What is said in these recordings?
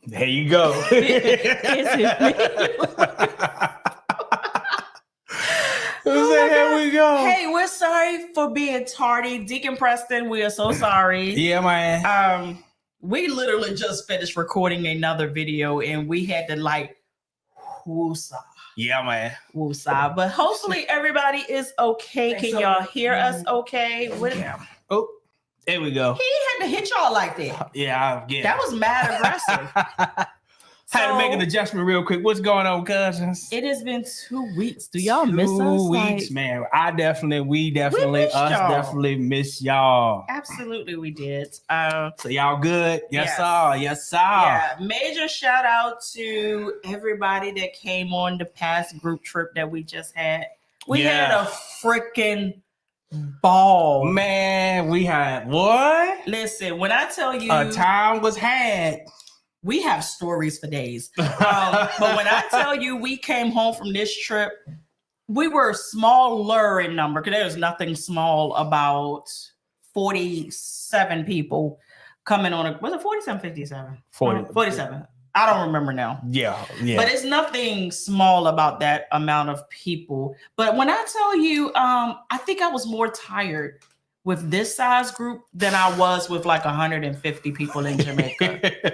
There you go. Here we go. Hey, we're sorry for being tardy. Deacon Preston, we are so sorry. Yeah, man. We literally just finished recording another video and we had to woosah. Yeah, man. Woosah. But hopefully everybody is okay. Can y'all hear us okay? Yeah. Oh, there we go. He had to hit y'all like that. Yeah. That was mad aggressive. Had to make an adjustment real quick. What's going on, Cuzzins? It has been 2 weeks. Do y'all miss us? 2 weeks, man. We definitely miss y'all. Absolutely, we did. So y'all good? Yes, sir. Yeah. Major shout out to everybody that came on the past group trip that we just had. We had a freaking ball. Man, we had what? Listen, when I tell you a time was had. We have stories for days. But when I tell you we came home from this trip, we were smaller in number because there's nothing small about 47 people coming on. Was it 47, 57? 47. I don't remember now. Yeah. But it's nothing small about that amount of people. But when I tell you, I think I was more tired with this size group than I was with like 150 people in Jamaica.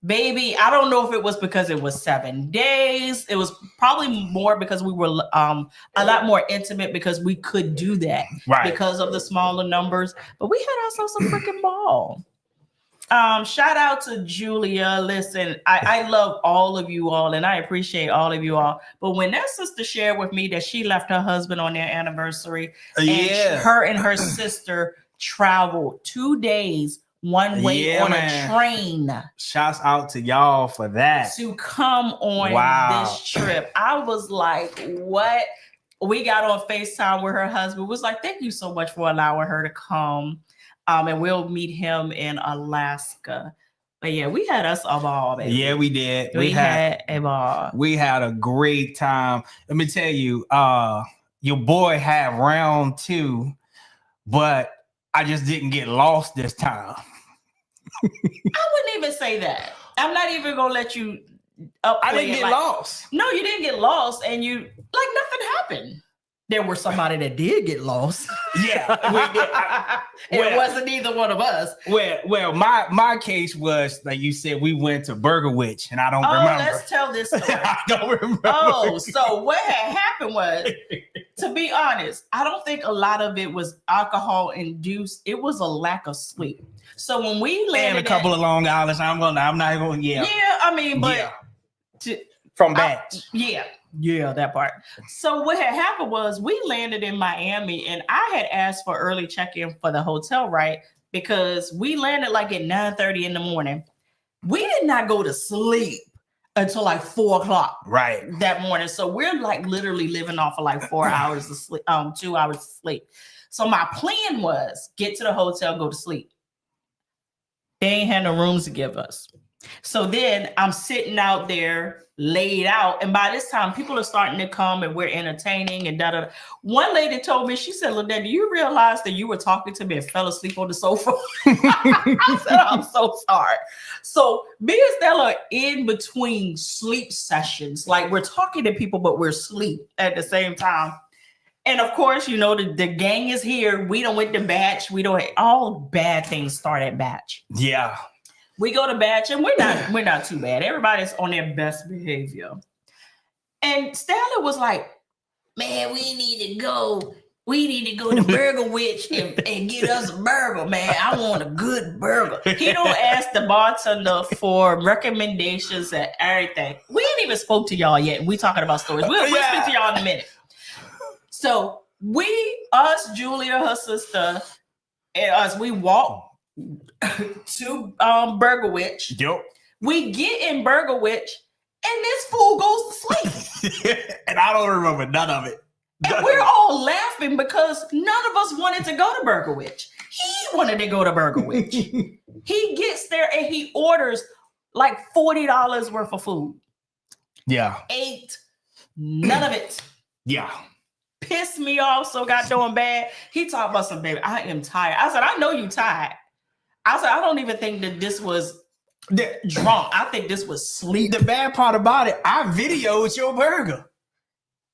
Baby, I don't know if it was because it was 7 days. It was probably more because we were a lot more intimate because we could do that because of the smaller numbers. But we had ourselves a freaking ball. Shout out to Julia. Listen, I love all of you all and I appreciate all of you all. But when that sister shared with me that she left her husband on their anniversary and her and her sister traveled 2 days one way on a train. Shouts out to y'all for that. To come on this trip. I was like, what? We got on FaceTime with her husband. Was like, thank you so much for allowing her to come. And we'll meet him in Alaska. But yeah, we had us a ball, baby. Yeah, we did. We had a ball. We had a great time. Let me tell you, your boy had round 2, but I just didn't get lost this time. I wouldn't even say that. I'm not even gonna let you. I didn't get lost. No, you didn't get lost, and you nothing happened. There were somebody that did get lost. Yeah, it wasn't either one of us. Well, my case was like you said. We went to Burger Witch, and I don't remember. Let's tell this story. I don't remember. So what had happened was, to be honest, I don't think a lot of it was alcohol induced. It was a lack of sleep. So when we landed, and a couple of Long Islands, I'm not going. Yeah. I mean, but from Batch. Yeah, that part. So what had happened was we landed in Miami and I had asked for early check-in for the hotel, right? Because we landed like at 9:30 in the morning. We did not go to sleep until like 4 o'clock that morning. So we're like literally living off of like 4 hours of sleep, 2 hours of sleep. So my plan was get to the hotel, go to sleep. They ain't had no rooms to give us. So then I'm sitting out there laid out. And by this time, people are starting to come and we're entertaining and da-da. One lady told me, she said, Lynette, do you realize that you were talking to me and fell asleep on the sofa? I said, I'm so sorry. So me and Stella are in between sleep sessions. Like we're talking to people, but we're asleep at the same time. And of course, you know, the gang is here. We don't went to Batch. All bad things start at Batch. Yeah. We go to Batch and we're not too bad. Everybody's on their best behavior. And Stella was like, man, we need to go to Burger Witch and get us a burger, man. I want a good burger. He don't ask the bartender for recommendations and everything. We ain't even spoke to y'all yet. We talking about stories. We'll speak to y'all in a minute. So us, Julia, her sister, and us, we walk to Burger Witch. Yep. We get in Burger Witch, and this fool goes to sleep. And I don't remember none of it. And we're all laughing because none of us wanted to go to Burger Witch. He wanted to go to Burger Witch. He gets there and he orders like $40 worth of food. Yeah. Ate none of it. Yeah. Pissed me off so goddamn bad. He talked about some, baby, I am tired. I said, I know you tired. I said, I don't even think that this was drunk. I think this was sleep. The bad part about it, I videoed your burger.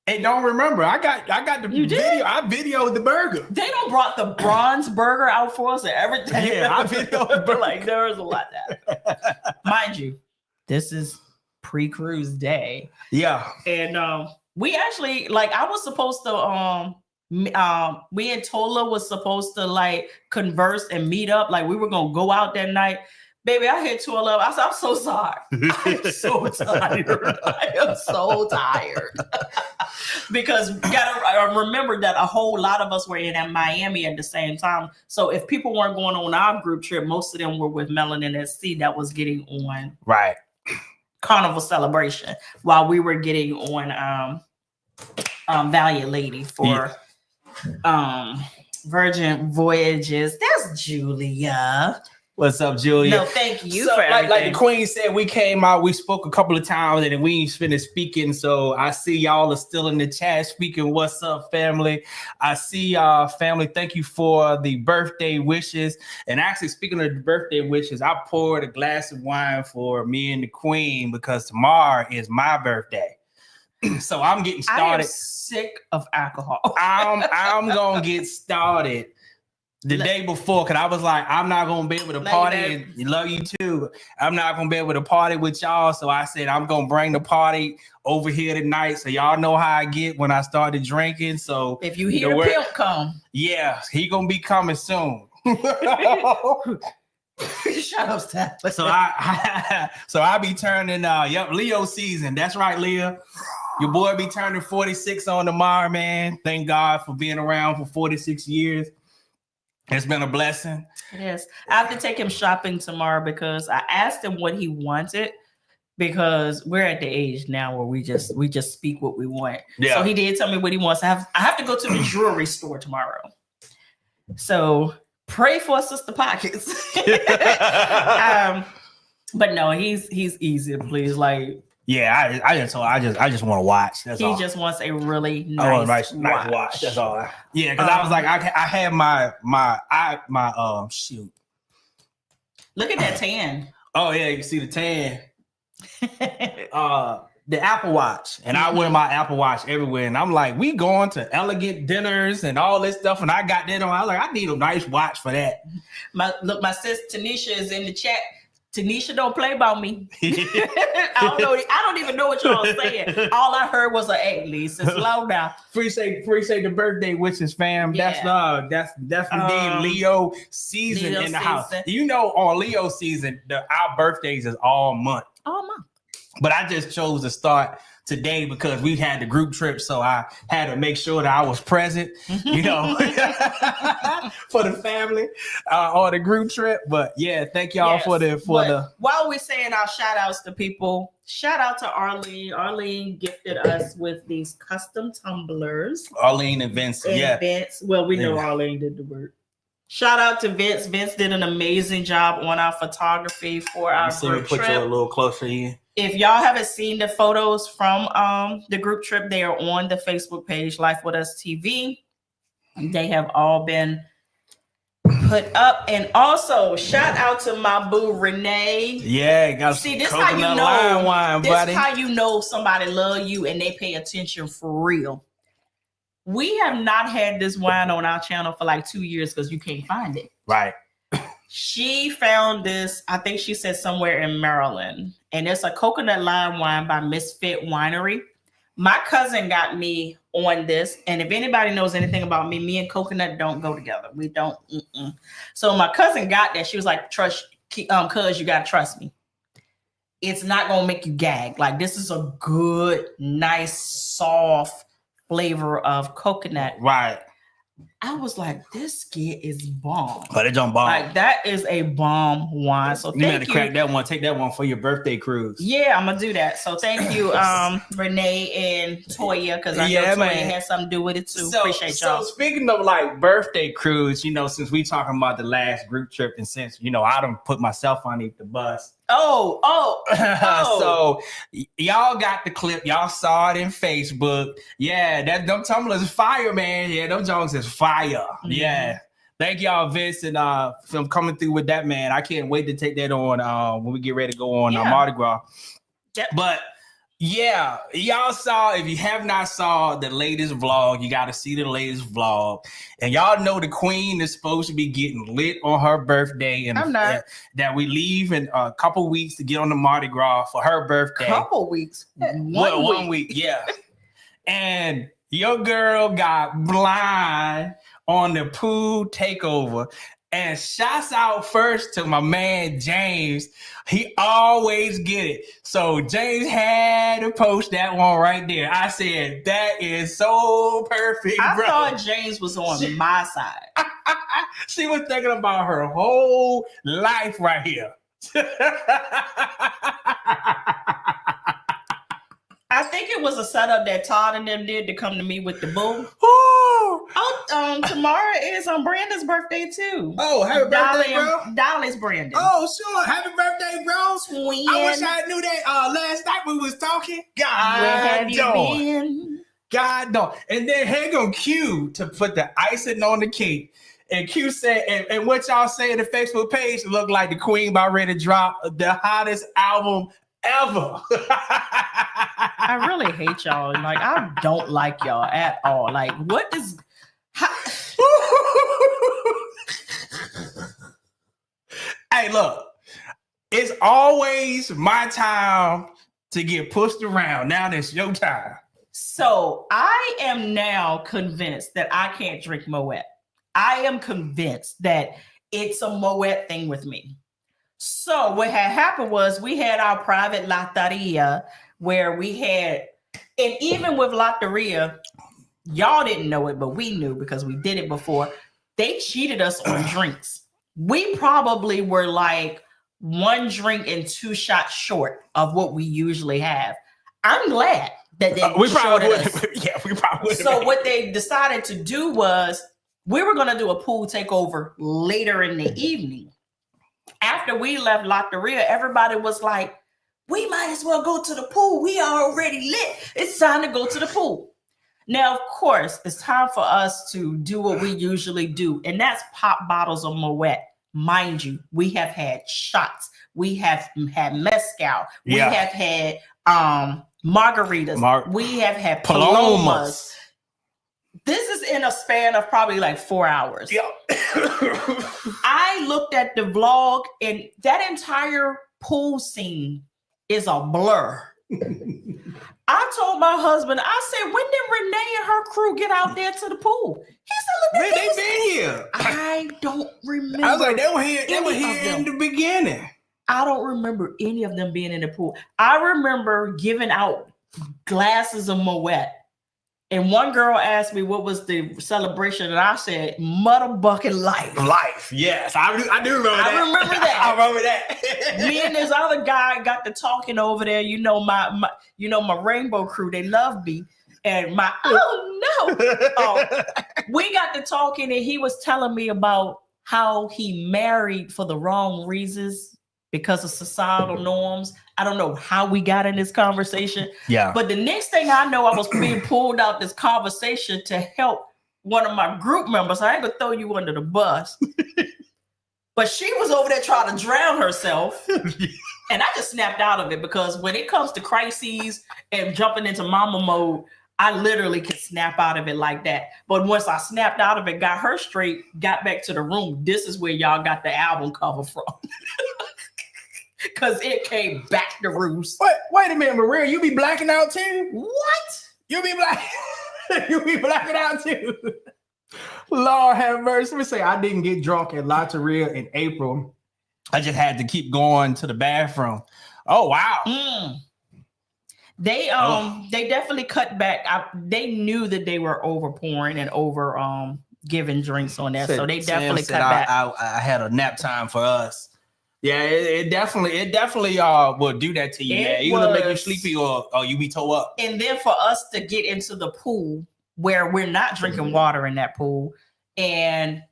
And don't remember, I got the video. I videoed the burger. They don't brought the bronze burger out for us and everything. Yeah, I videoed the burger. Like there was a lot that. Mind you, this is pre-cruise day. Yeah. And we actually I was supposed to me and Tola was supposed to like converse and meet up. Like we were gonna go out that night. Baby, I hit 2:11. I said, I'm so sorry. I'm so tired. I am so tired. Because you gotta remember that a whole lot of us were in Miami at the same time. So if people weren't going on our group trip, most of them were with Melanin SC that was getting on right Carnival Celebration while we were getting on Valiant Lady for Virgin Voyages. That's Julia. What's up, Julia? No, thank you so, for everything. Like the Queen said, we came out, we spoke a couple of times, and then we ain't finished speaking. So I see y'all are still in the chat speaking. What's up, family? I see y'all, family. Thank you for the birthday wishes. And actually, speaking of the birthday wishes, I poured a glass of wine for me and the Queen because tomorrow is my birthday. So I'm getting started. I am sick of alcohol. I'm gonna get started the day before, because I was like, I'm not gonna be able to party, and love you too. I'm not gonna be able to party with y'all. So I said I'm gonna bring the party over here tonight. So y'all know how I get when I started drinking. So if you hear the pimp come, yeah, he gonna be coming soon. Shut up, Steph. So I be turning Leo season. That's right, Leah. Your boy be turning 46 on tomorrow, man. Thank God for being around for 46 years. It's been a blessing. It is. I have to take him shopping tomorrow because I asked him what he wanted, because we're at the age now where we just speak what we want. Yeah. So he did tell me what he wants. I have to go to the jewelry store tomorrow. So pray for Sister Pockets. But no, he's easy to please. Like, yeah, I just want to watch. That's all. He just wants a really nice watch. That's all. Yeah, because I was like, I had my shoot. Look at that tan. Oh yeah, you can see the tan. The Apple Watch, and I wear my Apple Watch everywhere. And I'm like, we going to elegant dinners and all this stuff, and I got that on. I was like, I need a nice watch for that. My sis Tanisha is in the chat. Tanisha don't play about me. I don't even know what y'all saying. All I heard was hey, Lisa, slow down. Appreciate the birthday wishes, fam. Yeah. That's indeed Leo season in the house. You know, on Leo season, our birthdays is all month. All month. But I just chose to start today because we had the group trip, so I had to make sure that I was present, you know, for the family on the group trip. But yeah, thank y'all for the. While we're saying our shout outs to people, shout out to Arlene. Arlene gifted us with these custom tumblers. Arlene and Vince, Vince. Well, we know Arlene did the work. Shout out to Vince. Vince did an amazing job on our photography for our group trip. Put you a little closer here. If y'all haven't seen the photos from the group trip, they are on the Facebook page, Lifewithustv. They have all been put up. And also, shout out to my boo Renee. Yeah, got see this how you know wine, this buddy. How you know somebody love you and they pay attention for real. We have not had this wine on our channel for like 2 years because you can't find it. Right. She found this, I think she said somewhere in Maryland, and it's a coconut lime wine by Misfit Winery. My cousin got me on this, and if anybody knows anything about me and coconut don't go together. We don't. So my cousin got that. She was like, "Trust, cuz you gotta trust me. It's not gonna make you gag. Like this is a good, nice, soft flavor of coconut." Right. I was like, this skit is bomb. But it don't bomb. Like that is a bomb wine. So you had to crack that one. Take that one for your birthday cruise. Yeah, I'm gonna do that. So thank you, Renee and Toya, because I know Toya had something to do with it too. Appreciate y'all. So speaking of like birthday cruise, you know, since we talking about the last group trip, and since you know I done put myself underneath the bus. So y'all got the clip. Y'all saw it in Facebook. Yeah, them tumblers is fire, man. Yeah, them Jones is fire. Mm-hmm. Yeah. Thank y'all, Vince, and from coming through with that, man. I can't wait to take that on when we get ready to go on Mardi Gras. Yep. But yeah, y'all saw, if you have not saw the latest vlog, you got to see the latest vlog. And y'all know the queen is supposed to be getting lit on her birthday. And I'm not. That we leave in a couple weeks to get on the Mardi Gras for her birthday. Couple weeks. One week, yeah. And your girl got blind on the pool takeover. And shouts out first to my man James. He always get it. So James had to post that one right there. I said, that is so perfect, I bro. thought James was on my side. She was thinking about her whole life right here. I think it was a setup that Todd and them did to come to me with the boo. Tomorrow is Brandon's birthday too. Oh, happy birthday, bro. Dolly's Brandon. Oh, sure. Happy birthday, bro. Twin. I wish I knew that last night we was talking. God darn. God darn. And then here go Q to put the icing on the cake. And Q said, and what y'all say in the Facebook page looked like the Queen about ready to drop the hottest album ever. I really hate y'all. Like, I don't like y'all at all. Like, what is... Hey, look. It's always my time to get pushed around. Now it's your time. So, I am now convinced that I can't drink Moet. I am convinced that it's a Moet thing with me. So what had happened was we had our private loteria where we had, and even with loteria, y'all didn't know it, but we knew because we did it before. They cheated us on drinks. We probably were like 1 drink and 2 shots short of what we usually have. I'm glad that they we probably would. us. Yeah, we probably would. So what they decided to do was we were going to do a pool takeover later in the evening. After we left Loteria, everybody was like, we might as well go to the pool. We are already lit. It's time to go to the pool. Now, of course, it's time for us to do what we usually do, and that's pop bottles of Moet. Mind you, we have had shots. We have had mezcal. We have had margaritas. We have had palomas. This is in a span of probably like 4 hours. Yep. I looked at the vlog and that entire pool scene is a blur. I told my husband, I said, when did Renee and her crew get out there to the pool? He said, they've been here. I don't remember. I was like, they were here in the beginning. I don't remember any of them being in the pool. I remember giving out glasses of Moet. And one girl asked me what was the celebration, and I said, Mother Bucket Life. Life, yes. I do remember that. I remember that. I remember that. Me and this other guy got to talking over there. You know, my rainbow crew, they love me. And we got to talking, and he was telling me about how he married for the wrong reasons because of societal norms. I don't know how we got in this conversation. Yeah. But the next thing I know, I was being pulled out this conversation to help one of my group members. I ain't gonna throw you under the bus. But she was over there trying to drown herself. And I just snapped out of it because when it comes to crises and jumping into mama mode, I literally can snap out of it like that. But once I snapped out of it, got her straight, got back to the room, this is where y'all got the album cover from. Because it came back to roost. Wait a minute, Maria, you be blacking out too? What? You be blacking out too? Lord have mercy. Let me say, I didn't get drunk at Loteria in April. I just had to keep going to the bathroom. Oh, wow. They definitely cut back. They knew that they were over pouring and over giving drinks on that. So they definitely cut back. I had a nap time for us. Yeah, it definitely will do that to you, man. Either make you sleepy or you be toe up. And then for us to get into the pool where we're not drinking water in that pool and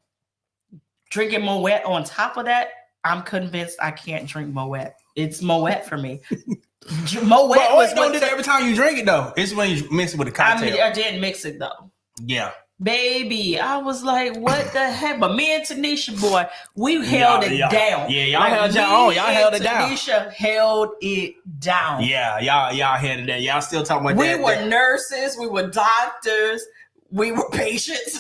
drinking Moet on top of that, I'm convinced I can't drink Moet. It's Moet for me. Don't do that every time you drink it though. It's when you mix it with a cocktail. I didn't mix it though. Yeah. Baby, I was like, what the heck? But me and Tanisha, boy, we held it down. Yeah, y'all held your own. Y'all held it down. Tanisha held it down. Yeah, y'all held it down. Y'all still talking about that. We were nurses. We were doctors. We were patients.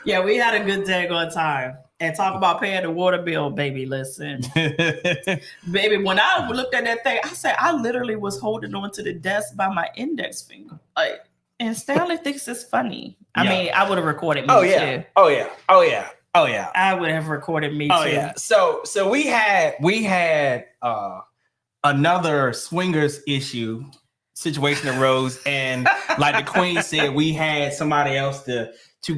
Yeah, we had a good daggone time. And talk about paying the water bill, baby. Listen, baby, when I looked at that thing, I said, I literally was holding on to the desk by my index finger. Like, and Stanley thinks it's funny. I mean, I would have recorded me too. Oh yeah. I would have recorded me too. Yeah. So we had another swingers issue situation arose, and like the Queen said, we had somebody else to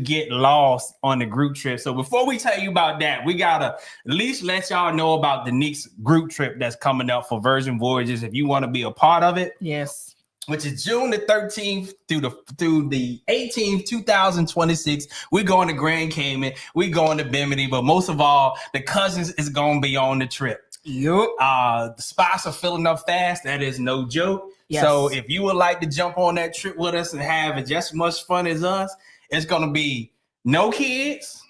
get lost on the group trip. So before we tell you about that, we gotta at least let y'all know about the next group trip that's coming up for Virgin Voyages. If you want to be a part of it, yes, which is June the 13th through the 18th, 2026. We're going to Grand Cayman. We're going to Bimini, but most of all, the Cuzzins is going to be on the trip. Yep. The spots are filling up fast. That is no joke. Yes. So if you would like to jump on that trip with us and have just as much fun as us, it's going to be no kids,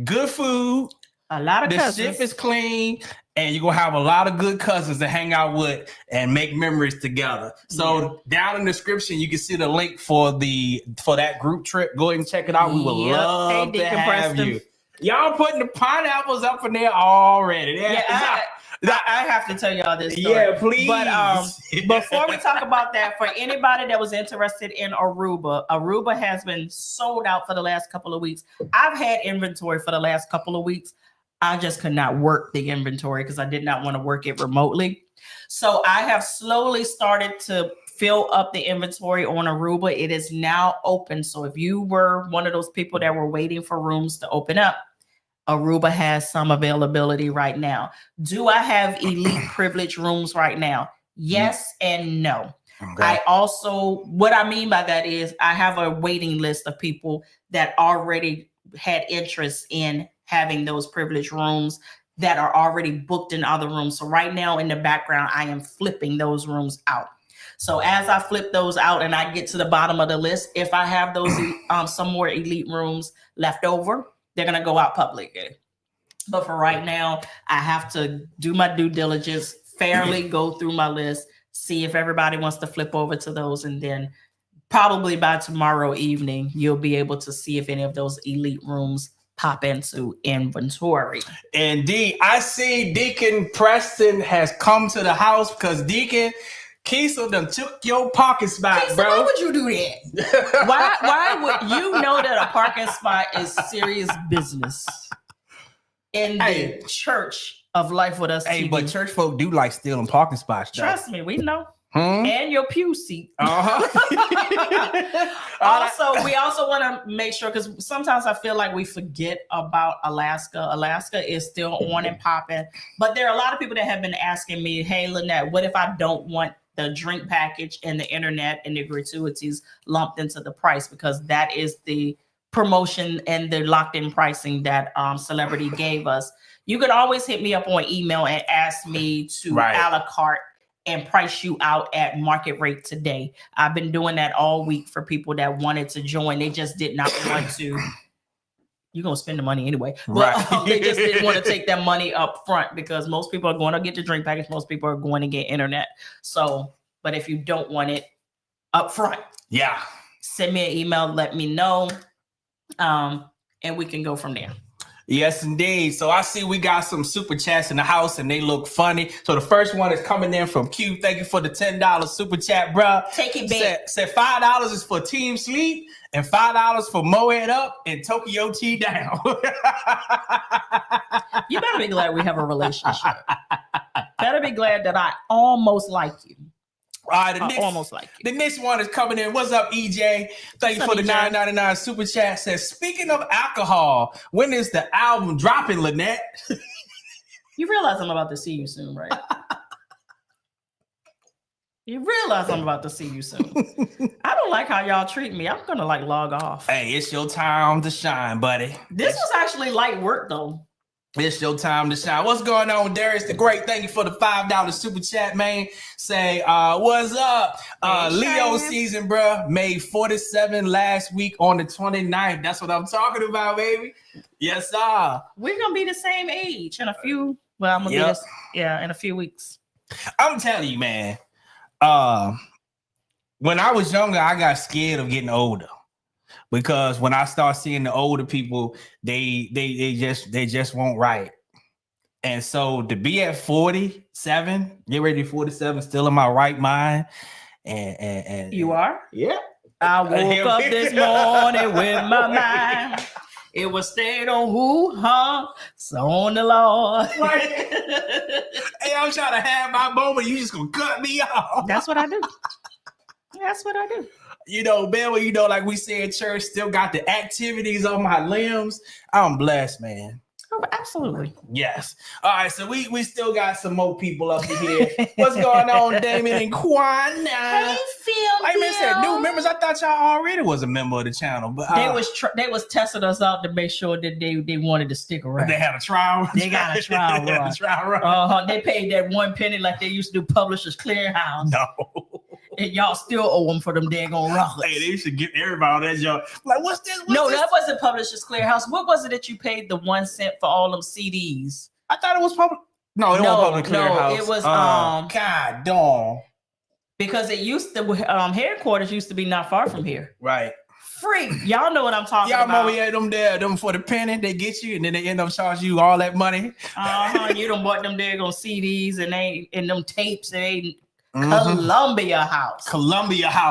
good food, a lot of cousins. The ship is clean, and you're going to have a lot of good cousins to hang out with and make memories together. So down in the description, you can see the link for that group trip. Go ahead and check it out. We would love to have you. Y'all putting the pineapples up in there already. I have to tell y'all this story. Yeah, please. But before we talk about that, for anybody that was interested in Aruba has been sold out for the last couple of weeks. I've had inventory for the last couple of weeks. I just could not work the inventory because I did not want to work it remotely. So I have slowly started to fill up the inventory on Aruba. It is now open. So if you were one of those people that were waiting for rooms to open up, Aruba has some availability right now. Do I have elite privilege rooms right now? Yes and no. Okay. I also, what I mean by that is I have a waiting list of people that already had interest in having those privilege rooms that are already booked in other rooms. So right now in the background, I am flipping those rooms out. So as I flip those out and I get to the bottom of the list, if I have those some more elite rooms left over, they're going to go out publicly. But for right now, I have to do my due diligence, fairly go through my list, see if everybody wants to flip over to those. And then probably by tomorrow evening, you'll be able to see if any of those elite rooms pop into inventory. And I see Deacon Preston has come to the house because Deacon Kiesel done took your parking spot, Kiesel, bro. Why would you do that? Why would you know that a parking spot is serious business in the church of Life With Us TV? Hey, but church folk do like stealing parking spots, though. Trust me, we know. And your pew seat. We also want to make sure, because sometimes I feel like we forget about Alaska. Alaska is still on and popping, but there are a lot of people that have been asking me, hey, Lynette, what if I don't want the drink package and the internet and the gratuities lumped into the price? Because that is the promotion and the locked in pricing that Celebrity gave us. You could always hit me up on email and ask me to a la carte and price you out at market rate today. I've been doing that all week for people that wanted to join. They just did not want to. You're going to spend the money anyway. But they just didn't want to take that money up front because most people are going to get the drink package. Most people are going to get internet. So, but if you don't want it up front, send me an email, let me know, and we can go from there. Yes, indeed. So I see we got some super chats in the house and they look funny. So the first one is coming in from Q. Thank you for the $10 super chat, bro. Take it back. Said $5 is for Team Sleep and $5 for Mow It Up and Tokyo Tea Down. You better be glad we have a relationship. Better be glad that I almost like you. All right, the next one is coming in. What's up, EJ? Thank you for the $9.99 super chat. Says, speaking of alcohol, when is the album dropping, Lynette? You realize I'm about to see you soon, right? You realize I'm about to see you soon. I don't like how y'all treat me. I'm going to log off. Hey, it's your time to shine, buddy. This was actually light work, though. It's your time to shine. What's going on, Darius the Great? Thank you for the $5 super chat, man. Say, what's up? Leo season, bro. Made 47 last week on the 29th. That's what I'm talking about, baby. Yes, sir. We're gonna be the same age in a few. Well, I'm gonna be this, in a few weeks. I'm telling you, man. When I was younger, I got scared of getting older. Because when I start seeing the older people, they just won't write. And so to be at 47, get ready to 47, still in my right mind. And you are? Yeah. I woke up this morning with my mind. It was stayed on who, huh? So on the Lord. Right. Hey, I'm trying to have my moment. You just gonna cut me off. That's what I do. That's what I do. You know, man, well, like we say in church, still got the activities on my limbs. I'm blessed, man. Oh, absolutely. Yes. All right, so we still got some more people up here. What's going on, Damon and Kwana? Hey, Phil. I missed that new members. I thought y'all already was a member of the channel, but they was testing us out to make sure that they wanted to stick around. They had a trial. They got a trial run. They paid that 1 penny like they used to do Publishers Clearinghouse. No. And y'all still owe them for them daggone rockets. Hey, they should give everybody that job. Like, what's this? No, that wasn't Publishers Clearinghouse. What was it that you paid the 1 cent for all them CDs? I thought it was public. No, it wasn't Public Clearinghouse. No, it was God darn. Because it used to headquarters used to be not far from here. Right. Free. Y'all know what I'm talking about. Y'all remember them for the penny, they get you, and then they end up charging you all that money. You done bought them daggone CDs and them tapes and Columbia House.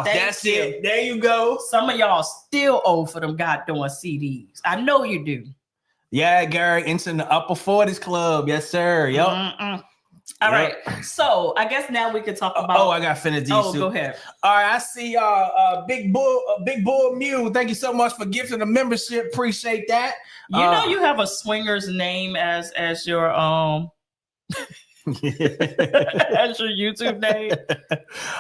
That's it. There you go. Some of y'all still owe for them goddamn CDs. I know you do. Yeah, Gary, into the upper 40s club. Yes, sir. Yep. All right. So I guess now we can talk about. I got to finish these. Go ahead. All right. I see Big Bull Mew. Thank you so much for gifting the membership. Appreciate that. You know you have a swinger's name as your That's your YouTube name.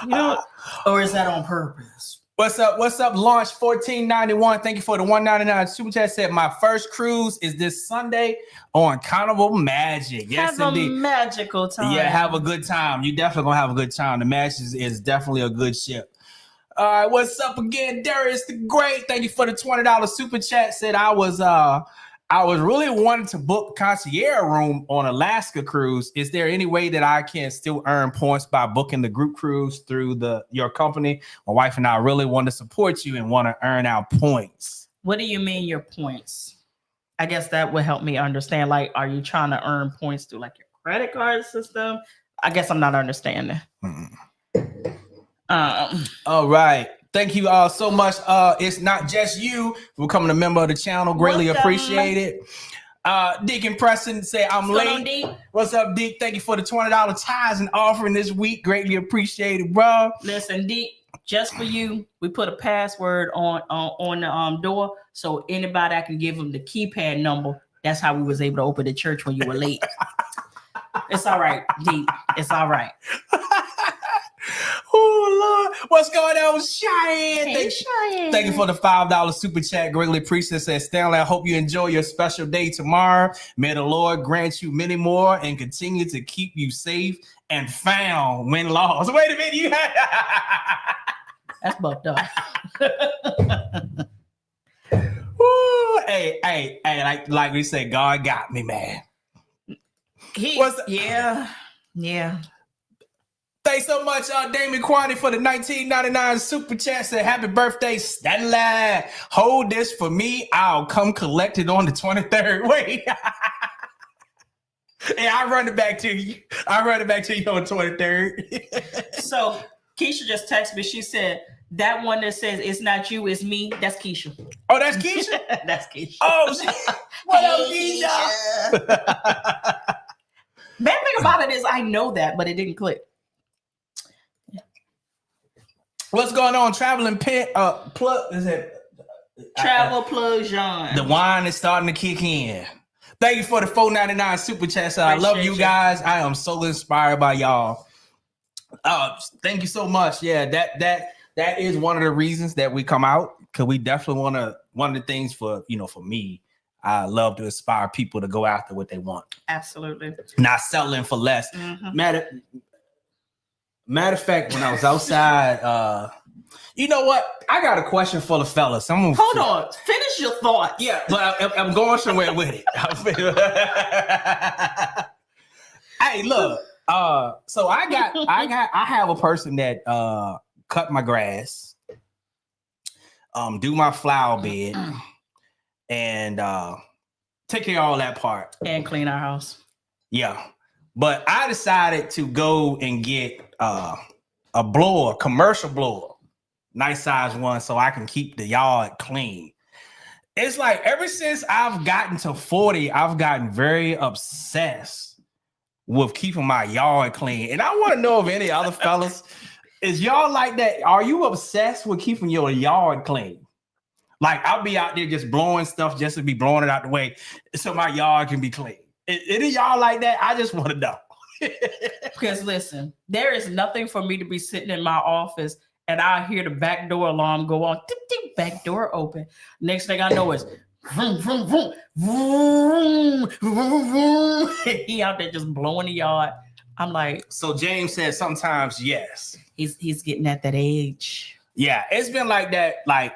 You know, or is that on purpose? What's up? Launch 1491. Thank you for the 199 super chat. Said my first cruise is this Sunday on Carnival Magic. Yes, have indeed. A magical time. Yeah, have a good time. You definitely gonna have a good time. The Magic is definitely a good ship. All right, what's up again? Darius the Great. Thank you for the $20 super chat. Said I was really wanting to book concierge room on Alaska cruise. Is there any way that I can still earn points by booking the group cruise through your company? My wife and I really want to support you and want to earn our points. What do you mean your points? I guess that would help me understand. Like, are you trying to earn points through like your credit card system? I guess I'm not understanding. All right. Thank you all so much. It's not just you for becoming a member of the channel. Greatly appreciate it. Deacon Preston say I'm late. What's up, Deek? Thank you for the $20 ties and offering this week. Greatly appreciated, bro. Listen, Deek, just for you, we put a password on the door so anybody I can give them the keypad number. That's how we was able to open the church when you were late. It's all right, Deek. It's all right. Oh, Lord. What's going on, Cheyenne? Hey, Cheyenne. Thank you for the $5 super chat. Greatly appreciate it. Says Stanley, I hope you enjoy your special day tomorrow. May the Lord grant you many more and continue to keep you safe and found when lost. Wait a minute. You had That's bucked up. Ooh, hey, like we said, God got me, man. Yeah. Thanks so much, Damon Quantity, for the 1999 super chat. Said, happy birthday, Stanley. Hold this for me. I'll come collect it on the 23rd. Wait. Hey, I'll run it back to you. on the 23rd. So Keisha just texted me. She said, that one that says it's not you, it's me. That's Keisha. Oh, that's Keisha? That's Keisha. Oh, what up, Keisha? Bad thing about it is I know that, but it didn't click. What's going on? Traveling pit plug is it? Travel plug John. The wine is starting to kick in. Thank you for the $4.99 super chat. So I love you guys. I am so inspired by y'all. Thank you so much. Yeah, that is one of the reasons that we come out, because we definitely want to. One of the things for me, I love to inspire people to go after what they want. Absolutely. Not settling for less. Mm-hmm. Matter of fact, when I was outside, you know what? I got a question for the fellas. Hold on. Finish your thought. Yeah, but I'm going somewhere with it. Hey, look. So I have a person that cut my grass, do my flower bed, and take care of all that part. And clean our house. Yeah. But I decided to go and get a blower, commercial blower, nice size one, so I can keep the yard clean. It's like ever since I've gotten to 40, I've gotten very obsessed with keeping my yard clean. And I want to know if any other fellas, is y'all like that? Are you obsessed with keeping your yard clean? Like I'll be out there just blowing stuff just to be blowing it out the way so my yard can be clean. Any of y'all like that? I just want to know. Because listen, there is nothing for me to be sitting in my office and I hear the back door alarm go on. Tick, tick, back door open. Next thing I know is vroom, vroom, vroom, vroom, vroom, vroom. He out there just blowing the yard. I'm like, so James said sometimes yes. He's getting at that age. Yeah, it's been like that. Like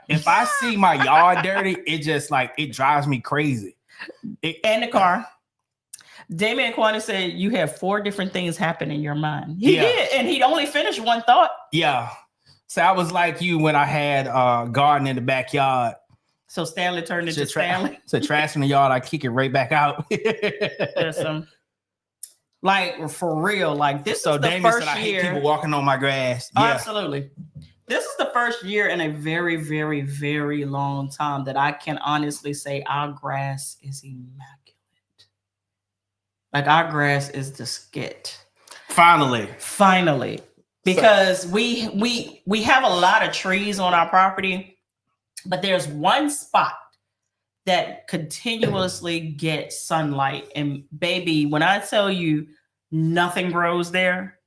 if I see my yard dirty, it just like it drives me crazy. And the car. Damien Quaney said you have 4 different things happen in your mind. He did, and he only finished one thought. Yeah. So I was like you when I had a garden in the backyard. So Stanley turned into Stanley. So trash in the yard, I kick it right back out. Listen, like for real, like this so is the Damien first said I year. hate people walking on my grass. Oh, Yeah. absolutely. This is the first year in a very, very, very long time that I can honestly say our grass is immaculate. Like our grass is the skit. Finally. Because we have a lot of trees on our property, but there's one spot that continuously gets sunlight. And baby, when I tell you nothing grows there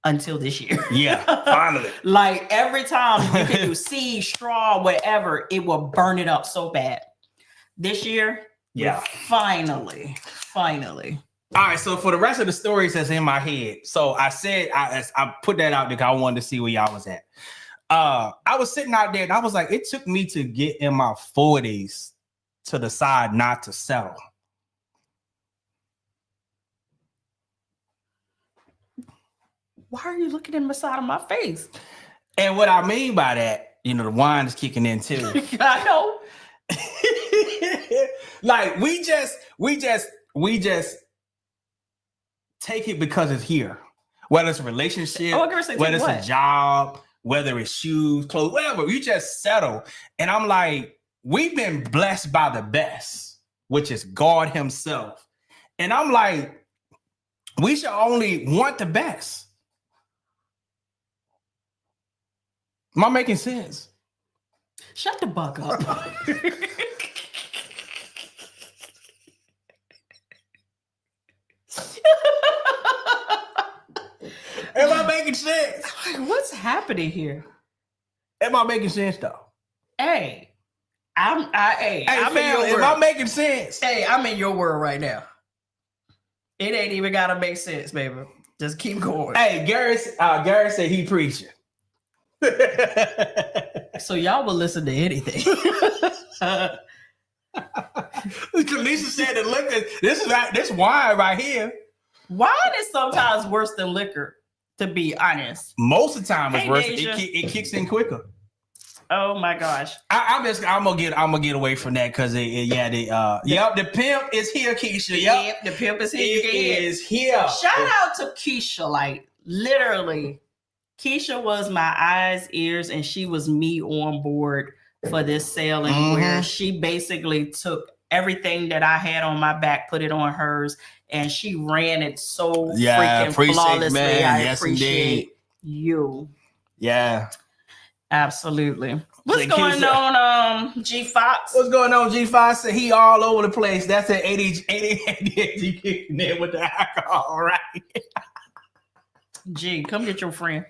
until this year. Yeah, finally. Like every time you can do seed, straw, whatever, it will burn it up so bad. This year, yeah, finally. All right, so for the rest of the stories that's in my head, so I said I put that out because I wanted to see where y'all was at. I was sitting out there and I was like, it took me to get in my 40s to decide not to settle. Why are you looking in the side of my face? And what I mean by that, you know, the wine is kicking in too. I know. Like we just take it because it's here. Whether it's a relationship, whether it's a job, whether it's shoes, clothes, whatever, we just settle. And I'm like, we've been blessed by the best, which is God himself. And I'm like, we should only want the best. Am I making sense? Shut the buck up. Am I making sense? What's happening here? Am I making sense though? Hey, I'm in your world. Am I making sense? Hey, I'm in your world right now. It ain't even gotta make sense, baby. Just keep going. Hey, Gary said he preaching. So y'all will listen to anything. Lisa said that liquor, this wine right here. Wine is sometimes worse than liquor, to be honest. Most of the time it's worse. It kicks in quicker. Oh my gosh. I'm gonna get away from that because the pimp is here, Keisha. Yep, the pimp is here. It is here. Shout out to Keisha, like literally. Keisha was my eyes, ears, and she was me on board for this sailing where she basically took everything that I had on my back, put it on hers, and she ran it so freaking flawlessly. Man. I yes, appreciate indeed. you. Yeah. Absolutely. What's going on, G Fox? What's going on, G Fox? He all over the place. That's an ADHD kicking in with the alcohol, right? Gee, come get your friend.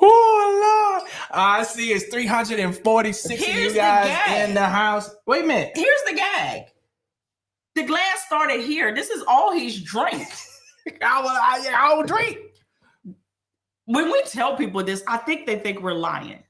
Oh, Lord. I see it's 346 of you guys in the house. Wait a minute. Here's the gag. The glass started here. This is all he's drank. I don't drink. When we tell people this, I think they think we're lying.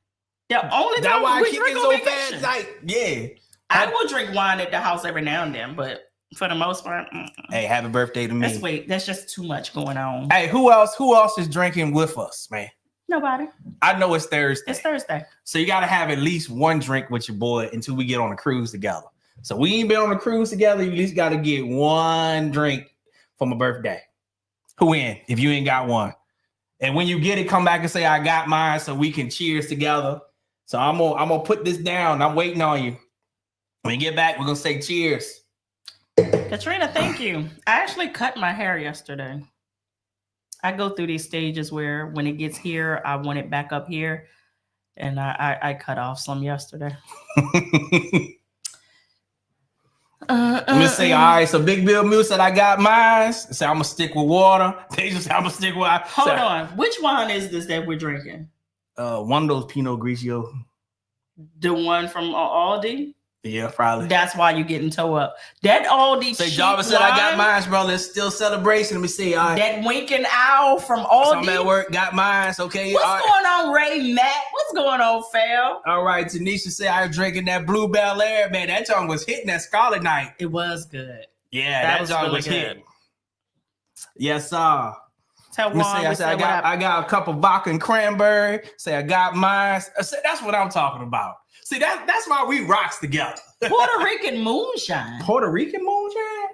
The only time why we drink on vacation. So fast. Like, yeah. I will drink wine at the house every now and then, but for the most part, hey, happy birthday to me. That's just too much going on. Hey, who else is drinking with us, man? Nobody. I know it's Thursday. It's Thursday. So you got to have at least one drink with your boy until we get on a cruise together. So we ain't been on a cruise together. You at least got to get one drink for my birthday. Who in? If you ain't got one. And when you get it, come back and say, I got mine so we can cheers together. So I'm gonna put this down. I'm waiting on you. When you get back, we're going to say cheers. Katrina, thank you. I actually cut my hair yesterday. I go through these stages where when it gets here, I want it back up here. And I cut off some yesterday. Let me say, all right, so Big Bill Mule said I got mine. Say I'm going to stick with water. They just I'm going to stick with water. Hold on. Which wine is this that we're drinking? One of those Pinot Grigio. The one from Aldi? Yeah, probably. That's why you're getting toe up. That Aldi. Say Jarvis said I got mine, brother. It's still celebration. Let me see. All right. That winking owl from Aldi. I'm at work. Got mine. Okay. What's going on, Ray Matt? What's going on, Phil? All right. Tanisha said I was drinking that Blue Bel Air. Man, that song was hitting that Scarlet Night. It was good. Yeah, that was song really was good. hitting. Yes, sir. Tell Juan, I got a cup of vodka and cranberry. Say I got mine. That's what I'm talking about. See, that's why we rocks together. Puerto Rican moonshine. Puerto Rican moonshine?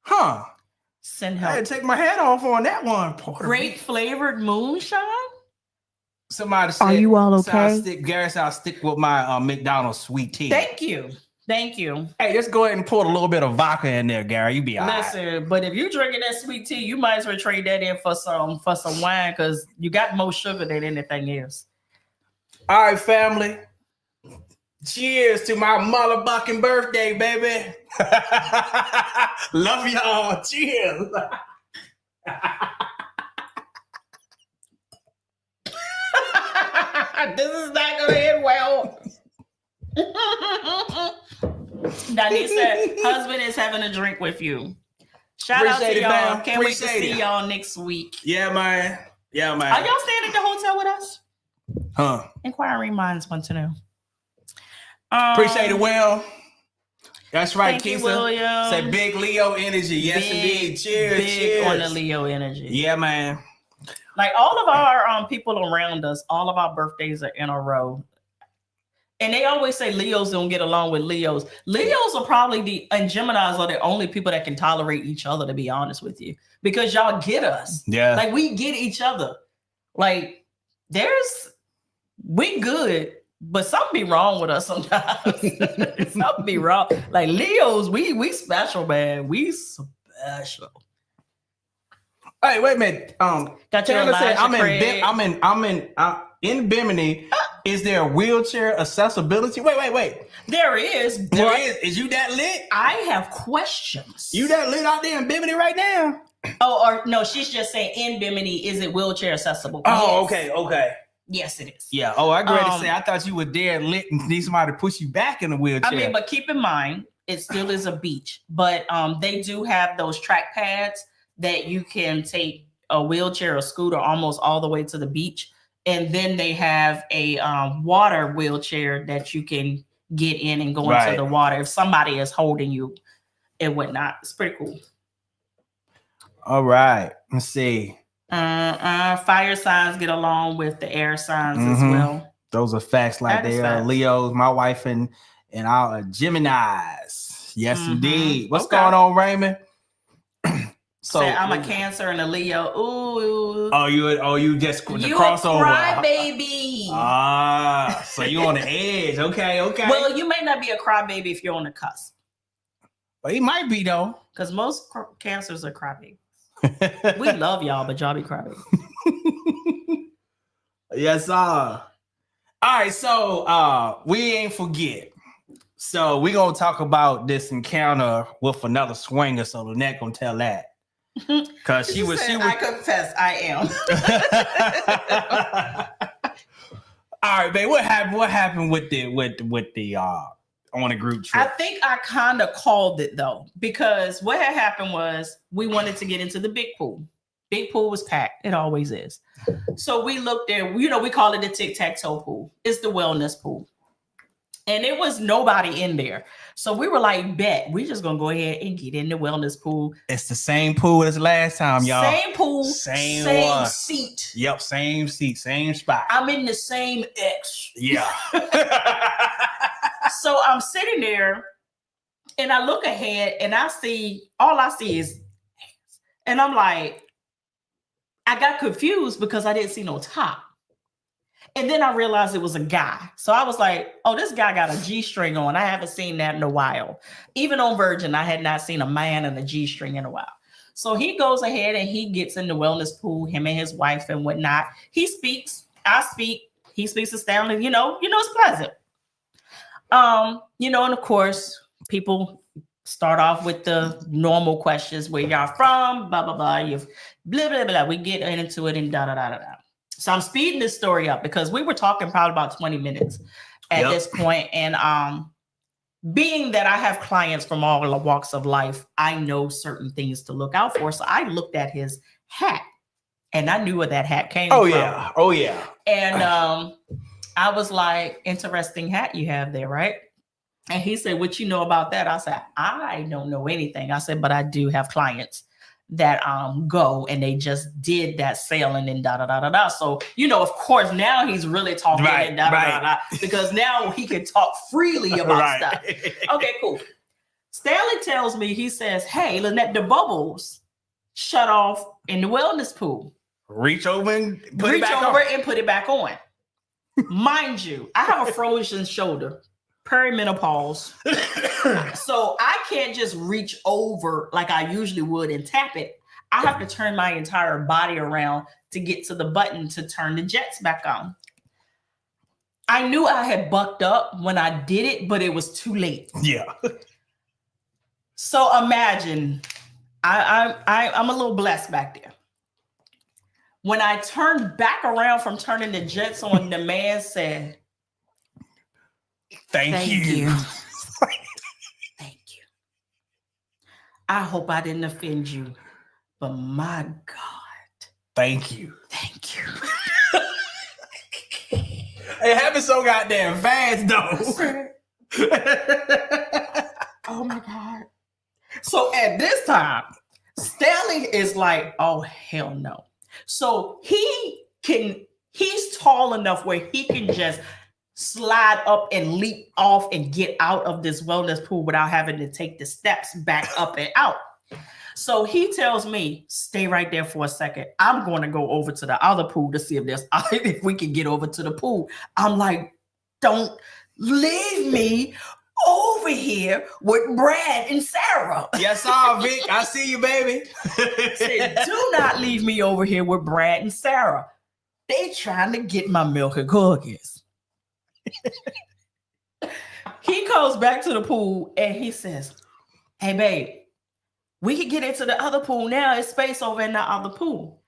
Huh. Send I help. had to take my hat off on that one. Grape flavored moonshine? Somebody said, are you all okay? I'll stick with my McDonald's sweet tea. Thank you. Thank you. Hey, just go ahead and pour a little bit of vodka in there, Gary. You be all right. Listen, but if you're drinking that sweet tea, you might as well trade that in for some wine because you got more sugar than anything else. All right, family. Cheers to my motherfucking birthday, baby. Love y'all. Cheers. This is not going to end well. Danny said, husband is having a drink with you. Shout out to y'all. Can't wait to see y'all next week. Yeah, man. Yeah, man. Are y'all staying at the hotel with us? Huh. Inquiring minds want to know. Appreciate it, Will. That's right, Thank Keisha. you, William. Say big Leo energy. Yes, indeed. Cheers. Big cheers. on the Leo energy. Yeah, man. Like all of our people around us, all of our birthdays are in a row. And they always say Leos don't get along with Leos. Leos are probably and Geminis are the only people that can tolerate each other, to be honest with you. Because y'all get us. Yeah. Like we get each other. Like we good, but something be wrong with us sometimes. Something be wrong. Like Leos, we special, man. We special. Hey, wait a minute. Got your in Bimini. Is there a wheelchair accessibility? Wait. There is. There is. Is you that lit? I have questions. You that lit out there in Bimini right now? Oh, or no, she's just saying in Bimini, is it wheelchair accessible? Oh, yes. Okay. Yes, it is. Yeah. Oh, I agree to say I thought you were there lit and need somebody to push you back in the wheelchair. I mean, but keep in mind, it still is a beach. But they do have those track pads that you can take a wheelchair or scooter almost all the way to the beach. And then they have a water wheelchair that you can get in and go into the water if somebody is holding you and whatnot. It's pretty cool. All right. Let's see. Fire signs get along with the air signs as well. Those are facts like they are Leos. My wife and our Geminis. Yes, indeed. What's going on, Raymond? So I'm a Cancer and a Leo. Ooh. You just the you crossover. Cry baby. So you on the edge. Okay. Well, you may not be a crybaby if you're on the cusp. Well, he might be though. Because most Cancers are crybabies. We love y'all, but y'all be crybabies. Yes, sir. All right, so we ain't forget. So we're gonna talk about this encounter with another swinger. So Lynette gonna tell that. Because she was. I confess, I am. All right, babe. What happened with the on a group trip? I think I kind of called it though, because what had happened was we wanted to get into the big pool. Big pool was packed. It always is. So we looked at, we call it the tic-tac-toe pool. It's the wellness pool. And it was nobody in there. So we were like, bet, we're just going to go ahead and get in the wellness pool. It's the same pool as last time, y'all. Same pool, same seat. Yep, same seat, same spot. I'm in the same X. Yeah. So I'm sitting there and I look ahead and all I see is hands. And I'm like, I got confused because I didn't see no top. And then I realized it was a guy. So I was like, oh, this guy got a G-string on. I haven't seen that in a while. Even on Virgin, I had not seen a man in a G-string in a while. So he goes ahead and he gets in the wellness pool, him and his wife and whatnot. He speaks, I speak, he speaks astounding, it's pleasant. And of course, people start off with the normal questions, where y'all from, blah, blah, blah, you've blah, blah, blah. We get into it and da, da, da, da, da. So I'm speeding this story up because we were talking probably about 20 minutes at this point. And being that I have clients from all the walks of life, I know certain things to look out for. So I looked at his hat and I knew where that hat came from. Oh, yeah. And I was like, interesting hat you have there, right? And he said, what you know about that? I said, I don't know anything. I said, but I do have clients that go and they just did that sailing and da da da da da. So of course now he's really talking and da da da da, because now he can talk freely about stuff. Okay, cool. Stanley tells me, he says, hey, Lynette, the bubbles shut off in the wellness pool. Reach over and put it back on. Mind you, I have a frozen shoulder. Perimenopause. So I can't just reach over like I usually would and tap it. I have to turn my entire body around to get to the button to turn the jets back on. I knew I had bucked up when I did it, but it was too late. Yeah. So imagine, I'm a little blessed back there. When I turned back around from turning the jets on, the man said, Thank you. Thank you. I hope I didn't offend you, but my God. Thank you. Thank you. It happened so goddamn fast, though. Oh my God. So at this time, Stanley is like, oh, hell no. So he's tall enough where he can just slide up and leap off and get out of this wellness pool without having to take the steps back up and out. So he tells me, stay right there for a second. I'm going to go over to the other pool to see if we can get over to the pool. I'm like, don't leave me over here with Brad and Sarah. Yes, sir, Vic. I see you, baby. Said, do not leave me over here with Brad and Sarah. They trying to get my milk and cookies. He goes back to the pool and he says, hey, babe, we can get into the other pool now. It's space over in the other pool.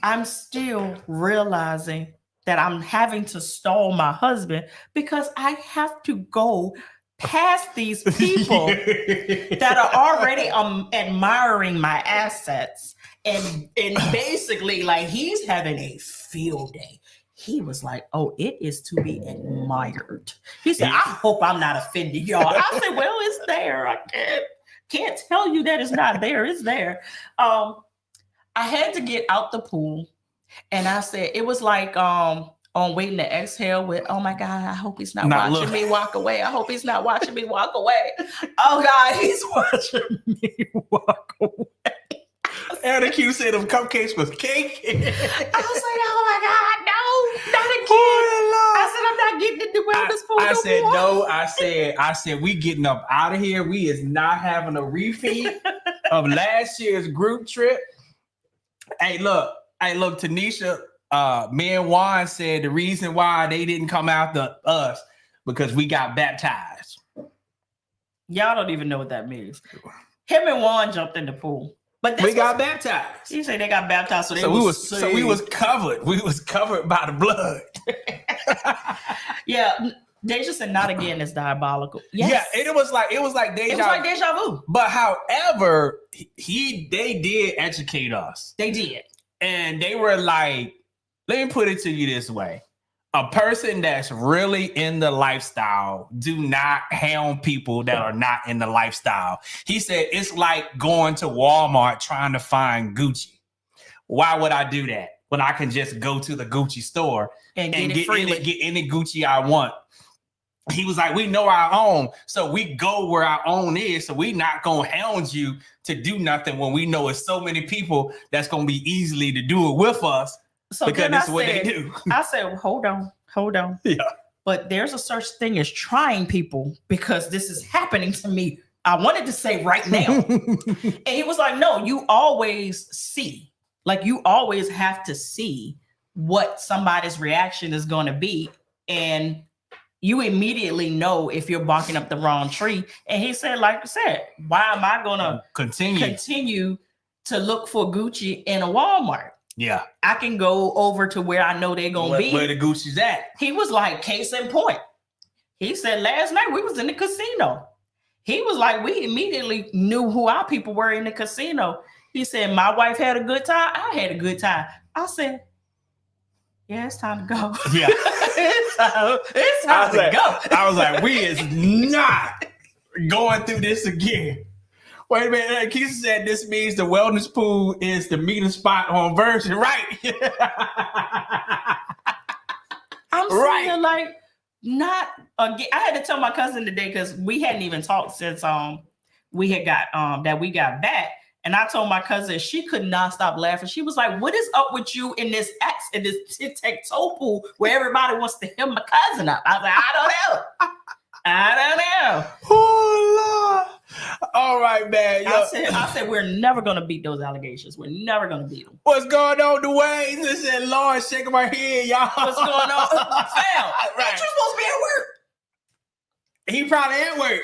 I'm still realizing that I'm having to stall my husband because I have to go past these people that are already admiring my assets. And basically, like, he's having a field day. He was like, oh, it is to be admired. He said, I hope I'm not offended, y'all. I said, well, it's there. I can't tell you that it's not there. It's there. I had to get out the pool. And I said, it was like on Waiting to Exhale with, oh my God, I hope he's not watching me walk away. I hope he's not watching me walk away. Oh God, he's watching me walk away. Henrico said them cupcakes was cake. I was like, oh my God, no, not again. I said, I'm not getting in the wellness pool. I said, we getting up out of here. We is not having a repeat of last year's group trip. Hey, look, Tanisha, me and Juan said the reason why they didn't come after us because we got baptized. Y'all don't even know what that means. Him and Juan jumped in the pool. But we got baptized. You say they got baptized, so we was covered. We was covered by the blood. Yeah, Deja said not again is diabolical. Yes. Yeah, it was like deja vu. But however, they did educate us. They did. And they were like, let me put it to you this way. A person that's really in the lifestyle do not hound people that are not in the lifestyle. He said it's like going to Walmart trying to find Gucci. Why would I do that when I can just go to the Gucci store and get any Gucci I want? He was like, we know our own, so we go where our own is. So we not gonna hound you to do nothing when we know it's so many people that's gonna be easily to do it with us. So because that's what they do. I said, hold on. Yeah. But there's a such thing as trying people because this is happening to me. I wanted to say right now. And he was like, no, you always see. Like you always have to see what somebody's reaction is going to be. And you immediately know if you're barking up the wrong tree. And he said, like I said, why am I going to continue to look for Gucci in a Walmart? Yeah. I can go over to where I know they're going to be. Where the Gucci's at. He was like, case in point. He said, last night we was in the casino. He was like, we immediately knew who our people were in the casino. He said, my wife had a good time. I had a good time. I said, yeah, it's time to go. Yeah. it's time to go. I was like, we is not going through this again. Wait a minute. Keisha said this means the wellness pool is the meeting spot on Virgin, right? I'm saying like not again. I had to tell my cousin today because we hadn't even talked since we had got we got back. And I told my cousin she could not stop laughing. She was like, what is up with you in this tic-tac-toe pool where everybody wants to hit my cousin up? I was like, I don't know. Oh, Lord. All right, man. I said, we're never going to beat those allegations. We're never going to beat them. What's going on, Dwayne? This is Lauren shaking my head, y'all. What's going on? Fam, right. You supposed to be at work. He probably at work.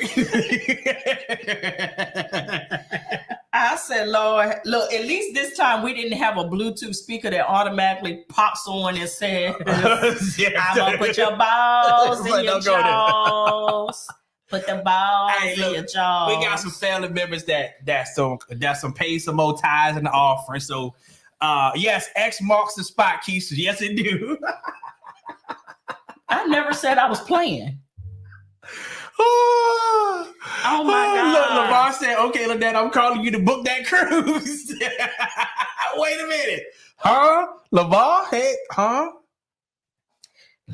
I said, Lord, look, at least this time we didn't have a Bluetooth speaker that automatically pops on and says, I'm going to put your balls in your jaws. Put the balls in your jaws. We got some family members that's some pay some more tithes in the offering. So, yes, X marks the spot, Keisha. Yes, it do. I never said I was playing. Oh my God. Look, LeVar said, okay, Lynette, I'm calling you to book that cruise. Wait a minute. Huh? LeVar? Hey, huh?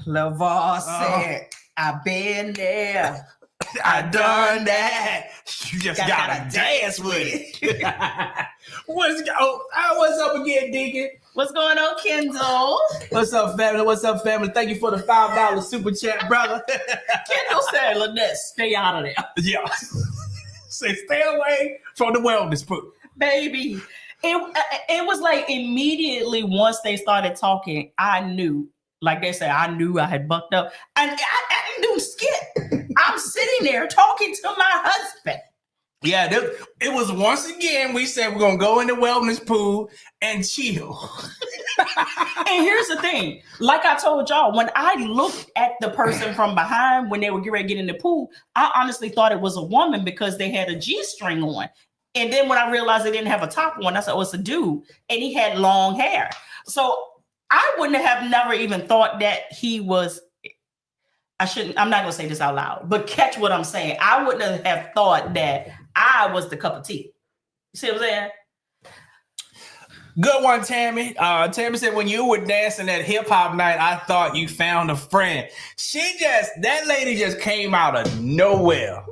LeVar said, I've been there. I done that. You just gotta dance with it. What's up again, Deacon? What's going on, Kendall? What's up, family? What's up, family? Thank you for the $5 super chat, brother. Kendall said, Lynette, stay out of there. Yeah. Say, stay away from the wellness pool. Baby. It was like immediately once they started talking, I knew. Like they said, I knew I had bucked up. I didn't do skit. I'm sitting there talking to my husband. Yeah, it was once again, we said we're going to go in the wellness pool and chill. And here's the thing. Like I told y'all, when I looked at the person from behind when they were getting ready to get in the pool, I honestly thought it was a woman because they had a G-string on. And then when I realized they didn't have a top on, I said, oh, it's a dude. And he had long hair. So I wouldn't have never even thought that he was, I'm not going to say this out loud, but catch what I'm saying. I wouldn't have thought that I was the cup of tea. You see what I'm saying? Good one, Tammy. Tammy said, when you were dancing at hip hop night, I thought you found a friend. That lady just came out of nowhere.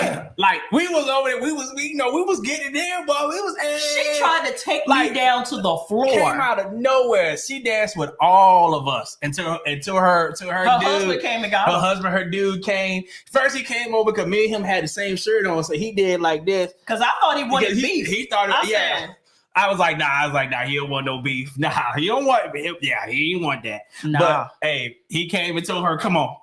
Damn. Like we was over there, we was getting there, but she tried to take me down to the floor. Came out of nowhere. She danced with all of us until her dude husband came and got her dude came. First he came over because me and him had the same shirt on, so he did like this. Because I thought he wanted beef. He started, I was like, nah, he don't want no beef. Nah, he don't want beef. Yeah, he didn't want that. Nah. But hey, he came and told her, come on.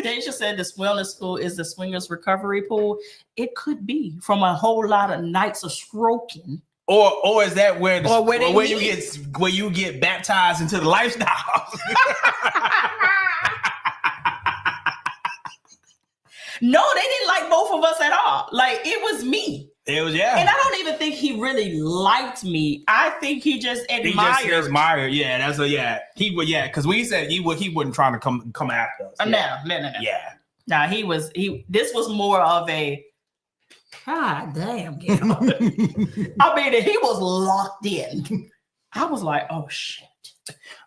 Deja said this wellness pool is the swingers recovery pool. It could be from a whole lot of nights of stroking Or is that where where you get baptized into the lifestyle? No, they didn't like both of us at all. Like, it was me. It was, yeah. And I don't even think he really liked me. I think he just admired. He just admired. Yeah, that's a, yeah. He would, yeah, because we said he wasn't trying to come after us. Yeah. No. Yeah. Now this was more of a, God damn. I mean, he was locked in. I was like, oh shit.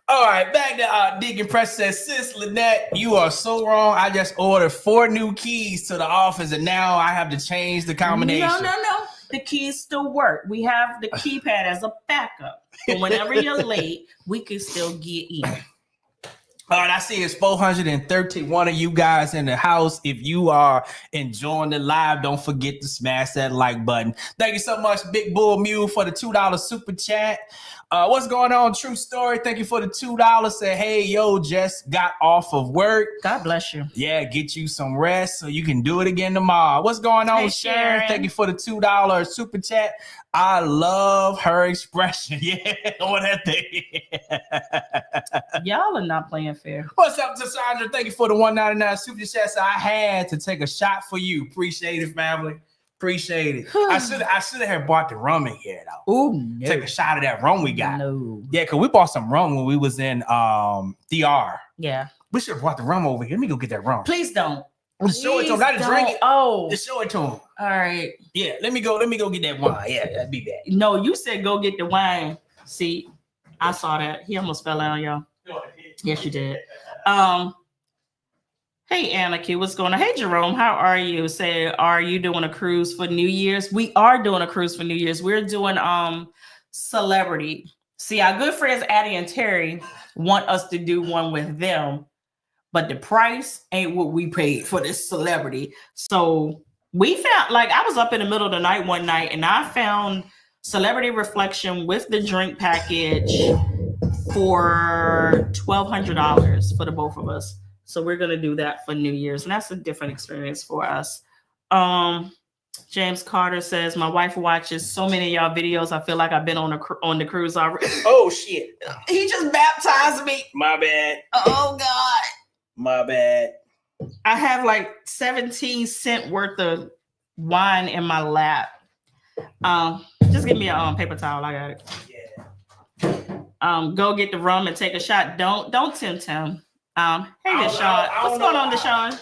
All right, back to Deacon Press says, Sis Lynette, you are so wrong. I just ordered 4 new keys to the office and now I have to change the combination. No. The keys still work. We have the keypad as a backup. So whenever you're late, we can still get in. All right, I see it's 431 of you guys in the house. If you are enjoying the live, don't forget to smash that like button. Thank you so much, Big Bull Mule, for the $2 super chat. What's going on? True story. Thank you for the $2. Say, hey, yo, just got off of work. God bless you. Yeah, get you some rest so you can do it again tomorrow. What's going on, hey, Sharon? Thank you for the $2 super chat. I love her expression. Yeah, on that thing. Y'all are not playing fair. What's up, Cassandra? Thank you for the $1.99 super chat. So I had to take a shot for you. Appreciate it, family. Appreciate it. I should have bought the rum in here though. Ooh, no. Take a shot of that rum we got. No. Yeah, because we bought some rum when we was in DR. Yeah. We should have brought the rum over here. Let me go get that rum. Please don't. Just show it to him. Not to drink it. Oh. Just show it to him. All right. Yeah, let me go get that wine. Yeah, that'd be bad. No, you said go get the wine. See, I saw that. He almost fell out, y'all. Yes, you did. Hey, Anarchy, what's going on? Hey, Jerome, how are you? Say, are you doing a cruise for New Year's? We are doing a cruise for New Year's. We're doing celebrity. See, our good friends Addie and Terry want us to do one with them, but the price ain't what we paid for this celebrity. So we found, like, I was up in the middle of the night one night and I found Celebrity Reflection with the drink package for $1,200 for the both of us. So we're going to do that for New Year's. And that's a different experience for us. James Carter says, my wife watches so many of y'all videos. I feel like I've been on the cruise already. Oh, shit. He just baptized me. My bad. Oh, God. My bad. I have like 17 cents worth of wine in my lap. Just give me a paper towel. I got it. Yeah. Go get the rum and take a shot. Don't tempt him. Hey, Deshaun. What's going on, Deshaun?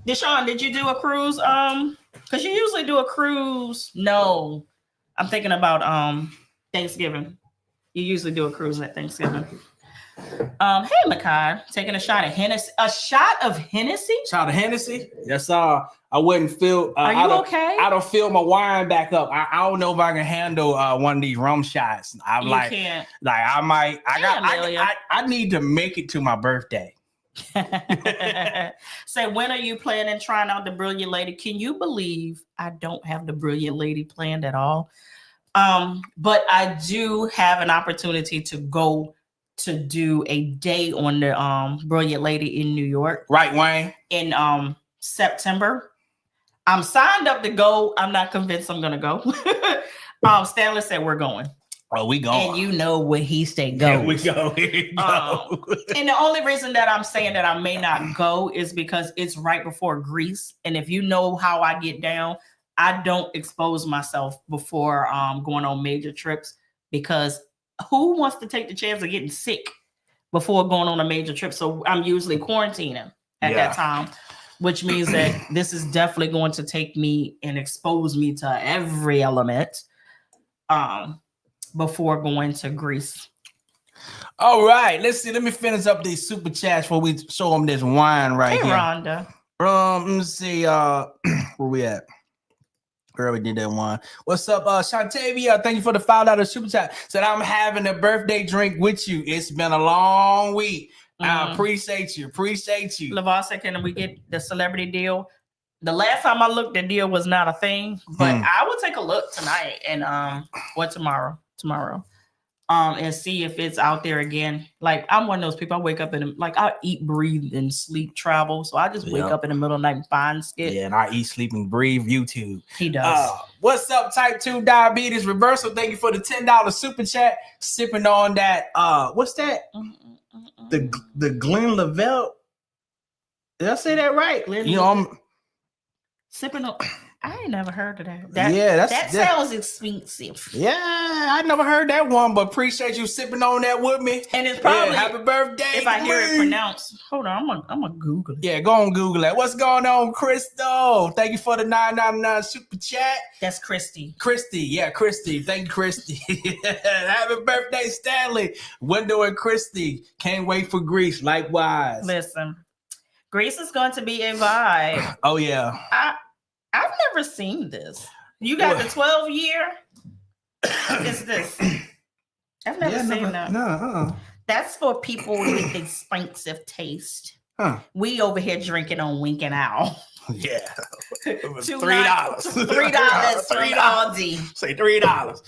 Deshaun, did you do a cruise? Because you usually do a cruise. No, I'm thinking about Thanksgiving. You usually do a cruise at Thanksgiving. Hey, Makai, taking a shot of Hennessy. A shot of Hennessy? Shot of Hennessy? Yes, I wouldn't feel. Are you okay? I don't feel my wine back up. I don't know if I can handle one of these rum shots. I'm you can't. Like I might. I need to make it to my birthday. Say, when are you planning trying out the Brilliant Lady? Can you believe I don't have the Brilliant Lady planned at all? But I do have an opportunity to go to do a day on the Brilliant Lady in New York. Right, Wayne? In September. I'm signed up to go. I'm not convinced I'm gonna go. Stanley said we're going. Oh, we going. And you know where he said go. Yeah, we go. And the only reason that I'm saying that I may not go is because it's right before Greece. And if you know how I get down, I don't expose myself before going on major trips, because who wants to take the chance of getting sick before going on a major trip? So I'm usually quarantining at that time, which means that this is definitely going to take me and expose me to every element before going to Greece. All right, let's see. Let me finish up these super chats before we show them this wine right here. Hey, Rhonda. Let me see. Where we at? Girl, we did that one. What's up, Shantavia? Thank you for the $5 super chat. Said I'm having a birthday drink with you. It's been a long week. I appreciate you. LeVar said, can we get the celebrity deal? The last time I looked, the deal was not a thing, but I will take a look tonight and or tomorrow. and see if it's out there again. Like I'm one of those people. I wake up and like I eat, breathe, and sleep travel. So I just wake up in the middle of the night and find skit. Yeah, and I eat, sleep, and breathe YouTube. He does. What's up, type 2 diabetes reversal? Thank you for the $10 super chat. Sipping on that. What's that? The Glen Lavelle. Did I say that right? You know, I'm sipping on. I ain't never heard of that. That sounds expensive. Yeah, I never heard that one, but appreciate you sipping on that with me. And it's probably happy birthday. If I hear it pronounced, hold on, I'm gonna Google it. Yeah, go on Google that. What's going on, Crystal? Thank you for the $9.99 super chat. That's Christy. Christy. Thank you, Christy. Happy birthday, Stanley. Window and Christy. Can't wait for Greece. Likewise. Listen, Greece is going to be a vibe. Oh yeah. I've never seen this. You got the 12-year? Is this? I've never seen that. No. That's for people with expensive taste. Huh. We over here drinking on Wink and Owl. Yeah. It was $3. $3 all day. Say $3.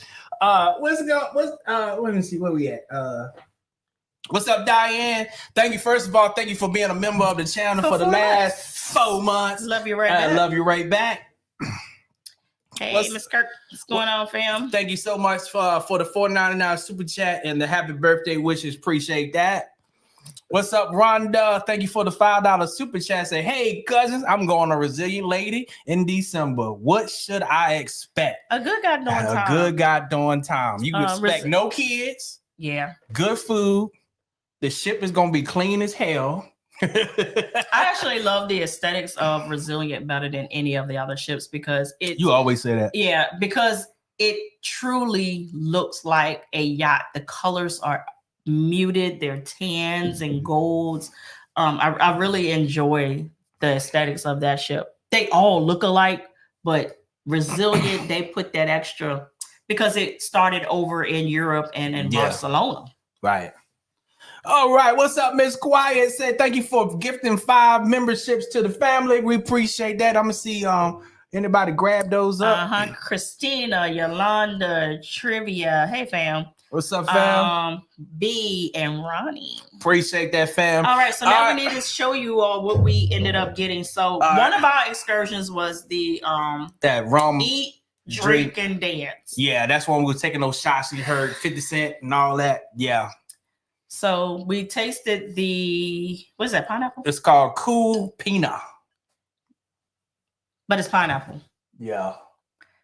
Let me see where we at. What's up, Diane? Thank you. First of all, thank you for being a member of the channel for the last 4 months. Love you right back. Love you right back. Hey, Miss Kirk, what's going on, fam? Thank you so much for the $4.99 super chat and the happy birthday wishes. Appreciate that. What's up, Rhonda? Thank you for the $5 super chat. Say, hey, cousins, I'm going a resilient lady in December. What should I expect? A good goddamn time. A good goddamn time. You can expect no kids. Yeah. Good food. The ship is going to be clean as hell. I actually love the aesthetics of Resilient better than any of the other ships because you always say that. Yeah, because it truly looks like a yacht. The colors are muted, they're tans and golds. I really enjoy the aesthetics of that ship. They all look alike, but Resilient, they put that extra because it started over in Europe and in Barcelona. Right. All right, what's up, Miss Quiet? Said thank you for gifting 5 memberships to the family. We appreciate that. I'm gonna see anybody grab those up. Christina, Yolanda, Trivia. Hey, fam. What's up, fam? B and Ronnie. Appreciate that, fam. All right, so now we need to show you all what we ended up getting. So one of our excursions was the that rum eat, drink, and dance. Yeah, that's when we were taking those shots. You heard 50 Cent and all that. Yeah. So we tasted what is that, pineapple? It's called Cool Pina. But it's pineapple. Yeah.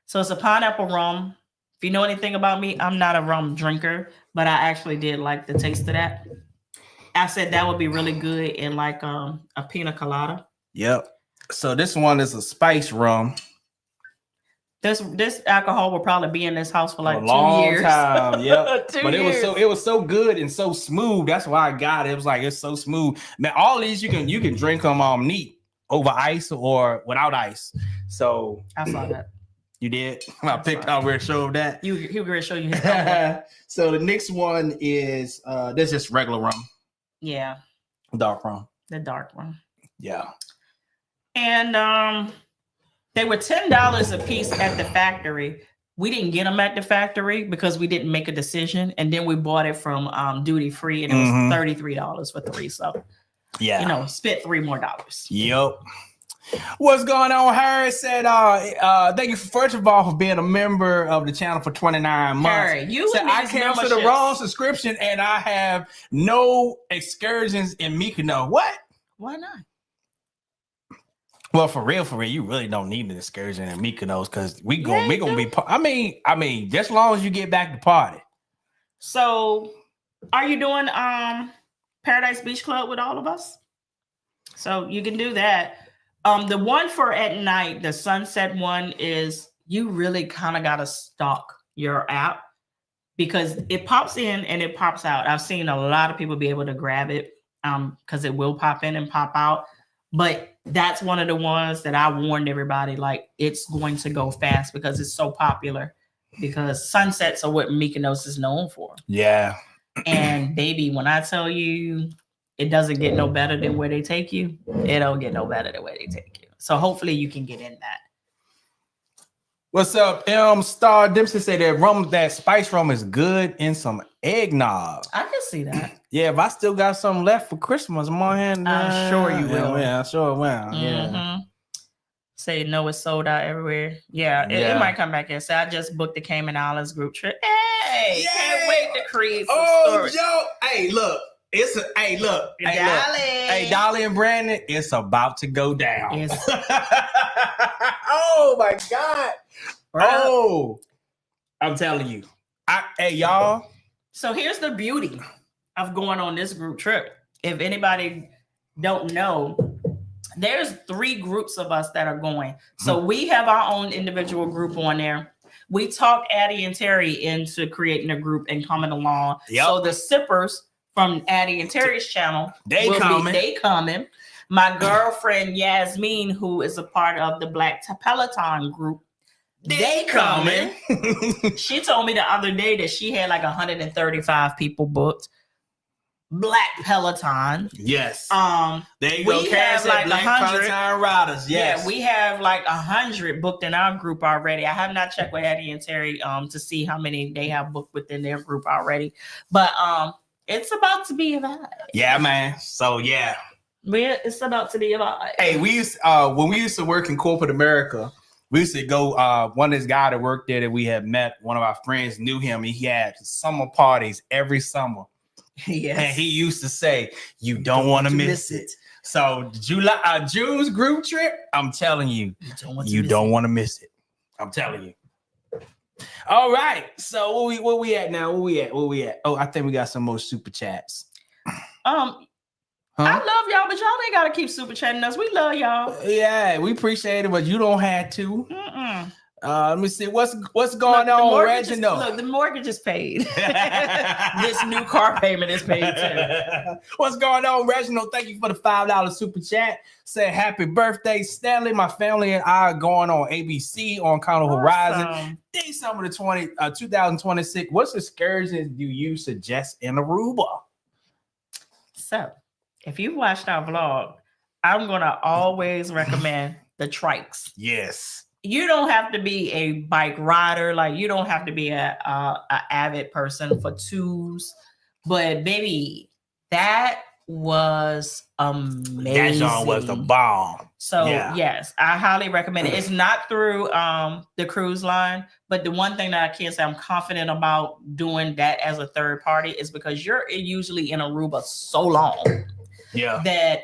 So it's a pineapple rum. If you know anything about me, I'm not a rum drinker, but I actually did like the taste of that. I said that would be really good in like a pina colada. Yep. So this one is a spice rum. This alcohol will probably be in this house for like 2 years. Time. Yep. 2 but years. it was so good and so smooth. That's why I got it. It was like it's so smooth. Man, all these you can drink them neat over ice or without ice. So I saw that. You did? I picked out where it showed that. He was going to show you his So the next one is this is regular rum. Yeah. Dark rum. The dark rum. Yeah. And they were $10 a piece at the factory. We didn't get them at the factory because we didn't make a decision. And then we bought it from duty free and it was $33 for 3. So, yeah, spent $3 more. Yep. What's going on? Harry said, thank you first of all for being a member of the channel for 29 months. Harry, you said, I canceled the wrong subscription and I have no excursions in Mykonos. What? Why not? Well, for real, you really don't need an excursion in Mykonos because we gonna be. I mean, just as long as you get back to party. So, are you doing Paradise Beach Club with all of us? So you can do that. The one for at night, the sunset one, is you really kind of gotta stalk your app because it pops in and it pops out. I've seen a lot of people be able to grab it because it will pop in and pop out. But that's one of the ones that I warned everybody, like it's going to go fast because it's so popular because sunsets are what Mykonos is known for. Yeah. And baby, when I tell you it doesn't get no better than where they take you, it don't get no better than where they take you. So hopefully you can get in that. What's up? Star Dempsey said that spice rum is good in some eggnog. I can see that. Yeah, if I still got something left for Christmas, I'm on hand. I'm sure you will. Yeah, I'm sure it will. Yeah. Mm-hmm. Say no, it's sold out everywhere. Yeah, it might come back in. So I just booked the Cayman Islands group trip. Hey, can't wait to create some stories. Yo, hey, look. Hey, Dolly and Brandon, it's about to go down. Oh my God. Oh, I'm telling you. Hey, y'all. So here's the beauty of going on this group trip. If anybody don't know, there's 3 groups of us that are going. So we have our own individual group on there. We talked Addie and Terry into creating a group and coming along. Yep. So the sippers from Addie and Terry's channel, they coming. My girlfriend Yasmin, who is a part of the Black Peloton group, they coming. She told me the other day that she had like 135 people booked. Black Peloton. Yes. There you go. We have like Black Peloton riders. Yes. Yeah, we have like 100 booked in our group already. I have not checked with Addie and Terry to see how many they have booked within their group already. But it's about to be a vibe. Yeah, man. So yeah. It's about to be a vibe. Hey, we used when we used to work in corporate America, we used to go one of this guy that worked there that we had met, one of our friends knew him. He had summer parties every summer. Yes. And he used to say, you don't want to miss it. So June's group trip, I'm telling you, you don't want to miss it. I'm telling you. All right. So where we at now? Where we at? Oh, I think we got some more super chats. I love y'all, but y'all ain't gotta keep super chatting us. We love y'all. Yeah, we appreciate it, but you don't have to. Let me see what's going on, Reginald. Look, the mortgage is paid. This new car payment is paid too. What's going on, Reginald? Thank you for the $5 super chat. Say happy birthday, Stanley. My family and I are going on ABC on Counter Horizon. December 2026. What excursions do you suggest in Aruba? So, if you watched our vlog, I'm gonna always recommend the trikes. Yes. You don't have to be a bike rider, like you don't have to be a avid person for twos, but baby, that was amazing. That song was the bomb. So yes, I highly recommend it. It's not through the cruise line, but the one thing that I can say I'm confident about doing that as a third party is because you're usually in Aruba so long that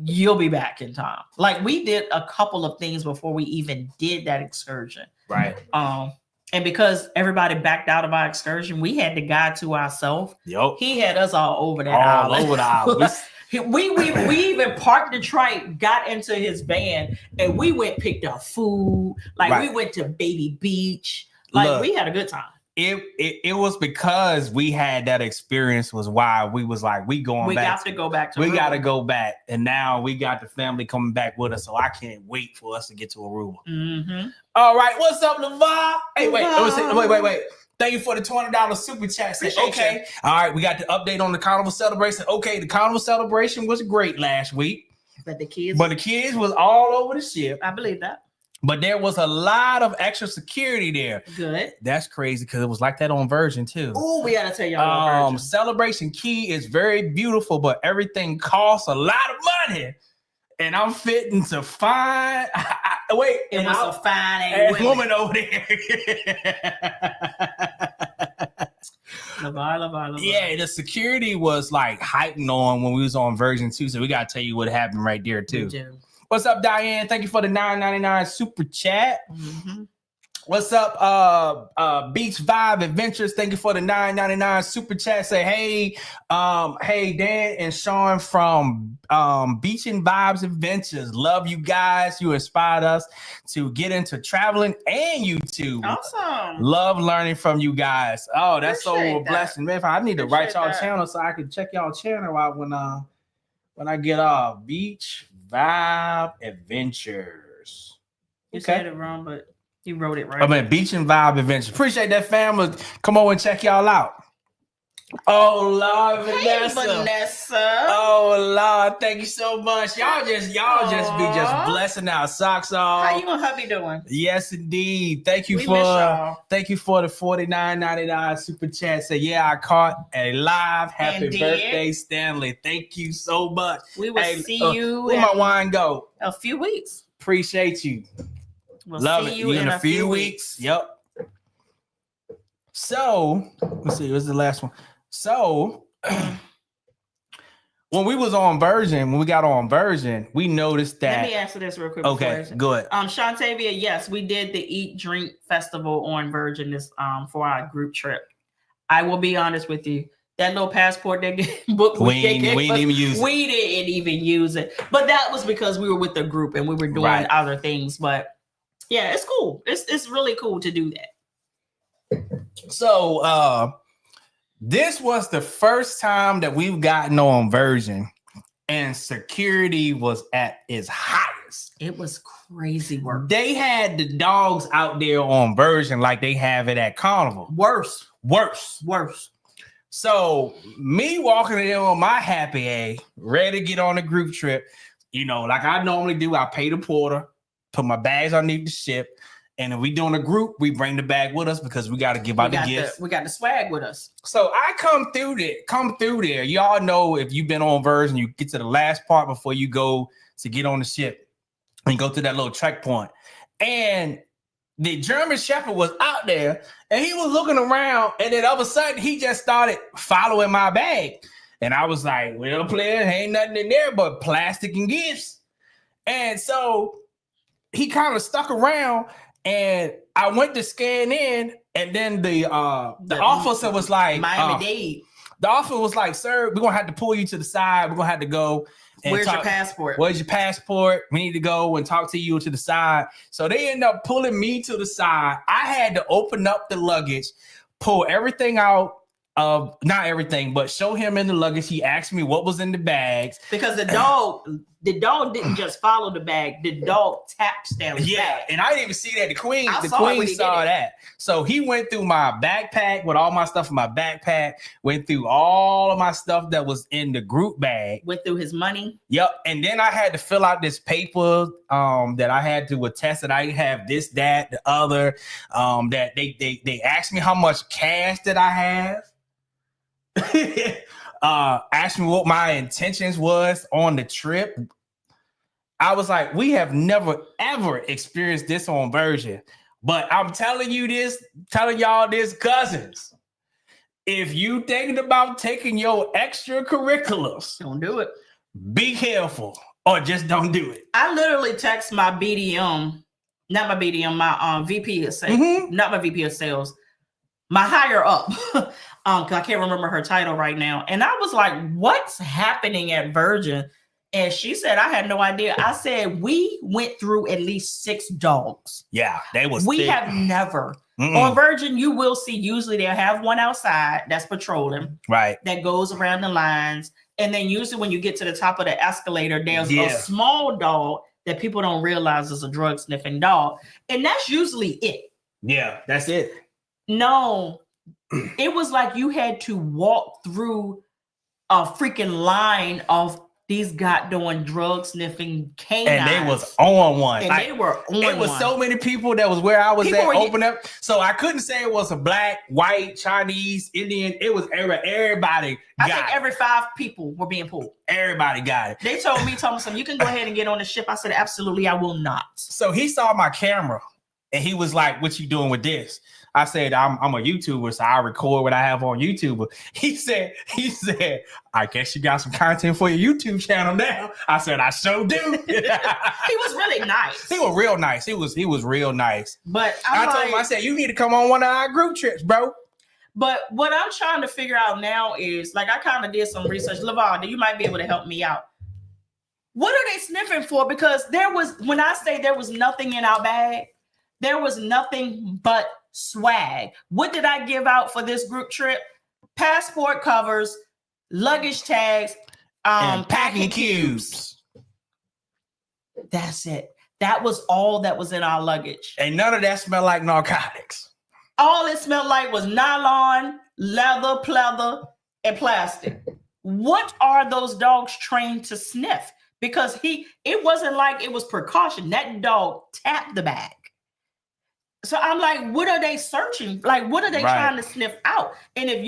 you'll be back in time. Like we did a couple of things before we even did that excursion. Right. And because everybody backed out of our excursion, we had the guy to ourselves. Yep. He had us all over that island. All over the island. we even parked the trike, got into his van, and we went picked up food. Like we went to Baby Beach. Like we had a good time. It was because we had that experience was why we was like, we got to go back. We got to go back. And now we got the family coming back with us. So I can't wait for us to get to Aruba. Mm-hmm. All right. What's up, LeVar? Hey, wait. Thank you for the $20 super chat. Okay. All right. We got the update on the carnival celebration. Okay. The carnival celebration was great last week. But the kids was all over the ship. I believe that. But there was a lot of extra security there. Good. That's crazy because it was like that on Virgin too. Oh, we gotta tell y'all about Virgin. Celebration Key is very beautiful, but everything costs a lot of money. And I'm fitting to find. It was a fine woman over there. LeVar. Yeah, the security was like hyping on when we was on Virgin 2. So we gotta tell you what happened right there too. What's up, Diane? Thank you for the $9.99 super chat. Mm-hmm. What's up, Beach Vibe Adventures? Thank you for the $9.99 super chat. Say, hey, Dan and Sean from Beach and Vibes Adventures. Love you guys. You inspired us to get into traveling and YouTube. Awesome. Love learning from you guys. Oh, that's so a blessing, man. I need to write y'all channel so I can check y'all channel out when I get off. Beach Vibe Adventures. You said it wrong, but you wrote it right. I mean, Beach and Vibe Adventures. Appreciate that, family. Come on and check y'all out. Oh Lord, Hey, Vanessa. Vanessa. Oh Lord, thank you so much. Y'all just be just blessing our socks off. How you and hubby doing? Yes, indeed. Thank you We miss y'all. Thank you for the $49.99 super chat. Say, yeah, I caught a live happy birthday, Stanley. Thank you so much. We will see you. Where my wine go? A few weeks. Appreciate you. We'll Love see it. you in a few weeks. Yep. So let's see. What's the last one? So when we was on Virgin, when we got on Virgin, we noticed that. Let me answer this real quick. Okay, good. Shantavia, yes, we did the Eat Drink Festival on Virgin this for our group trip. I will be honest with you. That little passport they booked, we didn't even use it. We didn't even use it. But that was because we were with the group and we were doing other things. But yeah, it's cool. It's really cool to do that. So this was the first time that we've gotten on Virgin and security was at its highest. It was crazy work. They had the dogs out there on Virgin like they have it at Carnival. Worse. So me walking in on my happy A, ready to get on a group trip, you know, like I normally do, I pay the porter, put my bags underneath the ship. And if we doing a group, we bring the bag with us because we got to give out the gifts. We got the swag with us. So I come through there. Y'all know if you've been on Virgin, you get to the last part before you go to get on the ship and go to that little checkpoint. And the German Shepherd was out there and he was looking around. And then all of a sudden, he just started following my bag. And I was like, well, player, ain't nothing in there but plastic and gifts. And so he kind of stuck around. And I went to scan in, and then the officer was like, Miami-Dade. The officer was like, sir, we're going to have to pull you to the side. We're going to have to go. And Where's your passport? Where's your passport? We need to go and talk to you to the side. So they end up pulling me to the side. I had to open up the luggage, pull everything out of, not everything, but show him in the luggage. He asked me what was in the bags. Because the dog didn't just follow the bag. The dog tapped Stanley's bag. And I didn't even see that. The queen saw that. So he went through my backpack with all my stuff in my backpack, went through all of my stuff that was in the group bag. Went through his money. Yep. And then I had to fill out this paper that I had to attest that I have this, that, the other. That they asked me how much cash that I have. Asked me what my intentions was on the trip. I was like, we have never ever experienced this on Virgin, but I'm telling y'all this, Cuzzins. If you thinking about taking your extracurriculars, don't do it. Be careful, or just don't do it. I literally text my BDM, not my BDM, my VP of sales, not my VP of sales, my higher up. Because I can't remember her title right now. And I was like, what's happening at Virgin? And she said, I had no idea. I said, we went through at least 6 dogs. Yeah, they was We have never. On Virgin, you will see, usually they'll have one outside that's patrolling. Right. That goes around the lines. And then usually when you get to the top of the escalator, there's a small dog that people don't realize is a drug sniffing dog. And that's usually it. Yeah, that's it. No. It was like you had to walk through a freaking line of these goddamn drug sniffing canines. And they was on one. And they were on one. It was so many people that was where I was at open up. So I couldn't say it was a black, white, Chinese, Indian. It was everybody. I think every 5 people were being pulled. Everybody got it. They told me, you can go ahead and get on the ship. I said, absolutely, I will not. So he saw my camera and he was like, what you doing with this? I said, I'm a YouTuber, so I record what I have on YouTube. He said, I guess you got some content for your YouTube channel now. I said, I sure do. He was really nice. He was real nice. He was real nice. But I told him, I said, you need to come on one of our group trips, bro. But what I'm trying to figure out now is, like, I kind of did some research. LaVon, you might be able to help me out. What are they sniffing for? Because when I say there was nothing in our bag, there was nothing but swag. What did I give out for this group trip? Passport covers, luggage tags, and packing cubes. That's it. That was all that was in our luggage. And none of that smelled like narcotics. All it smelled like was nylon, leather, pleather, and plastic. What are those dogs trained to sniff? Because it wasn't like it was precaution. That dog tapped the bag. So I'm like, what are they searching? Like, what are they trying to sniff out? And if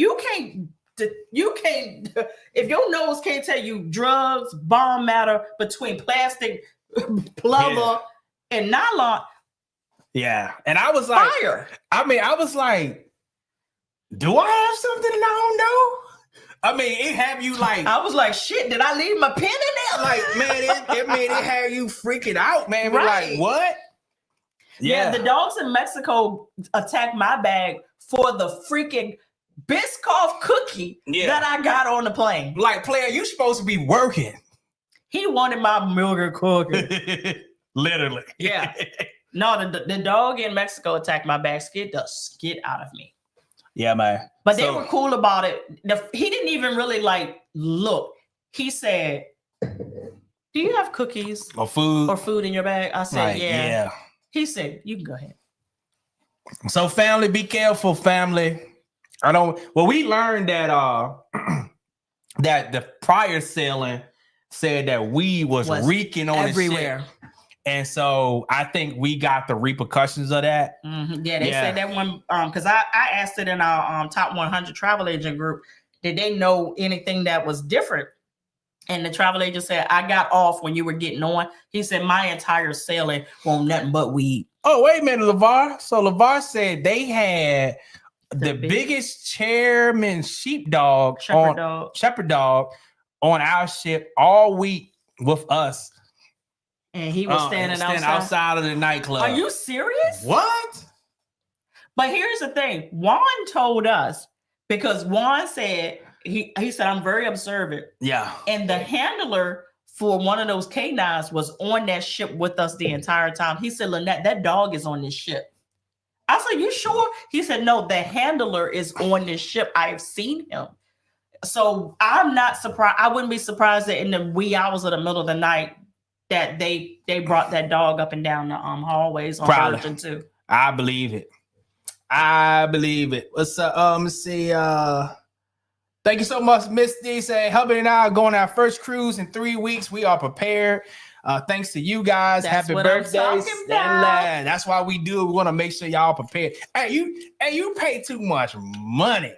if your nose can't tell you drugs, bomb matter between plastic, plover, and nylon. Yeah. And I was like, fire. I was like, do I have something and I don't know? I mean, it have you like. I was like, shit, did I leave my pen in there? Like, man, it had you freaking out, man. We're like, what? Yeah, the dogs in Mexico attacked my bag for the freaking Biscoff cookie that I got on the plane. Like, player, you supposed to be working. He wanted my milk cookie. Literally. Yeah. No, the dog in Mexico attacked my bag, scared the skit out of me. Yeah, man. But they were cool about it. He didn't even really like look. He said, do you have cookies or food in your bag? I said, like, yeah. He said, you can go ahead. So family, be careful, family. We learned that that the prior sailing said that weed was reeking on everywhere. And so I think we got the repercussions of that. Mm-hmm. Yeah, they said that one because I asked it in our top 100 travel agent group, did they know anything that was different? And the travel agent said, I got off when you were getting on. He said, my entire sailing won't nothing but weed. Oh, wait a minute, LeVar. So LeVar said they had the biggest chairman shepherd dog on our ship all week with us. And he was standing outside of the nightclub. Are you serious? What? But here's the thing. Juan told us, because Juan said, he said, I'm very observant. Yeah. And the handler for one of those canines was on that ship with us the entire time. He said, Lynette, that dog is on this ship. I said, you sure? He said, no, the handler is on this ship. I have seen him. So I'm not surprised. I wouldn't be surprised that in the wee hours of the middle of the night, that they brought that dog up and down the hallways on Virgin too. I believe it. What's up? Let's see. Thank you so much, Miss D. Say Hubbard and I are going on our first cruise in 3 weeks. We are prepared. Thanks to you guys. That's happy birthdays. That's why we do it. We want to make sure y'all prepared. Hey, you pay too much money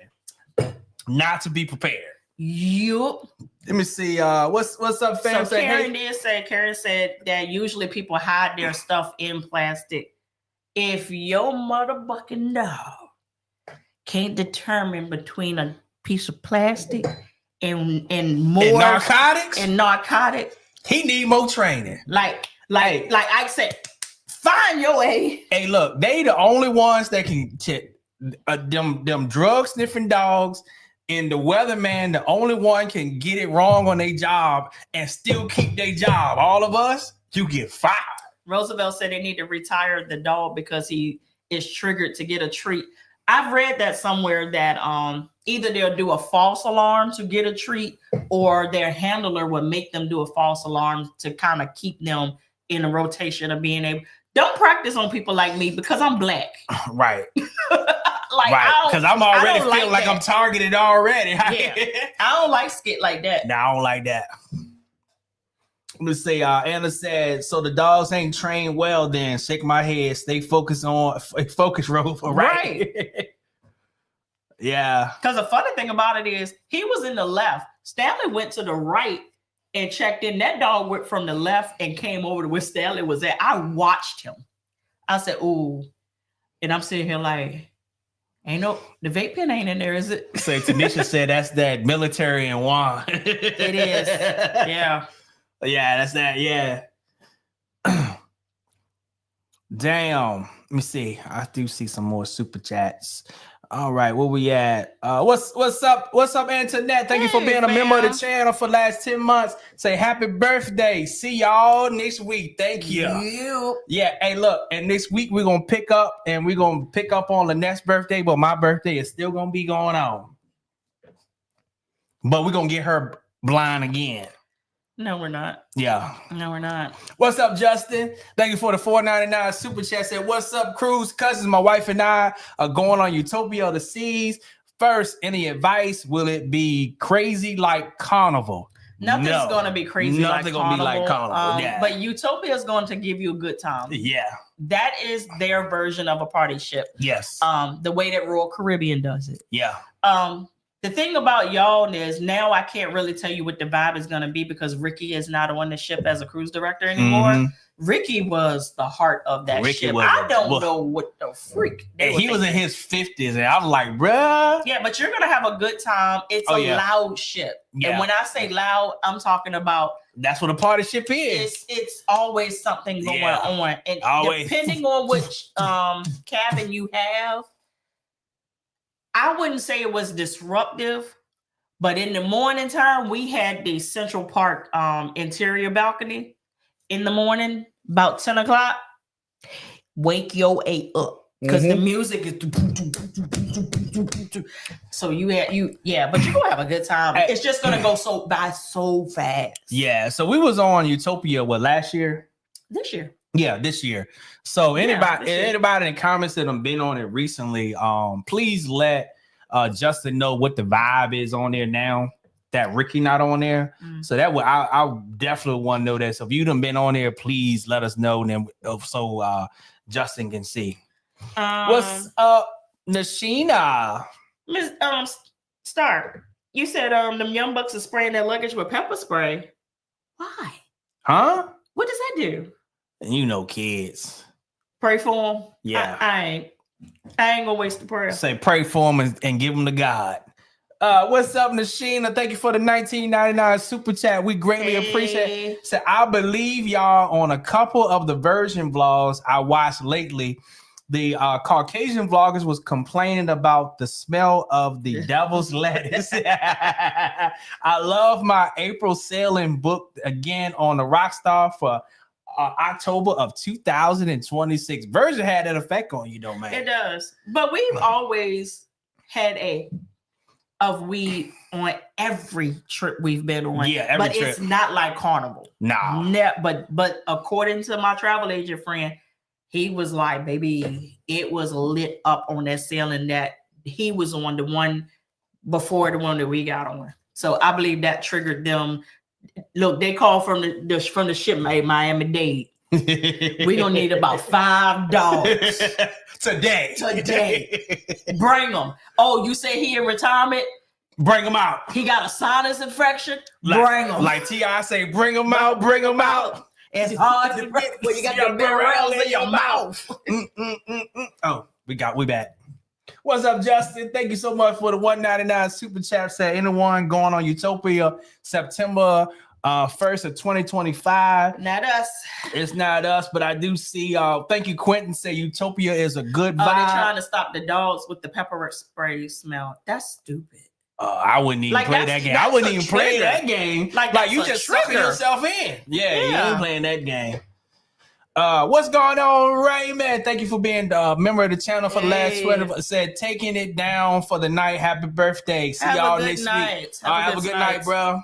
not to be prepared. Yup. Let me see. What's up, fam? So Karen said that usually people hide their stuff in plastic. If your motherfucking dog can't determine between a piece of plastic and narcotics, he need more training. Like I said, find your way. Hey, look, they the only ones that can them drug sniffing dogs. And the weatherman, the only one can get it wrong on their job and still keep their job. All of us, you get fired. Roosevelt said they need to retire the dog because he is triggered to get a treat. I've read that somewhere that either they'll do a false alarm to get a treat, or their handler will make them do a false alarm to kind of keep them in a rotation of being able. Don't practice on people like me because I'm black. Right. Because I'm already feeling like I'm targeted already. Yeah. I don't like skit like that. No, I don't like that. Let me say, Anna said, so the dogs ain't trained well then. Shake my head. Stay focused on focus, Rover. Right. Yeah. Because the funny thing about it is he was in the left. Stanley went to the right and checked in. That dog went from the left and came over to where Stanley was at. I watched him. I said, ooh. And I'm sitting here like, the vape pen ain't in there, is it? So Tanisha said that's that military and wine. It is. Yeah. Yeah, that's that. Yeah. Damn. Let me see. I do see some more super chats. All right, where we at? What's up? What's up, Antoinette? Thank you for being a member of the channel for the last 10 months. Say happy birthday. See y'all next week. Thank you. Yeah. Hey, look, and next week we're gonna pick up on Lynette's birthday, but my birthday is still gonna be going on. But we're gonna get her blind again. No, we're not. Yeah. No, we're not. What's up, Justin? Thank you for the $4.99 super chat. Said, what's up, Cruise Cousins? My wife and I are going on Utopia of the Seas First, any advice? Will it be crazy like Carnival? Nothing's going to be crazy. Nothing going to be like Carnival. Yeah. But Utopia is going to give you a good time. Yeah. That is their version of a party ship. Yes. The way that Royal Caribbean does it. Yeah. The thing about y'all is now I can't really tell you what the vibe is going to be because Ricky is not on the ship as a cruise director anymore. Mm-hmm. Ricky was the heart of that ship. I don't know what the freak. He was in his 50s, and I'm like, bruh. Yeah, but you're going to have a good time. It's a loud ship. Yeah. And when I say loud, I'm talking about... That's what a party ship is. It's always something going on. And depending on which cabin you have, I wouldn't say it was disruptive, but in the morning time, we had the Central Park interior balcony in the morning, about 10 o'clock. Wake your A up because the music is. So but you're gonna have a good time. It's just gonna go so fast. Yeah. So we was on Utopia last year? This year. Yeah, this year. So anybody in the comments that have been on it recently, please let Justin know what the vibe is on there now that Ricky not on there. So that would I definitely want to know that. So if you done been on there, please let us know, and then so Justin can see. What's up, Nashina? Miss Star, you said them young bucks are spraying their luggage with pepper spray. Why? Huh? What does that do? You know, kids. Pray for them. Yeah. I ain't gonna waste the prayer. Say pray for them and give them to God. What's up, Nashina? Thank you for the $19.99 super chat. We greatly appreciate it. So I believe y'all on a couple of the version vlogs I watched lately. The Caucasian vloggers was complaining about the smell of the devil's lettuce. I love my April sailing booked again on the Rockstar for October of 2026. Version had that effect on you, though, man. It does. But we've always had of weed on every trip we've been on. Yeah, every trip. It's not like Carnival. No. But according to my travel agent friend, he was like, baby, it was lit up on that sailing that he was on, the one before the one that we got on. So I believe that triggered them. Look, they called from the ship, Miami-Dade. We gonna need about 5 dogs today. Bring them. Oh, you say he in retirement? Bring him out. He got a sinus infection. Bring him. Like T.I. say, bring him out. Bring him out. It's hard to breathe when you got your barrels in your mouth. Oh, we back. What's up, Justin? Thank you so much for the $1.99 super chat. Said anyone going on Utopia September 1st of 2025? Not us. It's not us, but I do see. Thank you, Quentin. Say Utopia is a good vibe. They're trying to stop the dogs with the pepper spray smell. That's stupid. I wouldn't even play that game. I wouldn't even play that game. Like you just sucking yourself in. Yeah, you ain't playing that game. What's going on, Raymond? Thank you for being a member of the channel for the last 20. Said taking it down for the night. Happy birthday. See y'all next week. All right, have a good night, bro.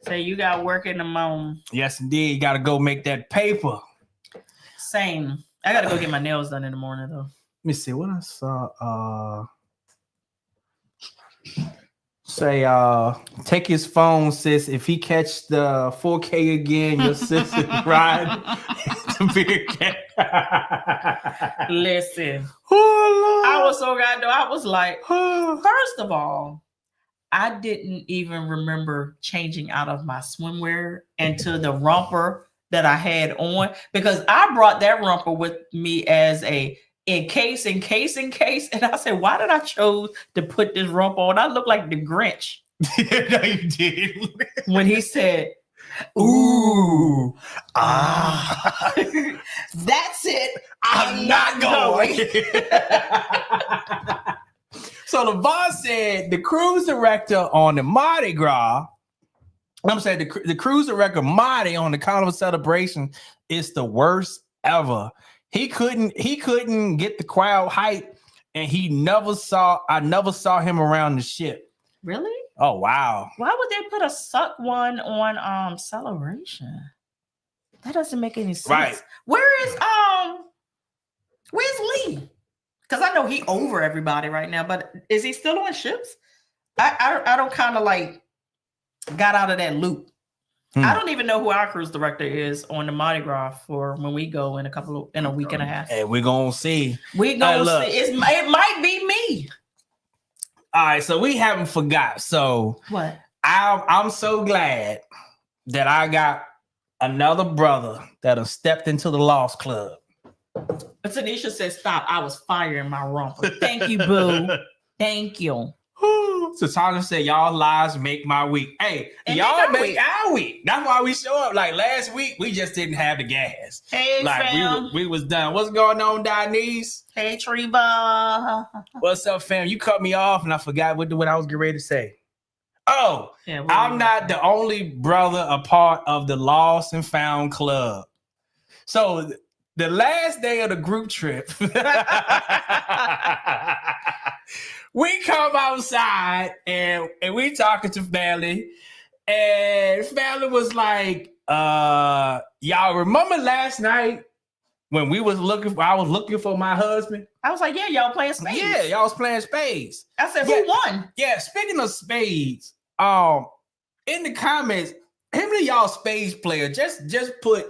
Say you got work in the morning. Yes, indeed. You got to go make that paper. Same. I got to go get my nails done in the morning, though. Let me see what I saw. Say, take his phone, sis. If he catch the 4K again, your sis is riding the beer can. Listen. Oh, I was so goddamn. I was like, first of all, I didn't even remember changing out of my swimwear into the romper that I had on, because I brought that romper with me as in case. And I said, why did I chose to put this romper on? I look like the Grinch. No, you did. When he said, ooh, that's it. I'm not going. So the boss said the cruise director on the Mardi Gras, I'm saying the cruise director Marty on the Carnival Celebration is the worst ever. He couldn't get the crowd hype, and I never saw him around the ship. Really? Oh wow. Why would they put a suck one on Celebration? That doesn't make any sense. Right. Where's Lee? Because I know he over everybody right now, but is he still on ships? I don't kind of like got out of that loop. I don't even know who our cruise director is on the Mardi Gras for when we go in a week and a half. Hey, we're gonna see. We gonna see. It might be me. All right, so we haven't forgot. So what? I'm so glad that I got another brother that have stepped into the Lost Club. But Tanisha said, "Stop! I was firing my romper." Thank you, boo. Thank you. So Tanya said, "Y'all lives make my week." Hey, and y'all make our week. That's why we show up. Like last week, we just didn't have the gas. Hey, like fam. we was done. What's going on, Denise? Hey, Treva. What's up, fam? You cut me off, and I forgot what I was getting ready to say. Oh, yeah, I'm not the only brother a part of the Lost and Found Club. So the last day of the group trip. We come outside and we talking to family, and family was like, y'all remember last night when I was looking for my husband? I was like, yeah, y'all playing spades. Yeah, y'all was playing spades. I said, who won? Yeah, speaking of spades, in the comments, how many of y'all spades player? Just put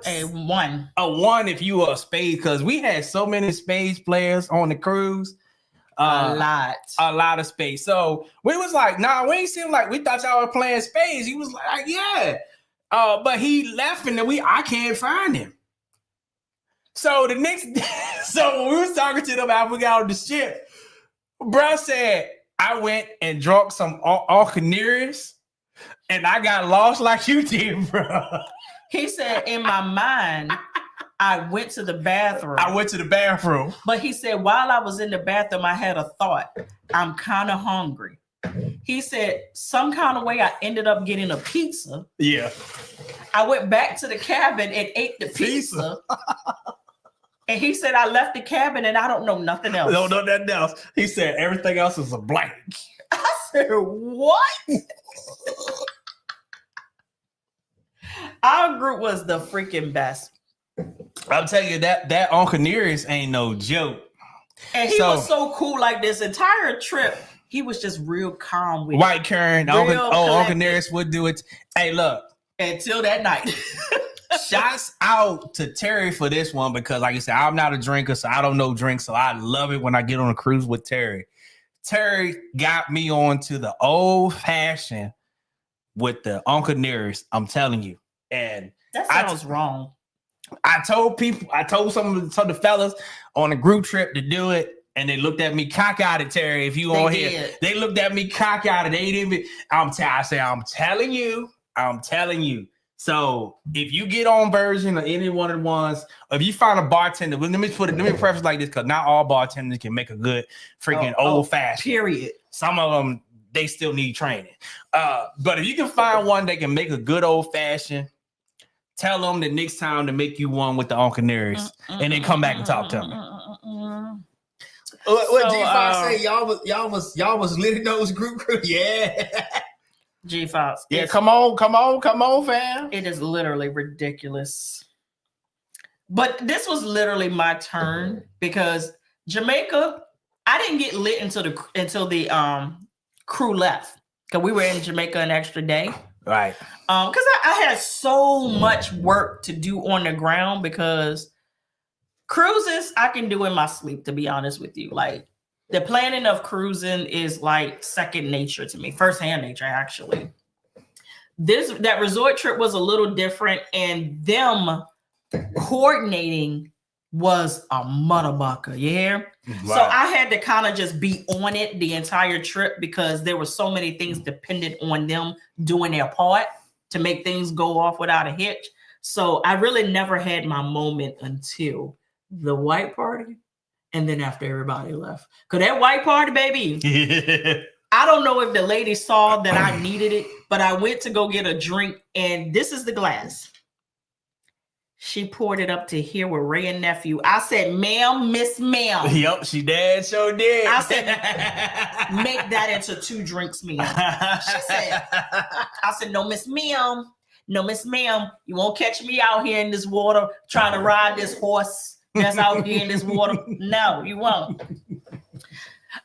a one. A one if you are a spades, because we had so many spades players on the cruise. A lot of space. So we was like, nah, we ain't seem like we thought y'all were playing spades. He was like, yeah. But he left and I can't find him. So the next so when we was talking to them after we got on the ship, bro said, I went and drunk some Alcanarius and I got lost like you did, bro. He said, in my mind, I went to the bathroom. But he said, while I was in the bathroom, I had a thought. I'm kind of hungry. He said, some kind of way I ended up getting a pizza. Yeah. I went back to the cabin and ate the pizza. And he said, I left the cabin and I don't know nothing else. Don't know nothing else. He said, everything else is a blank. I said, what? Our group was the freaking best. I'll tell you that Uncle Nearest ain't no joke. And he was so cool. Like this entire trip, he was just real calm with White Kern. Uncle Nearest would do it. Hey, look. Until that night. Shouts out to Terry for this one, because like I said, I'm not a drinker, so I don't know drink. So I love it when I get on a cruise with Terry. Terry got me on to the old fashioned with the Uncle Nearest. I'm telling you. And that sounds wrong. I told some of the fellas on a group trip to do it, and they looked at me cock-eyed, Terry. If you on here, they looked at me cock-eyed. They didn't even. I'm telling you. So if you get on version or any one of the ones, or if you find a bartender, let me preface like this, because not all bartenders can make a good freaking old fashioned. Period. Some of them they still need training. But if you can find one that can make a good old fashioned. Tell them the next time to make you one with the Uncle Nearest, and then come back and talk to me. What G5 say? Y'all was lit in those group. Yeah. G5. Yeah, come on, fam. It is literally ridiculous. But this was literally my turn, because Jamaica, I didn't get lit until the crew left, because we were in Jamaica an extra day. Right. Because I had so much work to do on the ground, because cruises I can do in my sleep, to be honest with you. Like the planning of cruising is like second nature to me, firsthand nature, actually. That resort trip was a little different, and them coordinating was a motherfucker, you hear? Wow. So I had to kind of just be on it the entire trip, because there were so many things dependent on them doing their part to make things go off without a hitch. So I really never had my moment until the white party, and then after everybody left. Because that white party, baby, I don't know if the lady saw that I needed it, but I went to go get a drink, and this is the glass. She poured it up to here with Ray and nephew. I said, ma'am, Miss Ma'am. Yep, she did, sure did. I said, make that into 2 drinks, ma'am. She said, I said, no, Miss Ma'am. No, Miss Ma'am. You won't catch me out here in this water trying to ride this horse. that's out here in this water. No, you won't.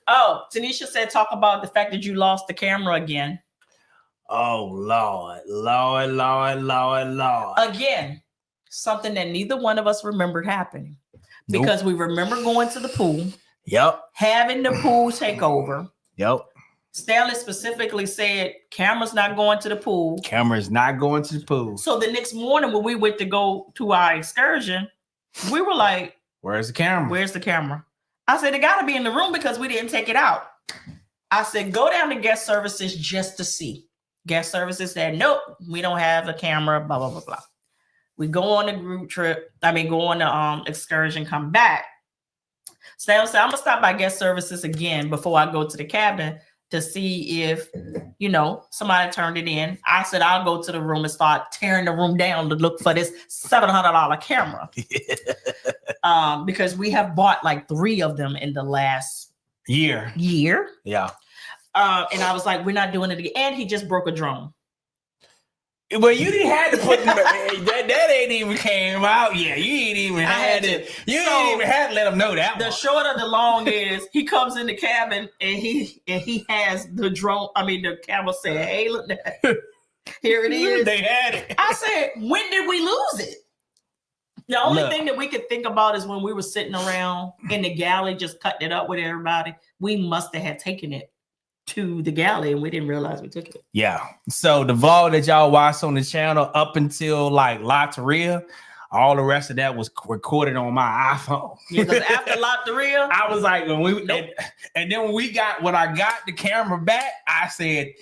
Oh, Tanisha said, talk about the fact that you lost the camera again. Oh, Lord. Again, something that neither one of us remembered happening. Because we remember going to the pool. Yep. Having the pool take over. Yep. Stanley specifically said, camera's not going to the pool. Camera's not going to the pool. So the next morning when we went to go to our excursion, we were like, where's the camera? Where's the camera? I said, it got to be in the room because we didn't take it out. I said, go down to guest services just to see. Guest services said, nope, we don't have a camera, blah, blah, blah, blah. We go on a group trip. Go on the excursion, come back. Stanley said, I'm going to stop by guest services again before I go to the cabin to see if, somebody turned it in. I said, I'll go to the room and start tearing the room down to look for this $700 camera. Because we have bought like 3 of them in the last year. Yeah. And I was like, we're not doing it again. And he just broke a drone. Well, you didn't have to put that ain't even came out yet. You ain't even had it. You ain't even had to let him know that. The short of the long is he comes in the cabin and he has the drone. The camera said, hey, look, here it is. They had it. I said, when did we lose it? The only thing that we could think about is when we were sitting around in the galley just cutting it up with everybody. We must have had taken it to the galley and we didn't realize we took it. Yeah. So the vlog that y'all watched on the channel up until like Lotteria, all the rest of that was recorded on my iPhone. Yeah, because after Lotteria, I was like, and then when I got the camera back, I said,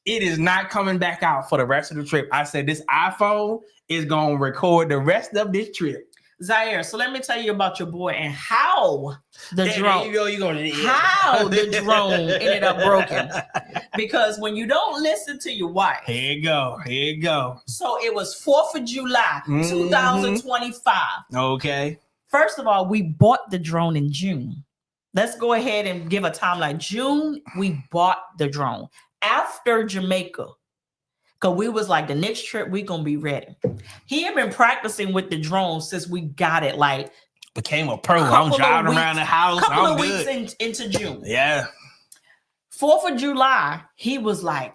it is not coming back out for the rest of the trip. I said, this iPhone is going to record the rest of this trip. Zaire, so let me tell you about your boy and how the drone ended up broken. Because when you don't listen to your wife. Here you go. So it was 4th of July, 2025. Okay. First of all, we bought the drone in June. Let's go ahead and give a timeline. June, we bought the drone. After Jamaica. Because we was like, the next trip, we going to be ready. He had been practicing with the drone since we got it. Like, became a pro. I'm driving around the house. Couple of weeks into June. Yeah. 4th of July, he was like,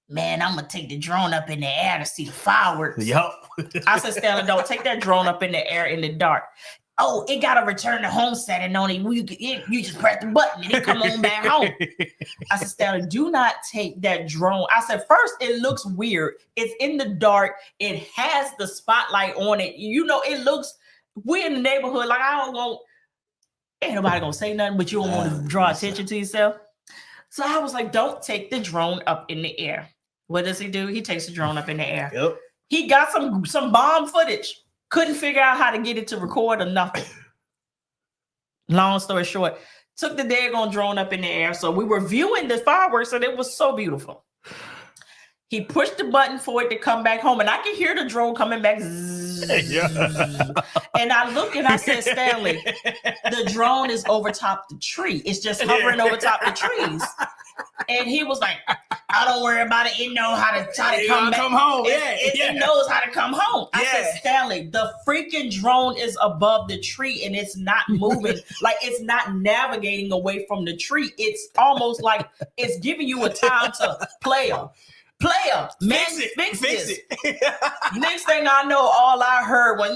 man, I'm going to take the drone up in the air to see the fireworks. Yup. I said, Stanley, don't take that drone up in the air in the dark. Oh, it got to return to home setting on it. You just press the button and it come on back home. I said, Stanley, do not take that drone. I said, first, it looks weird. It's in the dark. It has the spotlight on it. It looks, we're in the neighborhood. Like, ain't nobody going to say nothing, but you don't want to draw attention to yourself. So I was like, don't take the drone up in the air. What does he do? He takes the drone up in the air. Yep. He got some bomb footage. Couldn't figure out how to get it to record or nothing. Long story short, took the daggone drone up in the air. So we were viewing the fireworks and it was so beautiful. He pushed the button for it to come back home and I could hear the drone coming back. And I looked and I said, Stanley, the drone is over top the tree. It's just hovering over top the trees. And he was like, I don't worry about it. It knows how to come home. It knows how to come home. I said, Stanley, the freaking drone is above the tree and it's not moving. Like it's not navigating away from the tree. It's almost like it's giving you a time to player, man, fix this. Next thing I know, all I heard was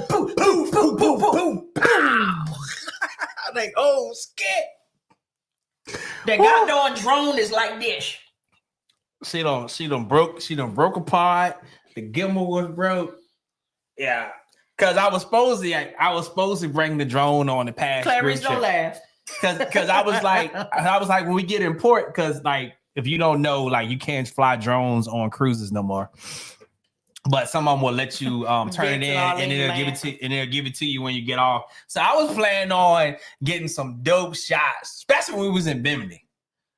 boom, boom, boom, boom, boom, boom. I'm like, oh, skit. That goddamn drone is like this. She done broke apart. The gimbal was broke. Yeah. Cause I was supposed to bring the drone on the past. Clarice, don't laugh. Cause I was like when we get in port, cause like if you don't know, like you can't fly drones on cruises no more. But some of them will let you turn it in and they'll give it to you when you get off. So I was planning on getting some dope shots, especially when we was in Bimini.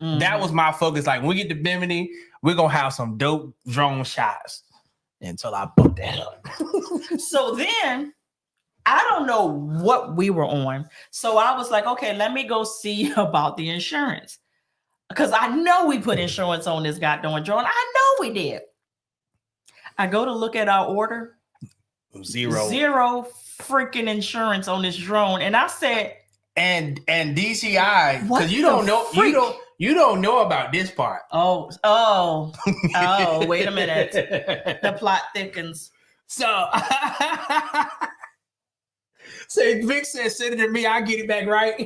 Mm-hmm. That was my focus. Like when we get to Bimini, we're gonna have some dope drone shots until I booked that up. So then I don't know what we were on. So I was like, okay, let me go see about the insurance. Because I know we put insurance on this goddamn drone. I know we did. I go to look at our order. Zero freaking insurance on this drone. And I said, and DCI, because you don't know about this part. Oh, wait a minute. The plot thickens. So Vic said, send it to me, I'll get it back right.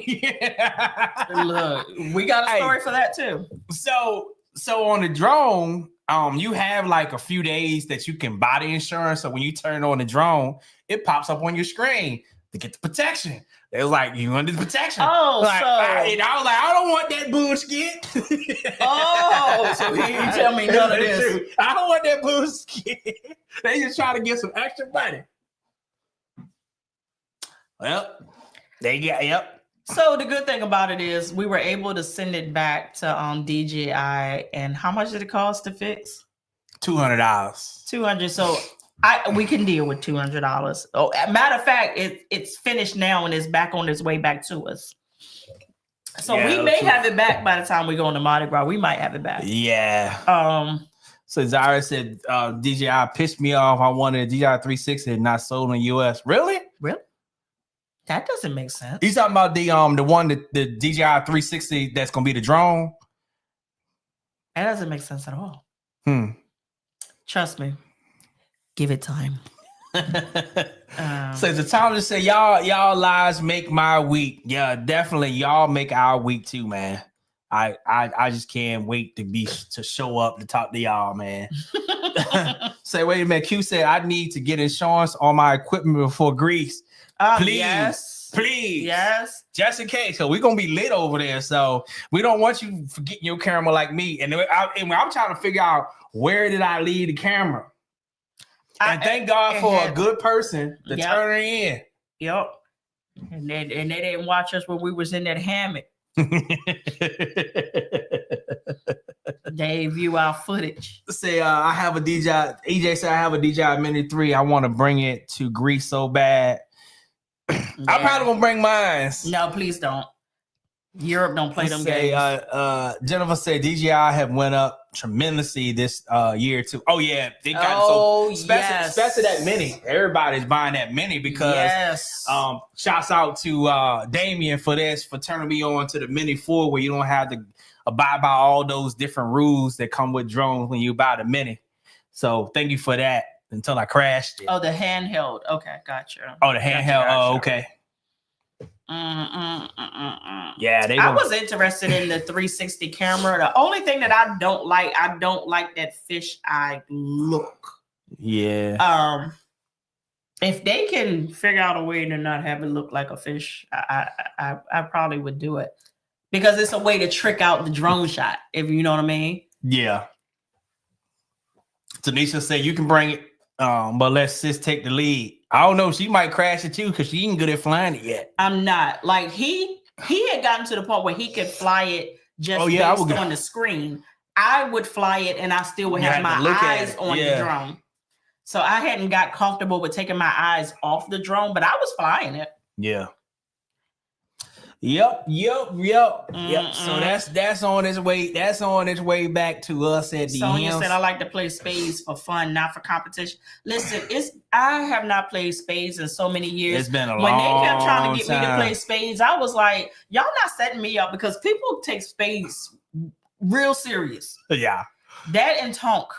Look, we got a story for that too. So on the drone, you have like a few days that you can buy the insurance. So when you turn on the drone, it pops up on your screen to get the protection. It was like, you want the protection. Oh, like, so I was like, I don't want that bullshit. So he didn't tell me none of this. I don't want that bullshit. They just try to get some extra money. Well, yep. So the good thing about it is we were able to send it back to DJI. And how much did it cost to fix? $200. $200. So we can deal with $200. Oh, matter of fact, it's finished now and it's back on its way back to us. So we may have it back by the time we go on the Mardi Gras. We might have it back. Yeah. So Zara said, DJI pissed me off. I wanted a DJI 360 and not sold in the US. Really? That doesn't make sense. He's talking about the one that the DJI 360 that's gonna be the drone. That doesn't make sense at all. Trust me. Give it time. So the time to say y'all lives make my week. Yeah, definitely y'all make our week too, man. I just can't wait to show up to talk to y'all, man. Say, wait a minute. Q said I need to get insurance on my equipment before Greece. Please. Yes. Just in case. So we're gonna be lit over there. So we don't want you forgetting your camera like me. And I'm trying to figure out where did I leave the camera. And thank God for a good person to turn her in. Yep. And they didn't watch us when we was in that hammock. They view our footage. Say I have a DJI. EJ said I have a DJI Mini 3. I want to bring it to Greece so bad. I'm probably gonna bring mine. No, please don't. Europe don't play them games. Jennifer said DJI have went up tremendously this year too. Oh yeah, they got especially that Mini. Everybody's buying that Mini because shouts out to Damien for turning me on to the Mini 4 where you don't have to abide by all those different rules that come with drones when you buy the Mini. So thank you for that. Until I crashed it. Oh, the handheld. Okay, gotcha. Oh, the handheld. Gotcha. Oh, okay. Yeah, I was interested in the 360 camera. The only thing that I don't like that fish eye look. Yeah. If they can figure out a way to not have it look like a fish, I probably would do it because it's a way to trick out the drone shot. If you know what I mean. Yeah. Tanisha said you can bring it, but let sis take the lead. I don't know. She might crash it too because she ain't good at flying it yet. I'm not. Like he had gotten to the point where he could fly it just based on the screen. I would fly it and I still would have my eyes on the drone. So I hadn't got comfortable with taking my eyes off the drone, but I was flying it. Yeah. Yep. So that's on its way. That's on its way back to us at the Sonya said, "I like to play spades for fun, not for competition." Listen, I have not played spades in so many years. It's been a long when they kept trying to get time. me to play spades, I was like, "Y'all not setting me up," because people take spades real serious. Yeah. That and Tonk.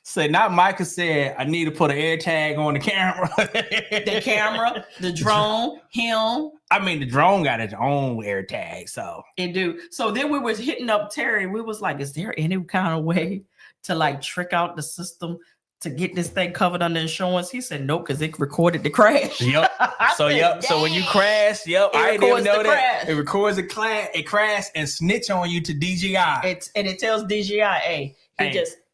Say, not Micah said, I need to put an air tag on the camera. The camera, the drone, him. I mean, the drone got its own air tag, so. It do. So then we was hitting up Terry. We was like, is there any kind of way to like trick out the system to get this thing covered under insurance? He said, nope, because it recorded the crash. Yep. So when you crash, I didn't even know that. Crash. It records a crash and snitch on you to DJI. And it tells DJI, hey,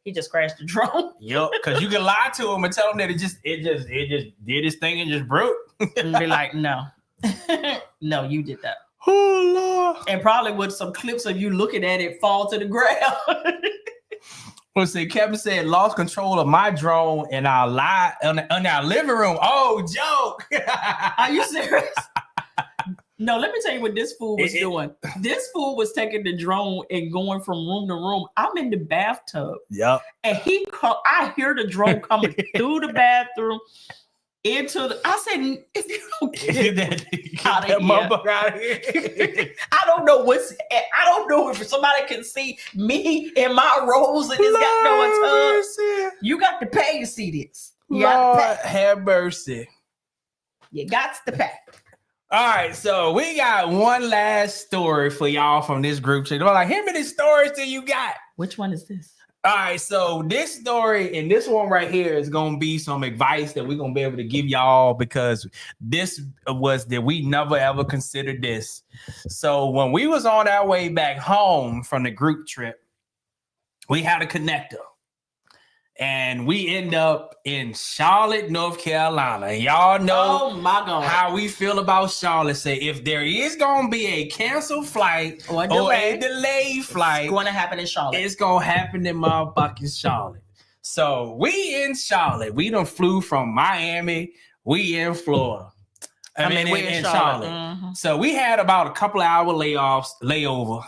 he just crashed the drone. Yep, because you can lie to him and tell him that it just did its thing and just broke. And be like, no. No, you did that. Oh Lord. And probably with some clips of you looking at it fall to the ground. Let's see, Kevin said lost control of my drone in our living room. Oh, joke. Are you serious? No, let me tell you what this fool was doing. This fool was taking the drone and going from room to room. I'm in the bathtub. Yep. And I hear the drone coming through the bathroom into the. I said, if you don't get out of here. I don't know if somebody can see me in my rolls in this goddamn tub. You got to pay to see this. Lord have mercy. You got to pay. All right, so we got one last story for y'all from this group chat. Like, how many stories do you got? Which one is this? All right, so this story and this one right here is going to be some advice that we're going to be able to give y'all because this was that we never ever considered this. So when we was on our way back home from the group trip, we had a connector. And we end up in Charlotte, North Carolina. And y'all know how we feel about Charlotte. Say if there is going to be a canceled flight or a delayed flight, it's going to happen in Charlotte. It's going to happen in motherfucking Charlotte. So we in Charlotte. We done flew from Miami. We in Florida. I mean, we're in Charlotte. Mm-hmm. So we had about a couple of hour layover.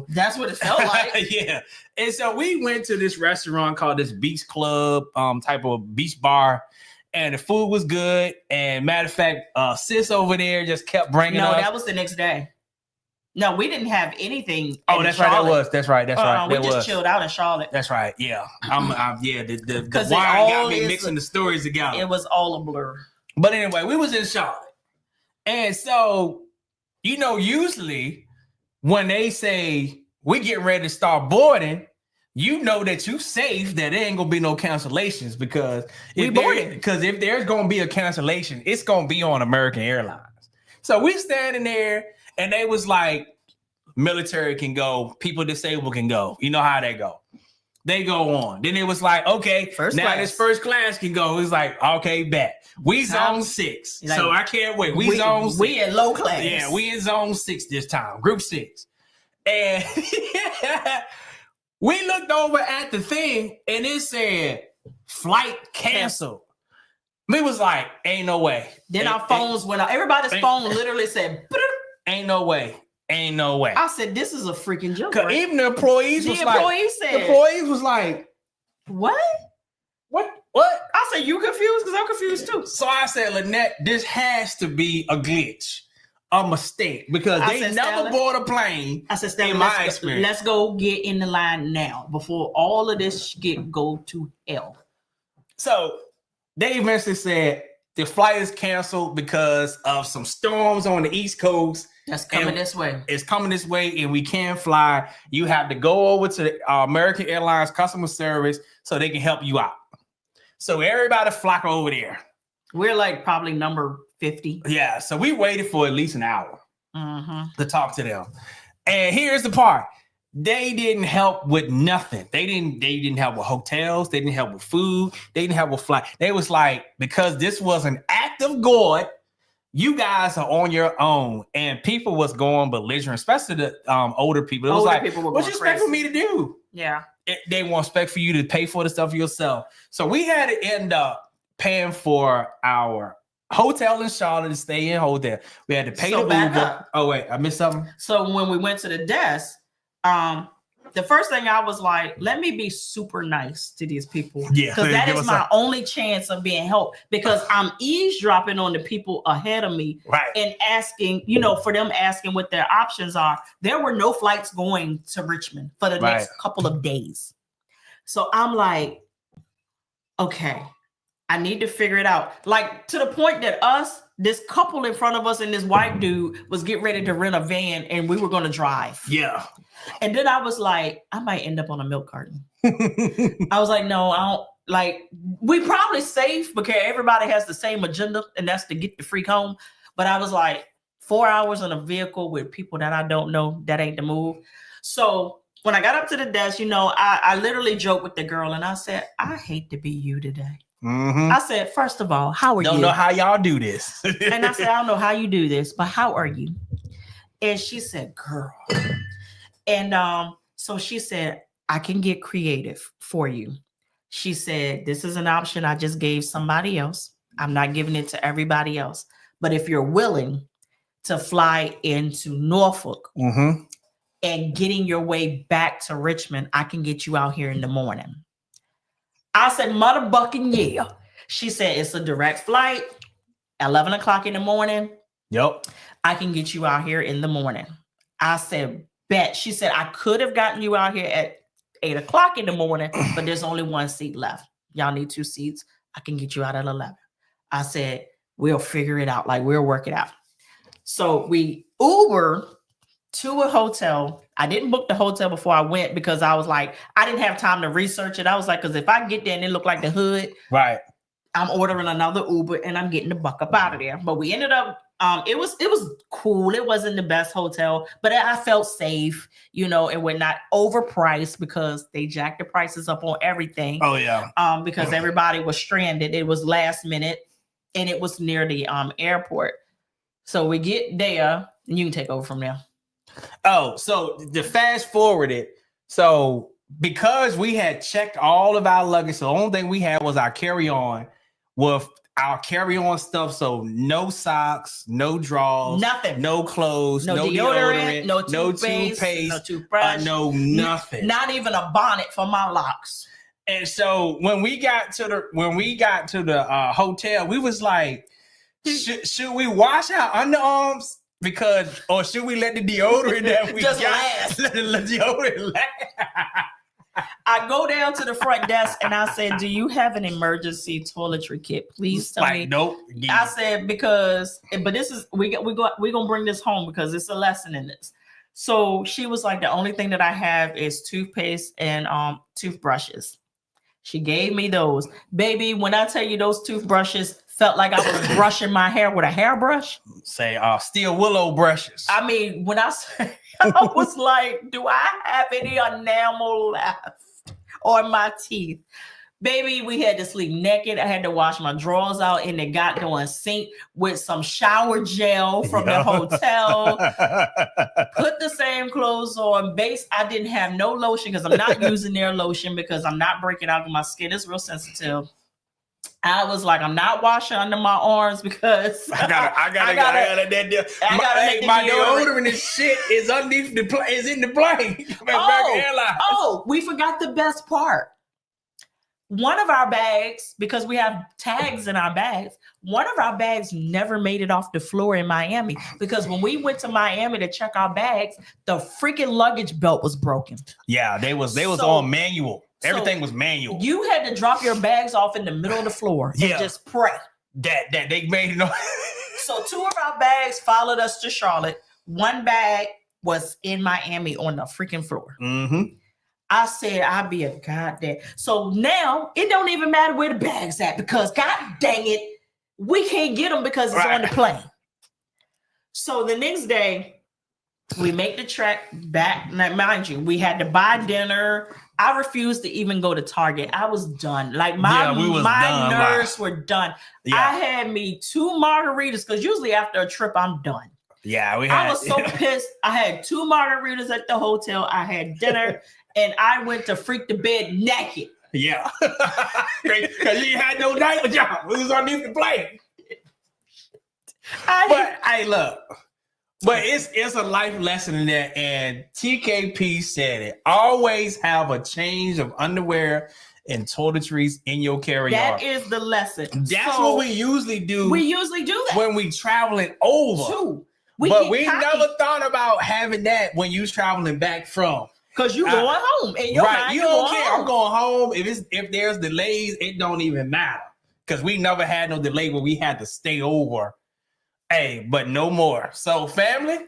That's what it felt like. Yeah. And so we went to this restaurant called this Beach Club, type of beach bar. And the food was good. And matter of fact, sis over there just kept bringing up. No, that was the next day. No, we didn't have anything. Oh, that's right. That's right. We just chilled out in Charlotte. That's right. Yeah. The wine got me mixing the stories together. It was all a blur. But anyway, we was in Charlotte. And so, usually when they say we get ready to start boarding, you know that you safe, that there ain't gonna be no cancellations because if there's gonna be a cancellation, it's gonna be on American Airlines. So we standing there and they was like, military can go, people disabled can go. You know how they go. They go on. Then it was like, okay, this first class can go. It's like, okay, bet. We zone 6. Like, so I can't wait. We zone 6. We in low class. Yeah, we in zone 6 this time. Group 6. And we looked over at the thing and it said flight canceled. We was like, ain't no way. Then our phones went out. Everybody's phone literally said, ain't no way. Ain't no way. I said, this is a freaking joke. Because even the employees was like, what? What? I said, you confused? Because I'm confused too. So I said, Lynette, this has to be a glitch, a mistake, because they never board a plane. I said, Stella, in my experience. Let's go get in the line now before all of this shit go to hell. So they eventually said the flight is canceled because of some storms on the East Coast. That's coming this way. It's coming this way, and we can't fly. You have to go over to the American Airlines customer service so they can help you out. So everybody flock over there. We're like probably number 50. Yeah. So we waited for at least an hour to talk to them. And here's the part. They didn't help with nothing. They didn't help with hotels. They didn't help with food. They didn't help with flight. They was like, because this was an act of God, you guys are on your own. And people was going belligerent, especially the older people. It was like, what you expect for me to do? Yeah. They want expect for you to pay for the stuff yourself. So we had to end up paying for our hotel in Charlotte to stay in hotel. We had to pay the Uber. Oh, wait, I missed something. So when we went to the desk, the first thing I was like, let me be super nice to these people. Yeah. Because that is my only chance of being helped, because I'm eavesdropping on the people ahead of me and asking, for them asking what their options are. There were no flights going to Richmond for the next couple of days. So I'm like, okay, I need to figure it out. Like, to the point that this couple in front of us and this white dude was getting ready to rent a van and we were going to drive. Yeah. And then I was like, I might end up on a milk carton. I was like, no, I don't. Like, we probably safe because everybody has the same agenda, and that's to get the freak home. But I was like, 4 hours in a vehicle with people that I don't know, that ain't the move. So when I got up to the desk, I literally joked with the girl and I said, I hate to be you today. Mm-hmm. I said, first of all, how are you? Don't know how y'all do this. And I said, I don't know how you do this, but how are you? And she said, girl. And so she said, I can get creative for you. She said, this is an option I just gave somebody else. I'm not giving it to everybody else. But if you're willing to fly into Norfolk Mm-hmm. and getting your way back to Richmond. I can get you out here in the morning. I said, motherfucking yeah. She said, it's a direct flight, 11 o'clock in the morning. Yep. I can get you out here in the morning. I said, bet. She said, I could have gotten you out here at 8 o'clock in the morning, but there's only one seat left. Y'all need 2 seats. I can get you out at 11. I said, we'll figure it out. Like, we'll work it out. So we Uber to a hotel. I didn't book the hotel before I went because I was like, I didn't have time to research it. I was like, because if I get there and it looked like the hood, right, I'm ordering another Uber and I'm getting the buck up out of there. But we ended up, it was cool. It wasn't the best hotel, but I felt safe, you know, and we're not overpriced because they jacked the prices up on everything. Oh yeah. Because everybody was stranded. It was last minute and it was near the airport. So we get there and you can take over from there. Oh, so to fast forward it, so because we had checked all of our luggage, so the only thing we had was our carry-on with our carry-on stuff. So no socks, no drawers, nothing, no clothes, no deodorant, no toothpaste, no toothbrush, no nothing, not even a bonnet for my locks. And so when we got to the hotel, we was like, should we wash our underarms? Because, or should we let the deodorant that we just got last? Let the deodorant last. I go down to the front desk and I said, do you have an emergency toiletry kit? Please tell me. Nope. I said, because, but this is, we're gonna bring this home because it's a lesson in this. So she was like, the only thing that I have is toothpaste and toothbrushes. She gave me those. Baby, when I tell you those toothbrushes felt like I was brushing my hair with a hairbrush. Say steel willow brushes. I mean, when I say, I was like, do I have any enamel left on my teeth? Baby, we had to sleep naked. I had to wash my drawers out in the goddamn sink with some shower gel from the hotel. Put the same clothes on. I didn't have no lotion because I'm not using their lotion because I'm not breaking out of my skin. It's real sensitive. I was like, I'm not washing under my arms because I gotta my deodorant and shit is underneath is in the plane. Oh, we forgot the best part. One of our bags, because we have tags in our bags, one of our bags never made it off the floor in Miami because when we went to Miami to check our bags, the freaking luggage belt was broken. Yeah, they was on manual. Everything was manual. You had to drop your bags off in the middle of the floor and just pray that they made it. So 2 of our bags followed us to Charlotte. 1 bag was in Miami on the freaking floor. Mm-hmm. I said, I'd be a goddamn. So now it don't even matter where the bag's at because god dang it, we can't get them because it's on the plane. So the next day, we make the trek back. Now, mind you, we had to buy dinner. I refused to even go to Target. I was done. Like my nerves were done. Yeah. I had me 2 margaritas because usually after a trip, I'm done. Yeah, I was so pissed. I had 2 margaritas at the hotel. I had dinner. And I went to freak the bed naked. Yeah. Because you had no night with y'all. We was underneath the plane. Hey, look. But it's a life lesson in there. And TKP said it. Always have a change of underwear and toiletries in your carry-on. That is the lesson. That's what we usually do. We usually do that. When we traveling over. But we never thought about having that when you traveling back from. Because you going home. And you don't care. I'm going home. If there's delays, it don't even matter. Because we never had no delay where we had to stay over. Hey, but no more. So family.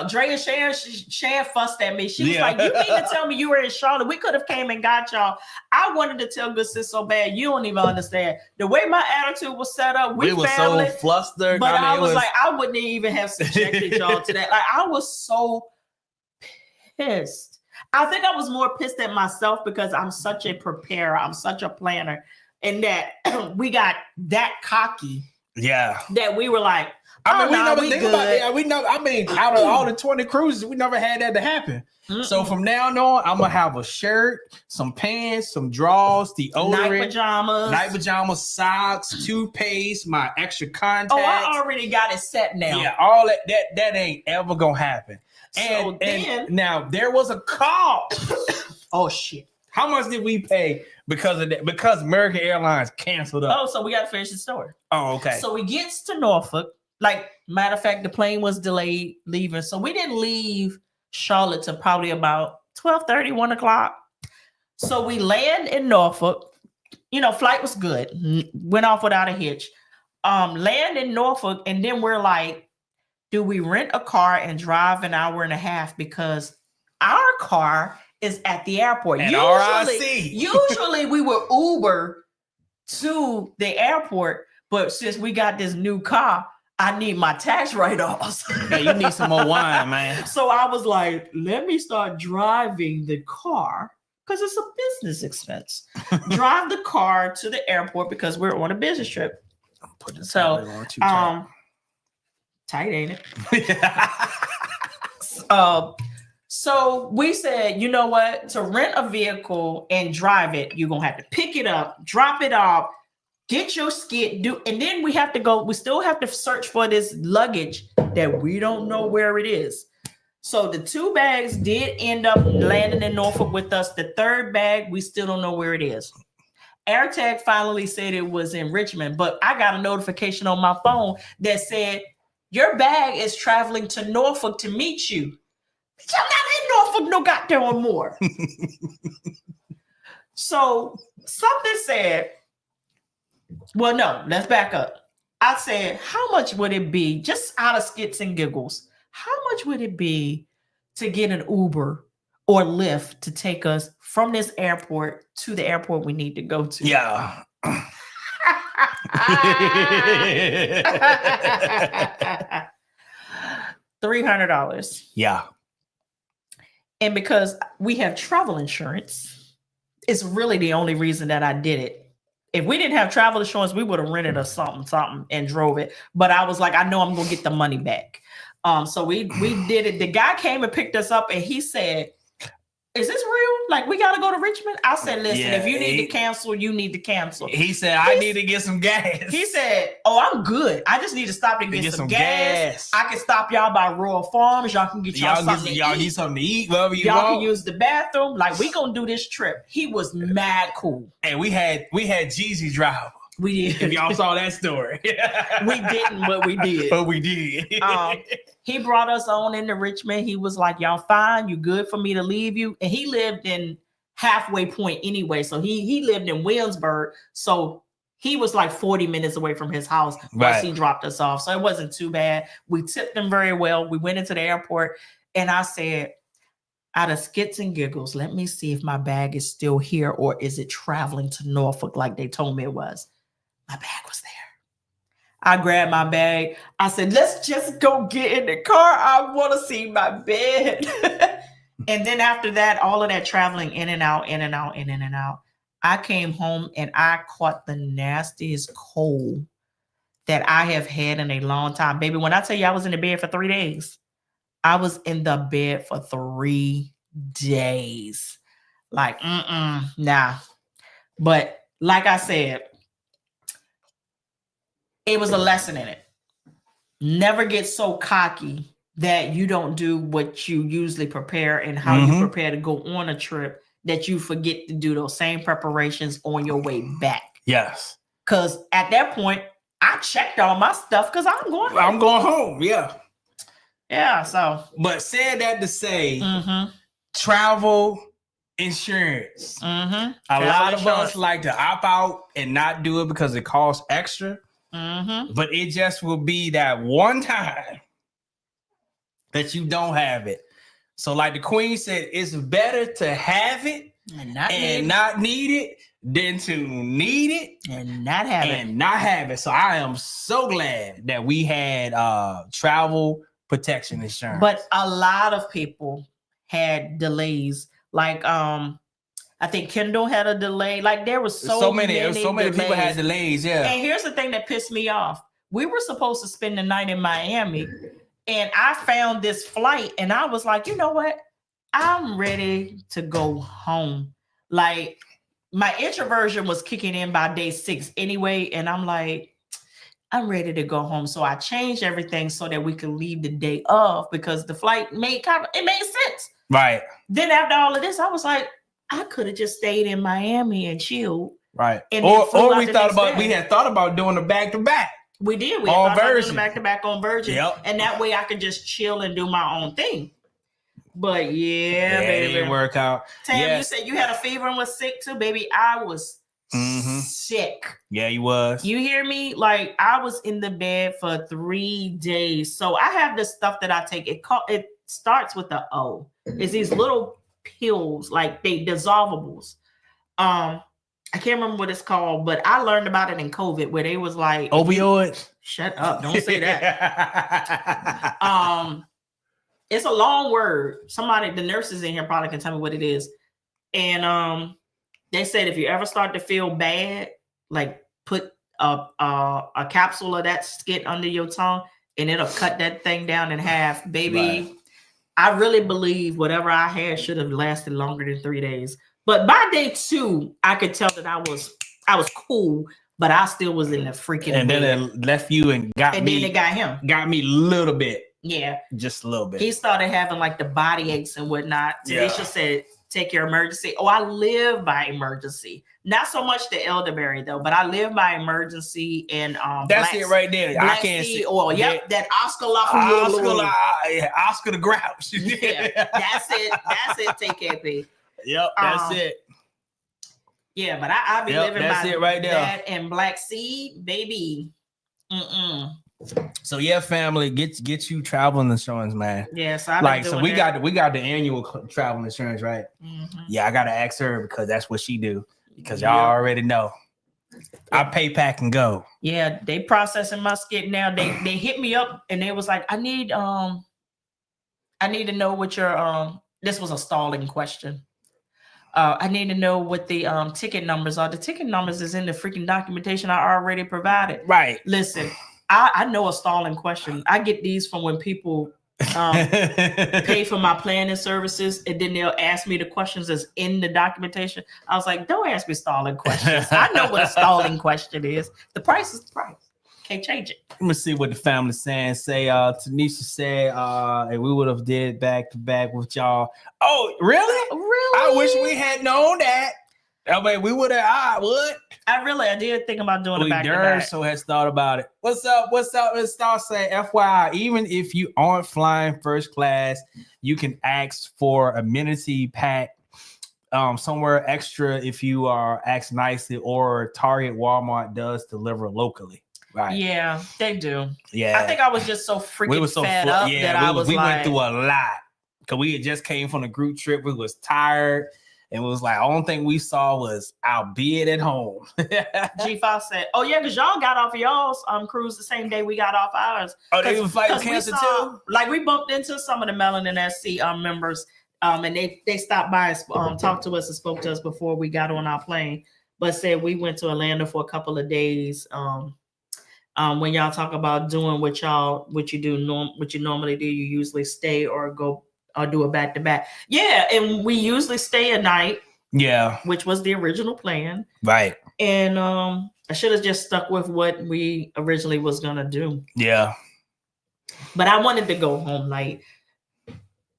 Dre and Shan fussed at me. She was like, you need to tell me you were in Charlotte. We could have came and got y'all. I wanted to tell Good Sis so bad. You don't even understand. The way my attitude was set up, we were so flustered. But I was like, I wouldn't even have subjected y'all to that. Like, I was so pissed. I think I was more pissed at myself because I'm such a preparer. I'm such a planner. And that we got that cocky. Yeah. That we were like, I mean, we never we think good. about it. Yeah, we never. I mean, out of all the 20 cruises, we never had that to happen. So from now on, I'm gonna have a shirt, some pants, some drawers, deodorant, night pajamas, socks, toothpaste, my extra contacts. Oh, I already got it set now. Yeah, all that ain't ever gonna happen. So and now there was a call. Oh shit. How much did we pay because of that? Because American Airlines canceled up. Oh, so we got to finish the story. Oh, okay. So we gets to Norfolk. Like, matter of fact, the plane was delayed leaving. So we didn't leave Charlotte till probably about 12:30, 1 o'clock. So we land in Norfolk. You know, flight was good. Went off without a hitch. Land in Norfolk, and then we're like, do we rent a car and drive an hour and a half? Because our car is at the airport. And usually we would Uber to the airport, but since we got this new car, I need my tax write-offs. Yeah, you need some more wine, man. So I was like, let me start driving the car because it's a business expense. Drive the car to the airport because we're on a business trip. So, tight, ain't it? So we said, you know what? To rent a vehicle and drive it, you're gonna have to pick it up, drop it off, get your skid, and then we have to go. We still have to search for this luggage that we don't know where it is. So the 2 bags did end up landing in Norfolk with us. The 3rd bag, we still don't know where it is. AirTag finally said it was in Richmond, but I got a notification on my phone that said your bag is traveling to Norfolk to meet you. I'm not in Norfolk no goddamn more. So something said, well, no, let's back up. I said, how much would it be, just out of skits and giggles, how much would it be to get an Uber or Lyft to take us from this airport to the airport we need to go to? Yeah. $300. Yeah. And because we have travel insurance, it's really the only reason that I did it. If we didn't have travel insurance, we would have rented us something and drove it. But I was like, I know I'm gonna get the money back. So we did it. The guy came and picked us up, and he said, is this real? Like, we got to go to Richmond? I said, listen, if you need to cancel, you need to cancel. He said, I need to get some gas. He said, oh, I'm good. I just need to stop to get some gas. I can stop y'all by Royal Farms. Y'all can get something to eat. Y'all need something to eat, wherever you y'all can use the bathroom. Like, we going to do this trip. He was mad cool. And we had Jeezy drive. We did. If y'all saw that story. We didn't, but we did. But we did. He brought us on into Richmond. He was like, y'all fine? You good for me to leave you? And he lived in halfway point anyway. So he lived in Williamsburg. So he was like 40 minutes away from his house once he dropped us off. So it wasn't too bad. We tipped him very well. We went into the airport and I said, out of skits and giggles, let me see if my bag is still here or is it traveling to Norfolk like they told me it was. My bag was there. I grabbed my bag. I said, let's just go get in the car. I want to see my bed. And then after that, all of that traveling in and out, in and out, in and out, I came home and I caught the nastiest cold that I have had in a long time. Baby, when I tell you I was in the bed for 3 days, I was in the bed for 3 days. Like, nah. But like I said, it was a lesson in it. Never get so cocky that you don't do what you usually prepare and how you prepare to go on a trip, that you forget to do those same preparations on your way back. Yes. Because at that point, I checked all my stuff because I'm going home. I'm going home, yeah. Yeah, so. But said that to say, travel insurance. A lot of us like to opt out and not do it because it costs extra. But it just will be that one time that you don't have it. So like the Queen said, it's better to have it and not need it than to need it and not have it. So I am so glad that we had travel protection insurance. But a lot of people had delays. Like I think Kendall had a delay. Like there was so many people had delays. Yeah. And here's the thing that pissed me off. we were supposed to spend the night in Miami, and I found this flight, and I was like, you know what? I'm ready to go home. Like, my introversion was kicking in by day 6 anyway, and I'm like, I'm ready to go home. So I changed everything so that we could leave the day of, because the flight made sense. Right. Then after all of this, I was like, I could have just stayed in Miami and chilled. Right. And or we had thought about doing a back-to-back. We did. We on thought about Virgin. doing back-to-back on Virgin. Yep. And that way I could just chill and do my own thing. But baby. It didn't work out. Tam, you said you had a fever and was sick too, baby. I was sick. Yeah, you was. You hear me? Like, I was in the bed for 3 days. So I have this stuff that I take. It starts with the O. It's these little pills, like they dissolvables. I can't remember what it's called, but I learned about it in COVID, where they was like, opioids. Shut up! Don't say that. It's a long word. The nurses in here probably can tell me what it is. And they said if you ever start to feel bad, like put a capsule of that skit under your tongue, and it'll cut that thing down in half, baby. Right. I really believe whatever I had should have lasted longer than 3 days. But by day 2, I could tell that I was cool, but I still was in the freaking and bed. Then it left you and got me. And then it got him. Got me a little bit. Yeah. Just a little bit. He started having like the body aches and whatnot. Tanisha said, take your emergency. Oh, I live by emergency. Not so much the elderberry though, but I live by emergency and that's it right there. I can't see oil. Yep, that Oscar the Grouch. Yeah, that's it. Take care, baby. Yep, that's it. Yeah, but I be living that's by it right there. That and black seed, baby. So yeah, family, get you travel insurance, man. Yes, we got the annual travel insurance, right? Yeah, I gotta ask her because that's what she do. Because y'all already know, I pay, pack, and go. Yeah, they processing my skit now. They hit me up and they was like, I need to know what your this was a stalling question. I need to know what the ticket numbers are. The ticket numbers is in the freaking documentation I already provided. Right. Listen, I know a stalling question. I get these from when people pay for my planning services, and then they'll ask me the questions that's in the documentation. I was like, don't ask me stalling questions. I know what a stalling question is. The price is the price. Can't change it. Let me see what the family's saying. Tanisha said, and we would have did back to back with y'all. Oh, really? Really? I wish we had known that. I mean, we would have. I did think about doing it back to back. So has thought about it. What's up? Let's start saying, FYI, even if you aren't flying first class, you can ask for amenity pack somewhere extra if you are asked nicely, or Target, Walmart does deliver locally. Right. Yeah, they do. Yeah. I think I was just so freaking fed up that we went through a lot because we had just came from a group trip. We was tired. And it was like, the only thing we saw was our bed at home. G5 said, oh, yeah, because y'all got off y'all's cruise the same day we got off ours. Oh, they was like canceled too? Like, we bumped into some of the Melanin SC members, and they stopped by and talked to us and spoke to us before we got on our plane, but said we went to Orlando for a couple of days. When y'all talk about doing what you normally do, you usually stay or go or do a back-to-back. Yeah, and we usually stay a night. Yeah. Which was the original plan. Right. And I should have just stuck with what we originally was gonna do. Yeah. But I wanted to go home night.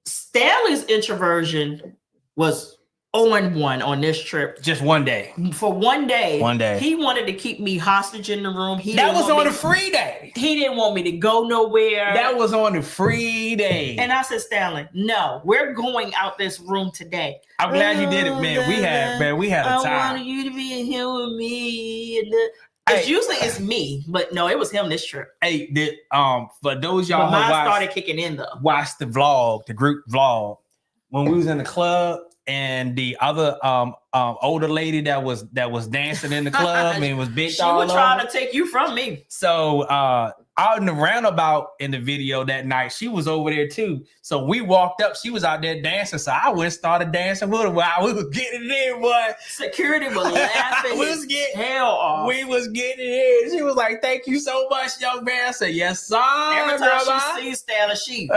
Stanley's introversion was 0-1 on this trip. Just one day. For one day. One day. He wanted to keep me hostage in the room. That was on a free day. He didn't want me to go nowhere. That was on a free day. And I said, Stanley, no, we're going out this room today. I'm glad you did it, man. We had a time. I wanted you to be in here with me. Usually it's me, but no, it was him this trip. Hey, for those y'all who started kicking in though. Watch the group vlog. When we was in the club, and the other older lady that was dancing in the club and was bent she all was trying over. to take you from me. So out in the roundabout in the video that night, she was over there too. So we walked up, she was out there dancing. So I went and started dancing with her while we was getting it in, boy. Security was laughing we was getting hell off. We was getting it in. She was like, "Thank you so much, young man." I said, "Yes, sir." Every time she sees Stella, she.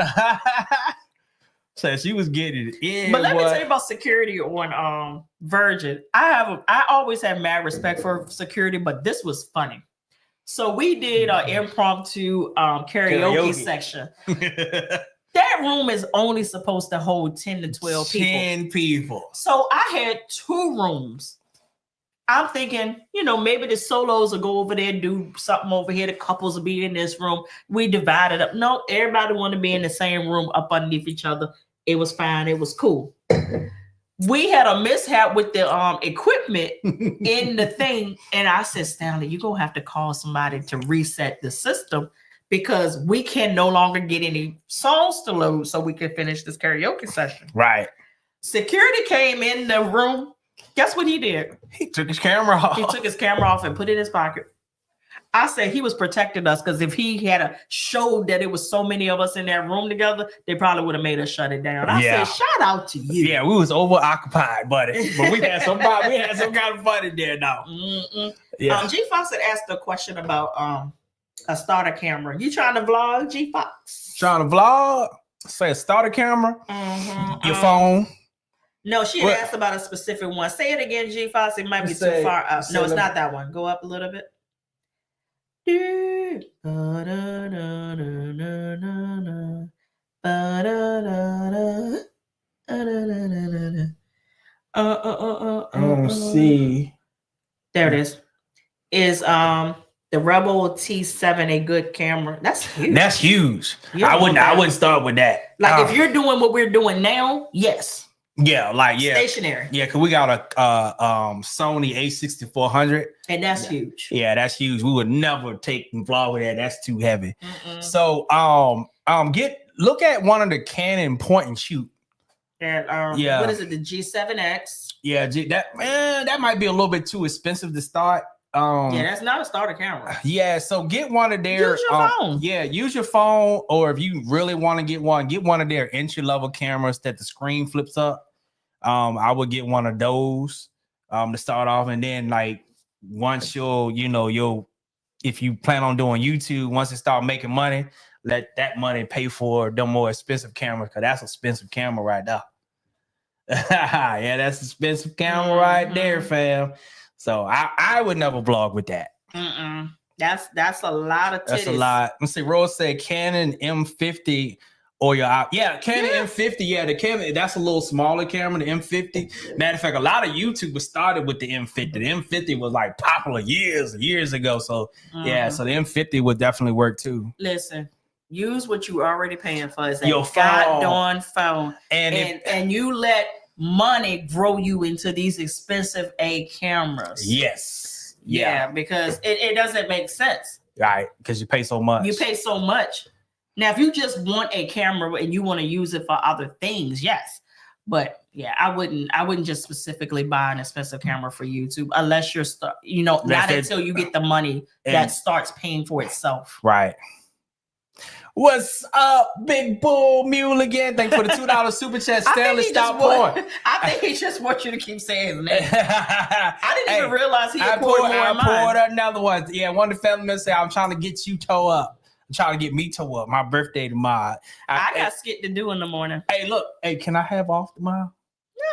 So she was getting it in. But let me tell you about security on Virgin. I always have mad respect for security, but this was funny. So we did an impromptu karaoke section. That room is only supposed to hold 10 to 12 people. 10 people. So I had 2 rooms. I'm thinking, maybe the solos will go over there, do something over here. The couples will be in this room. We divided up. No, everybody wanted to be in the same room up underneath each other. It was fine. It was cool. We had a mishap with the equipment in the thing. And I said, Stanley, you're going to have to call somebody to reset the system because we can no longer get any songs to load so we can finish this karaoke session. Right. Security came in the room. Guess what he did? He took his camera off. He took his camera off and put it in his pocket. I said he was protecting us because if he had showed that it was so many of us in that room together, they probably would have made us shut it down. I said, shout out to you. Yeah, we was over occupied, buddy. But we had some kind of fun in there now. Yeah. G Fox had asked a question about a starter camera. You trying to vlog, G Fox? Trying to vlog? Say a starter camera? Your phone? No, she had asked about a specific one. Say it again, G Fox. It might be too far up. No, it's not that one. Go up a little bit. I don't see. There it is. Is the Rebel T7 a good camera? That's huge. That's huge. I wouldn't start with that. Like if you're doing what we're doing now, yes. Yeah, stationary. Yeah, because we got a Sony A6400, and that's huge. Yeah, that's huge. We would never take and vlog with that. That's too heavy. So look at one of the Canon point and shoot. And what is it? The G7X. Yeah, that might be a little bit too expensive to start. That's not a starter camera. Yeah, so get one of their use your phone. Yeah, use your phone, or if you really want to get one of their entry-level cameras that the screen flips up. I would get one of those to start off, and then once if you plan on doing YouTube, once it start making money, let that money pay for the more expensive camera, because that's an expensive camera right there. Yeah, that's an expensive camera right there, fam. So I would never vlog with that. That's a lot of titties. That's a lot. Let's see. Rose said Canon M50 or Canon M50. Yeah, the Canon, that's a little smaller camera, the M50. Matter of fact, a lot of YouTubers started with the M50. The M50 was popular years ago. So so the M50 would definitely work too. Listen, use what you already paying for. It's your goddamn phone. And you let money grow you into these expensive cameras. Yes. Yeah, because it doesn't make sense. Right, because you pay so much. Now, if you just want a camera and you want to use it for other things, yes. But yeah, I wouldn't just specifically buy an expensive camera for YouTube unless you're not until you get the money that starts paying for itself. Right. What's up, Big Bull Mule again? Thank you for the $2 super chat. Stanley, stop pouring. I think he just wants you to keep saying his name. I didn't even realize he had poured more in mine. I poured another one. Yeah, one of the family members said, I'm trying to get you toe up. I'm trying to get me toe up. My birthday tomorrow. I got skit to do in the morning. Hey, look. Hey, can I have off tomorrow?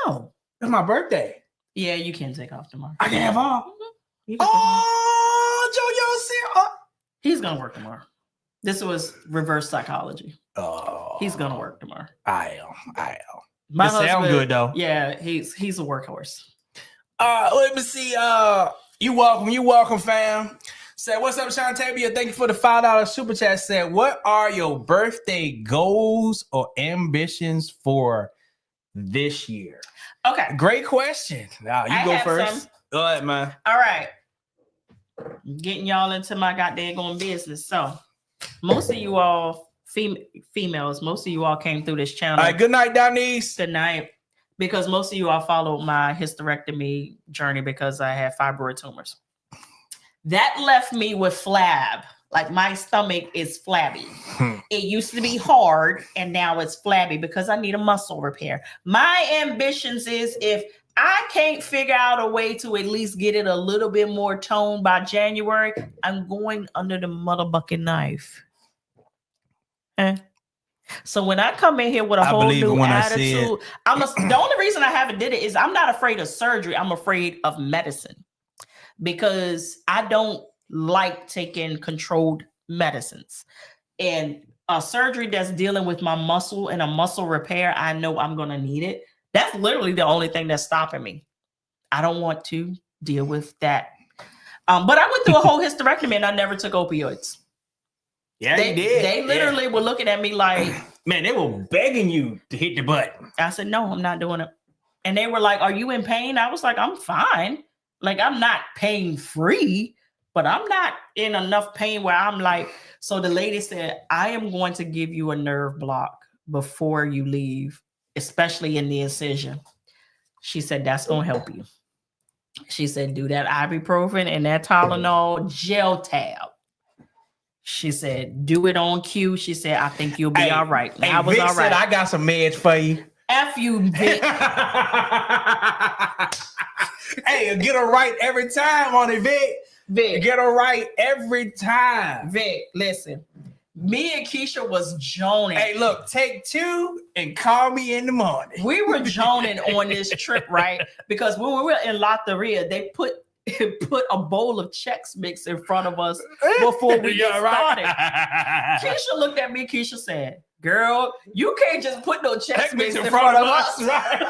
No. It's my birthday. Yeah, you can take off tomorrow. I can have off? He's going to work tomorrow. This was reverse psychology. Oh, he's gonna work tomorrow. I am. My husband, sound good though. Yeah, he's a workhorse. Let me see. You welcome, fam. Said, what's up, Sean Tabia? Thank you for the $5 super chat. Said, what are your birthday goals or ambitions for this year? Okay, great question. Now you go first. Go ahead, man. All right, getting y'all into my goddamn business. So. Most of you all females, most of you all came through this channel. All right, good night, Denise. Good night. because most of you all followed my hysterectomy journey because I had fibroid tumors. That left me with flab. Like my stomach is flabby. It used to be hard and now it's flabby because I need a muscle repair. My ambitions is if I can't figure out a way to at least get it a little bit more toned by January, I'm going under the motherfucking knife. So when I come in here with a whole new attitude, the only reason I haven't did it is I'm not afraid of surgery. I'm afraid of medicine because I don't like taking controlled medicines. And a surgery that's dealing with my muscle and a muscle repair, I know I'm going to need it. That's literally the only thing that's stopping me. I don't want to deal with that. But I went through a whole hysterectomy and I never took opioids. Yeah, you did. They literally were looking at me like, man, they were begging you to hit the button. I said, no, I'm not doing it. And they were like, are you in pain? I was like, I'm fine. Like, I'm not pain free, but I'm not in enough pain where I'm like, so the lady said, I am going to give you a nerve block before you leave, especially in the incision. She said, that's going to help you. She said, do that ibuprofen and that Tylenol gel tab. She said, do it on cue. She said, I think you'll be all right. Hey, I was Vic all right. Said, I got some meds for you. F you, Vic. Hey, get her right every time on it, Vic. Vic. Get her right every time. Vic, listen. Me and Keisha was joning. Hey, look, take 2 and call me in the morning. We were joning on this trip, right? Because when we were in Loteria, they put a bowl of Chex Mix in front of us before we started. Keisha looked at me. Keisha said, girl, you can't just put no Chex Mix in front of us. Right?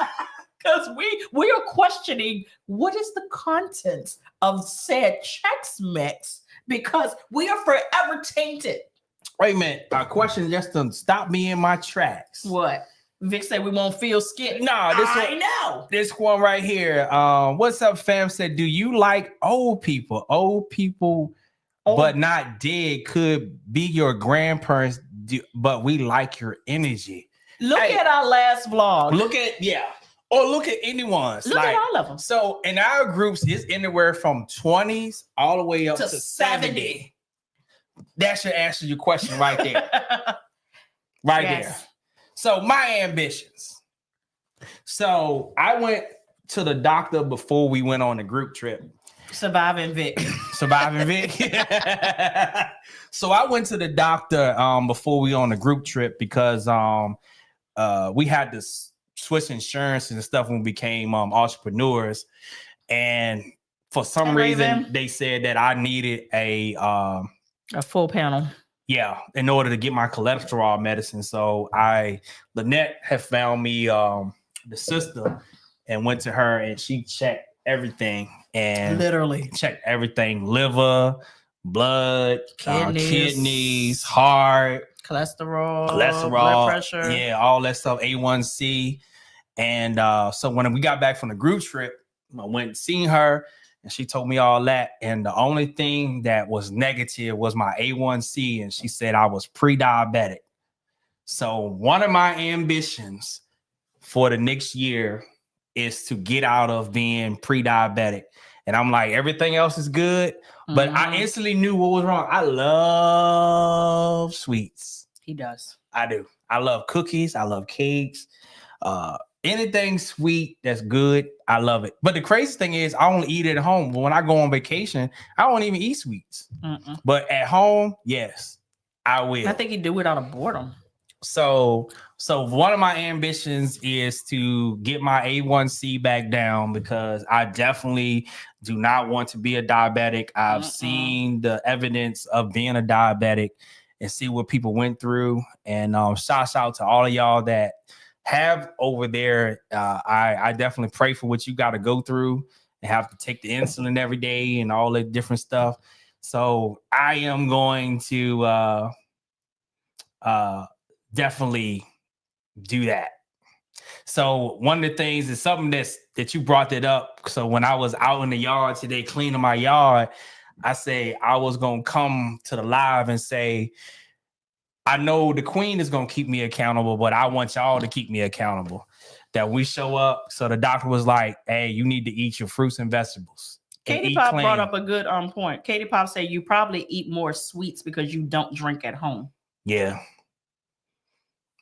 Because we are questioning what is the contents of said Chex Mix because we are forever tainted. Wait a minute. A question just to stop me in my tracks. What? Vic said we won't feel scared. No, this one right here. What's up, fam? Said, do you like old people? Old people, but not dead, could be your grandparents, but we like your energy. Look at our last vlog. Look at or look at anyone's. Look at all of them. So in our groups, it's anywhere from 20s all the way up to 70. That should answer your question right there. Right there. So my ambitions. So I went to the doctor before we went on the group trip. Surviving Vic. Surviving Vic. So I went to the doctor before we on the group trip because we had to switch insurance and stuff when we became entrepreneurs. And for some reason, they said that I needed a full panel. Yeah, in order to get my cholesterol medicine. So Lynette had found me the sister and went to her and she checked everything and literally checked everything: liver, blood, kidneys, heart, cholesterol, blood pressure. Yeah, all that stuff, A1C. And so when we got back from the group trip, I went and seen her. And she told me all that. And the only thing that was negative was my A1C. And she said I was pre-diabetic. So one of my ambitions for the next year is to get out of being pre-diabetic. And I'm like, everything else is good. But I instantly knew what was wrong. I love sweets. He does. I do. I love cookies. I love cakes. Anything sweet that's good, I love it. But the crazy thing is, I only eat it at home. But when I go on vacation, I don't even eat sweets. But at home, yes, I will. I think you do it out of boredom. So one of my ambitions is to get my A1C back down because I definitely do not want to be a diabetic. I've seen the evidence of being a diabetic and see what people went through. And shout out to all of y'all that have over there. I definitely pray for what you got to go through and have to take the insulin every day and all that different stuff. So I am going to definitely do that. So one of the things is something that you brought that up. So when I was out in the yard today cleaning my yard, I say I was going to come to the live and say, I know the queen is going to keep me accountable, but I want y'all to keep me accountable. that we show up. So the doctor was like, hey, you need to eat your fruits and vegetables. Katie Pop brought up a good point. Katie Pop said you probably eat more sweets because you don't drink at home. Yeah.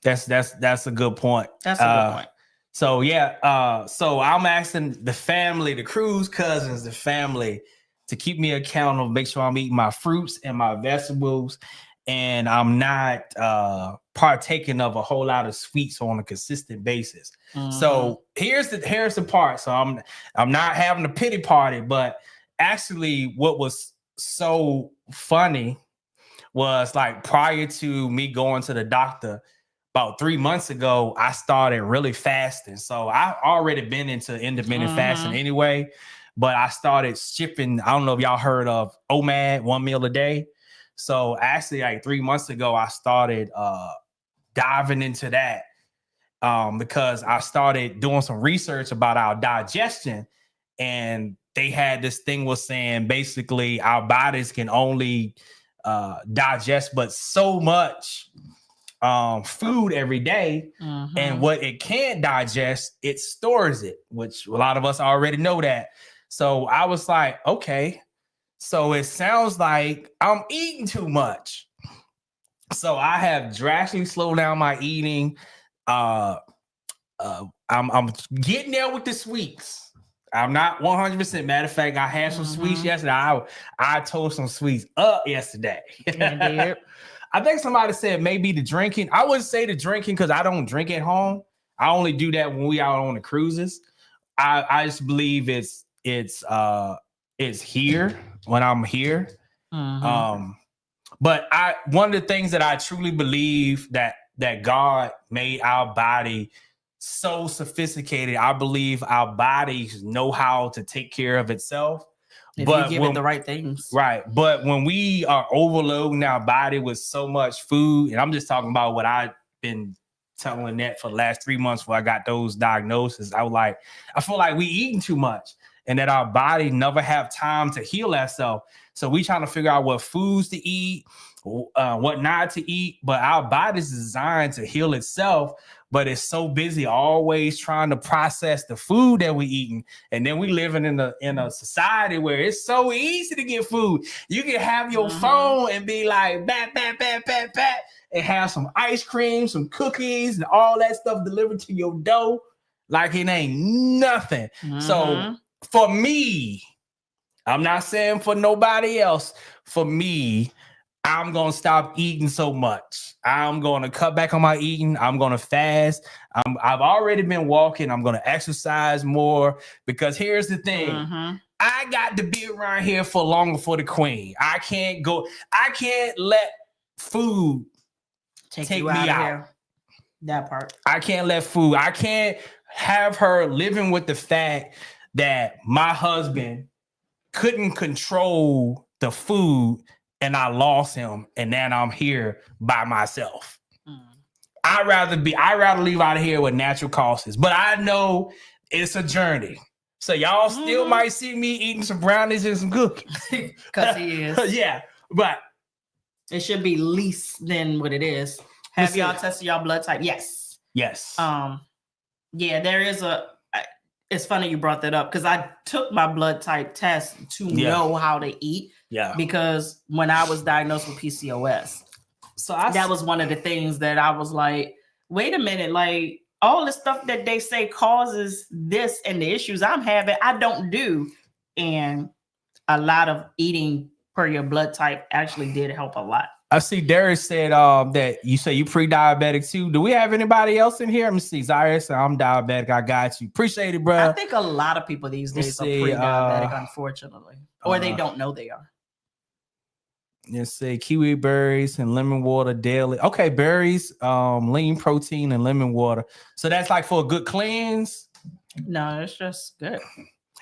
That's a good point. That's a good point. So yeah, so I'm asking the family, the Cruz cousins, the family to keep me accountable, make sure I'm eating my fruits and my vegetables, and I'm not partaking of a whole lot of sweets on a consistent basis. So here's the part. So I'm not having a pity party, but actually what was so funny was like prior to me going to the doctor about 3 months ago, I started really fasting. So I've already been into intermittent fasting anyway, but I started shipping. I don't know if y'all heard of OMAD, 1 meal a day. So actually like 3 months ago, I started diving into that because I started doing some research about our digestion, and they had this thing was saying basically our bodies can only digest but so much food every day, and what it can't digest, it stores it, which a lot of us already know that. So I was like, okay, so it sounds like I'm eating too much. So I have drastically slowed down my eating. I'm getting there with the sweets. I'm not 100%. Matter of fact, I had some sweets yesterday. I told some sweets up yesterday. I think somebody said maybe the drinking. I wouldn't say the drinking because I don't drink at home. I only do that when we out on the cruises. I just believe it's here when I'm here. But one of the things that I truly believe that God made our body so sophisticated. I believe our bodies know how to take care of itself. If you give it the right things. Right. But when we are overloading our body with so much food, and I'm just talking about what I've been telling Lynette for the last 3 months before I got those diagnoses, I feel like we eating too much and that our body never have time to heal ourselves. So we trying to figure out what foods to eat, what not to eat, but our body's designed to heal itself. But it's so busy always trying to process the food that we eating. And then we living in a society where it's so easy to get food. You can have your phone and be like, bat, and have some ice cream, some cookies, and all that stuff delivered to your door like it ain't nothing. So for me, I'm not saying for nobody else, for me, I'm going to stop eating so much. I'm going to cut back on my eating. I'm going to fast. I've already been walking. I'm going to exercise more because here's the thing. I got to be around here for longer for the queen. I can't let food take me out. Here. That part. I can't have her living with the fact that my husband couldn't control the food and I lost him, and then I'm here by myself. I'd rather leave out of here with natural causes, but I know it's a journey. So y'all still might see me eating some brownies and some cookies. Because he is. Yeah, but it should be least than what it is. Have y'all tested y'all blood type? Yes. Yeah, there is it's funny you brought that up because I took my blood type test to know how to eat. Yeah. Because when I was diagnosed with PCOS, that was one of the things that I was like, wait a minute, like all the stuff that they say causes this and the issues I'm having, I don't do. And a lot of eating per your blood type actually did help a lot. I see Darius said that you say you pre-diabetic too. Do we have anybody else in here? Let me see. Zaire said, I'm diabetic. I got you. Appreciate it, bro. I think a lot of people these days are pre-diabetic, unfortunately. Or they don't know they are. Let's say kiwi berries and lemon water daily. Okay, berries, lean protein and lemon water. So that's like for a good cleanse? No, it's just good.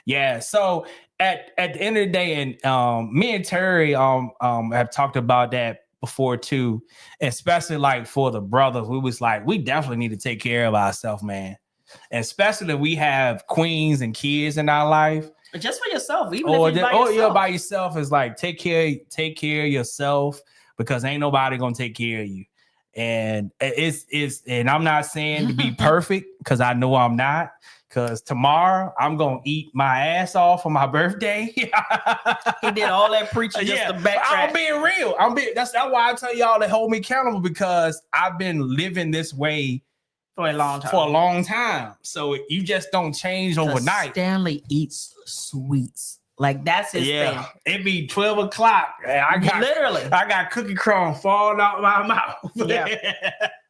Yeah. So at the end of the day, and me and Terry have talked about that before too, especially like for the brothers. We was like, we definitely need to take care of ourselves, man. And especially if we have queens and kids in our life. Just for yourself, even if you're by yourself. You're by yourself is like take care of yourself because ain't nobody gonna take care of you. And and I'm not saying to be perfect because I know I'm not. Because tomorrow I'm gonna eat my ass off for my birthday. He did all that preaching just to backtrack. I'm being real. That's why I tell y'all to hold me accountable, because I've been living this way for a long time. So you just don't change overnight. Stanley eats sweets. Like that's his thing. It be 12 o'clock. I got cookie crumb falling out my mouth. Yeah.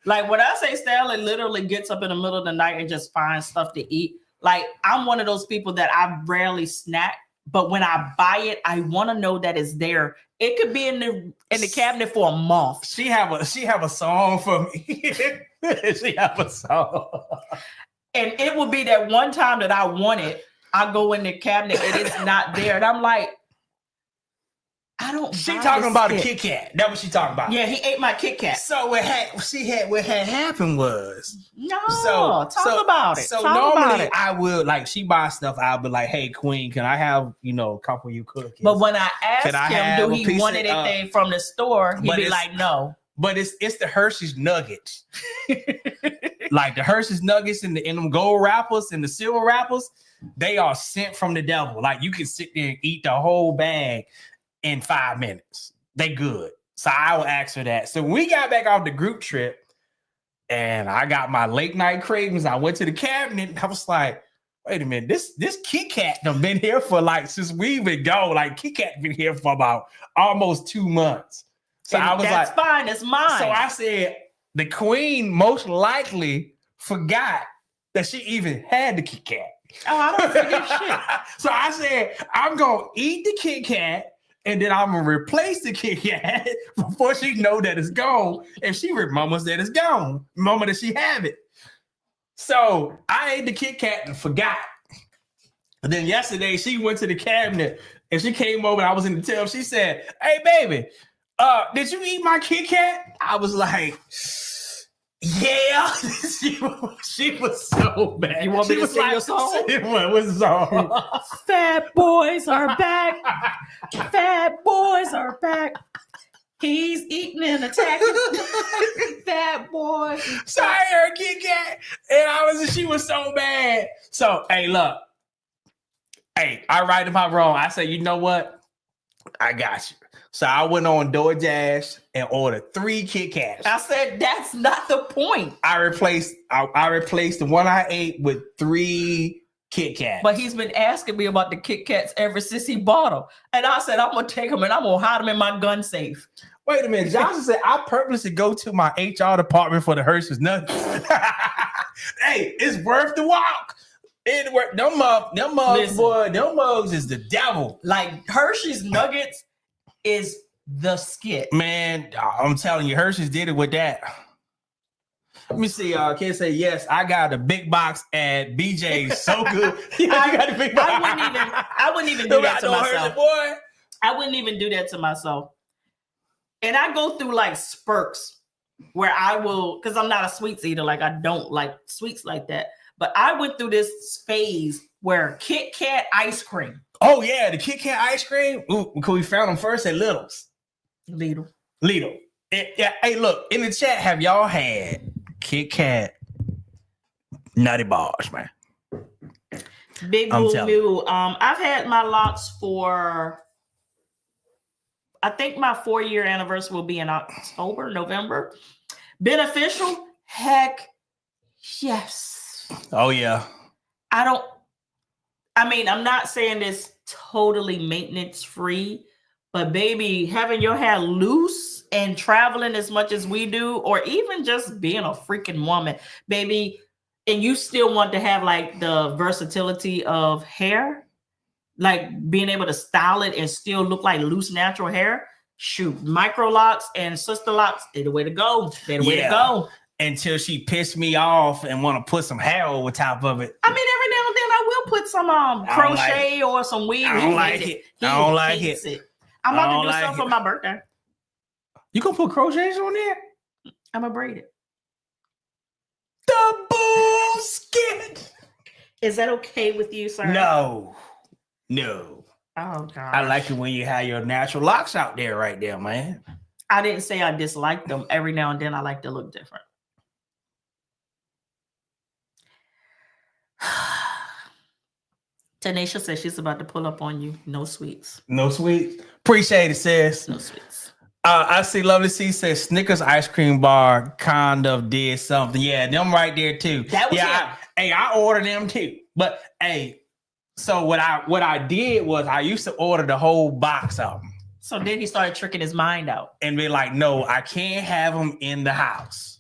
Like when I say Stanley literally gets up in the middle of the night and just finds stuff to eat. Like I'm one of those people that I rarely snack, but when I buy it, I want to know that it's there. It could be in the cabinet for a month. She have a song for me. She have a song. And it will be that one time that I want it. I go in the cabinet and it's not there. And I'm like, I don't. She talking about a Kit Kat. That's what she talking about. Yeah, he ate my Kit Kat. So what had happened was. Talk about it. So normally I would, like, she buys stuff. I'll be like, hey, Queen, can I have, a couple of you cookies? But when I asked him, do he wanted anything from the store, he'd be like, no. But it's the Hershey's Nuggets. Like the Hershey's Nuggets and them gold wrappers and the silver wrappers, they are sent from the devil. Like you can sit there and eat the whole bag in 5 minutes. They good. So I will ask her that. So when we got back off the group trip and I got my late night cravings, I went to the cabinet and I was like, wait a minute, this Kit Kat done been here for since we been go. Like Kit Kat been here for about almost 2 months. So I was that's fine, it's mine. So I said, the Queen most likely forgot that she even had the Kit Kat. Oh, I don't forget shit. So I said, I'm going to eat the Kit Kat and then I'm going to replace the Kit Kat before she know that it's gone. If she remembers that it's gone, the moment that she have it. So I ate the Kit Kat and forgot. And then yesterday she went to the cabinet and she came over and I was in the tub. She said, hey, baby, did you eat my Kit Kat? I was like, yeah. she was so bad. You want me to sing your song? What was the song? Fat boys are back. Fat boys are back. He's eating and attacking. Fat boy. So I heard Kit Kat, and she was so bad. So, hey, look. Hey, I right if I'm wrong. I said, you know what? I got you. So I went on DoorDash and ordered 3 Kit Kats. I said, that's not the point. I replaced the one I ate with 3 Kit Kats. But he's been asking me about the Kit Kats ever since he bought them. And I said, I'm going to take them and I'm going to hide them in my gun safe. Wait a minute. Johnson said, I purposely go to my HR department for the Hershey's Nuggets. Hey, it's worth the walk. Them mugs is the devil. Like Hershey's Nuggets is the skit. Man, I'm telling you, Hershey's did it with that. Let me see. Kid say, yes, I got a big box at BJ's. So good. I got a big box. I wouldn't even do that to myself. Boy. I wouldn't even do that to myself. And I go through like spurts where I will, because I'm not a sweets eater. Like I don't like sweets like that. But I went through this phase where Kit Kat ice cream. Oh, yeah, the Kit Kat ice cream. Ooh, because we found them first at Little's. Lidl. Yeah, hey, look, in the chat, have y'all had Kit Kat Nutty Bars, man? Big Blue. I've had my lots for, I think my 4-year anniversary will be in November. Beneficial? Heck, yes. Oh, yeah. I'm not saying it's totally maintenance free, but baby, having your hair loose and traveling as much as we do, or even just being a freaking woman, baby, and you still want to have like the versatility of hair, like being able to style it and still look like loose natural hair. Shoot, micro locks and sister locks, they're the way to go. They're the way to go. Until she pissed me off and want to put some hair over top of it. I mean, every now and then I will put some crochet or some weave. I don't like it. I don't like it. I'm about to do something for my birthday. You gonna put crochets on there? I'm gonna braid it. The bullshit. Is that okay with you, sir? No. Oh God. I like it when you have your natural locks out there right there, man. I didn't say I disliked them. Every now and then I like to look different. Tanisha says she's about to pull up on you. No sweets. No sweets. Appreciate it, sis. No sweets. I see Lovely C says Snickers ice cream bar kind of did something. Yeah, them right there too. That was I ordered them too. But hey, so what I did was I used to order the whole box of them. So then he started tricking his mind out and be like, no, I can't have them in the house.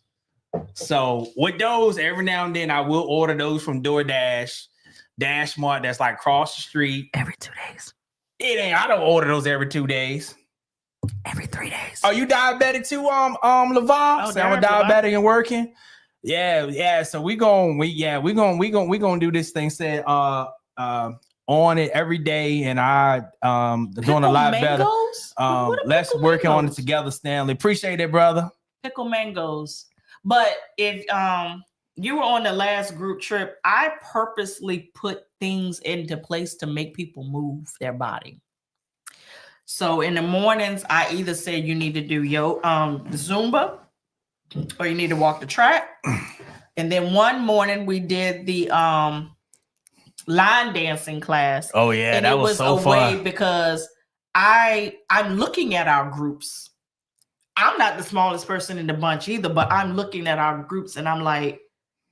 So with those, every now and then I will order those from DoorDash, Dash Mart that's like across the street. Every 2 days. I don't order those every 2 days. Every 3 days. Are you diabetic too, LaVar? So I'm diabetic and working. Yeah. So we gonna do this thing. Said on it every day, and I doing a lot mangoes? better. Let's work on it together, Stanley. Appreciate it, brother. Pickle mangoes. But if you were on the last group trip, I purposely put things into place to make people move their body. So in the mornings, I either say you need to do the Zumba, or you need to walk the track. And then one morning we did the line dancing class. Oh yeah, and that was so fun because I'm looking at our groups. I'm not the smallest person in the bunch either, but I'm looking at our groups and I'm like,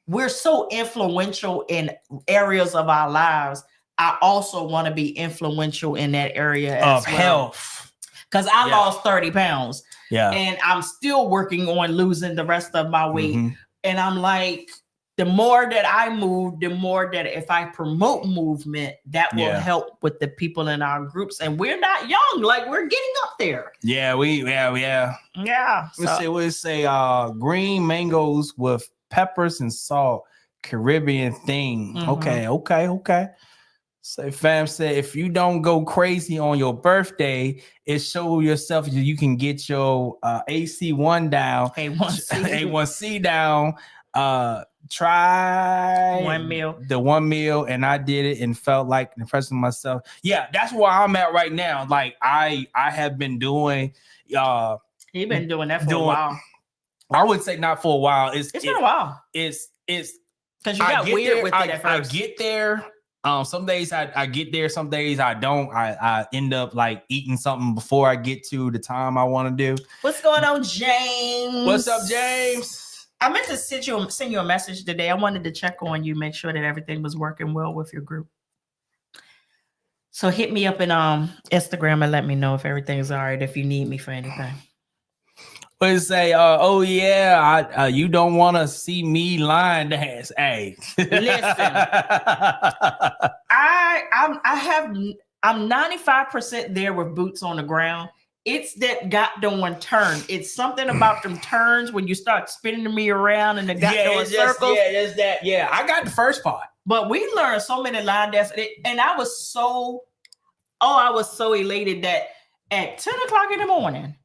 we're so influential in areas of our lives. I also want to be influential in that area of health. Because I lost 30 pounds. Yeah. And I'm still working on losing the rest of my weight. Mm-hmm. And I'm like, the more that I move, the more that if I promote movement, that will help with the people in our groups. And we're not young, like we're getting up there. Yeah, Yeah. We say green mangoes with peppers and salt, Caribbean thing. Mm-hmm. Okay. So fam said, if you don't go crazy on your birthday, it show yourself you can get your AC1 down, A1C down. Try the one meal, and I did it and felt like impressing myself. Yeah, that's where I'm at right now. Like I have been doing. You've been doing that for a while. I would say not for a while. It's been a while. It's because you got weird with it at first. I get there. Some days I get there, some days I don't. I end up like eating something before I get to the time I want to do. What's going on, James? What's up, James? I meant to send you a message today. I wanted to check on you, make sure that everything was working well with your group. So hit me up in Instagram and let me know if everything's all right, if you need me for anything. But say, you don't want to see me line dance. Hey, listen, I'm 95% there with boots on the ground. It's that goddamn turn. It's something about them turns when you start spinning me around in the goddamn circles. Yeah, there's that. Yeah, I got the first part. But we learned so many line dances, and I was so elated that at 10 o'clock in the morning,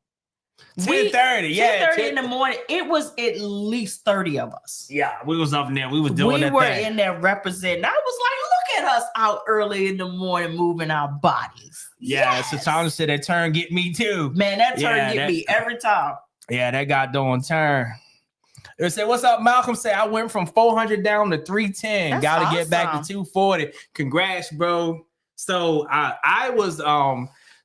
10:30, 10:30 in the morning, it was at least 30 of us. Yeah, we was up in there. We was doing that. We were in there representing. I was like, look at us out early in the morning moving our bodies. Yeah, so Tom said that turn get me too. Man, that turn get me every time. Yeah, that goddamn turn. It said, what's up, Malcolm? Say I went from 400 down to 310. Got to awesome. Get back to 240. Congrats, bro. So I was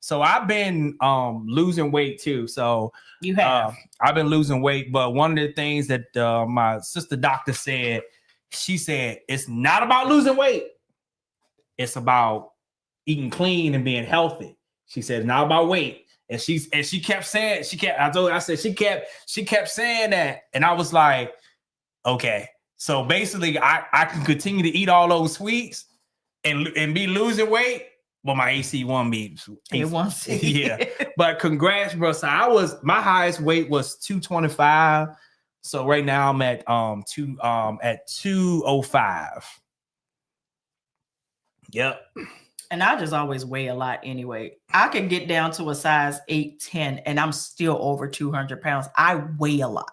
so I've been losing weight too. So you have. I've been losing weight, but one of the things that my sister doctor said, she said it's not about losing weight. It's about eating clean and being healthy. She said it's not about weight. And she kept saying, she kept saying that. And I was like, okay. So basically I can continue to eat all those sweets and be losing weight, but my AC1 be A1C. Yeah. But congrats, bro. So my highest weight was 225. So right now I'm at 205. Yep. And I just always weigh a lot anyway. I can get down to a size 8, 10, and I'm still over 200 pounds. I weigh a lot.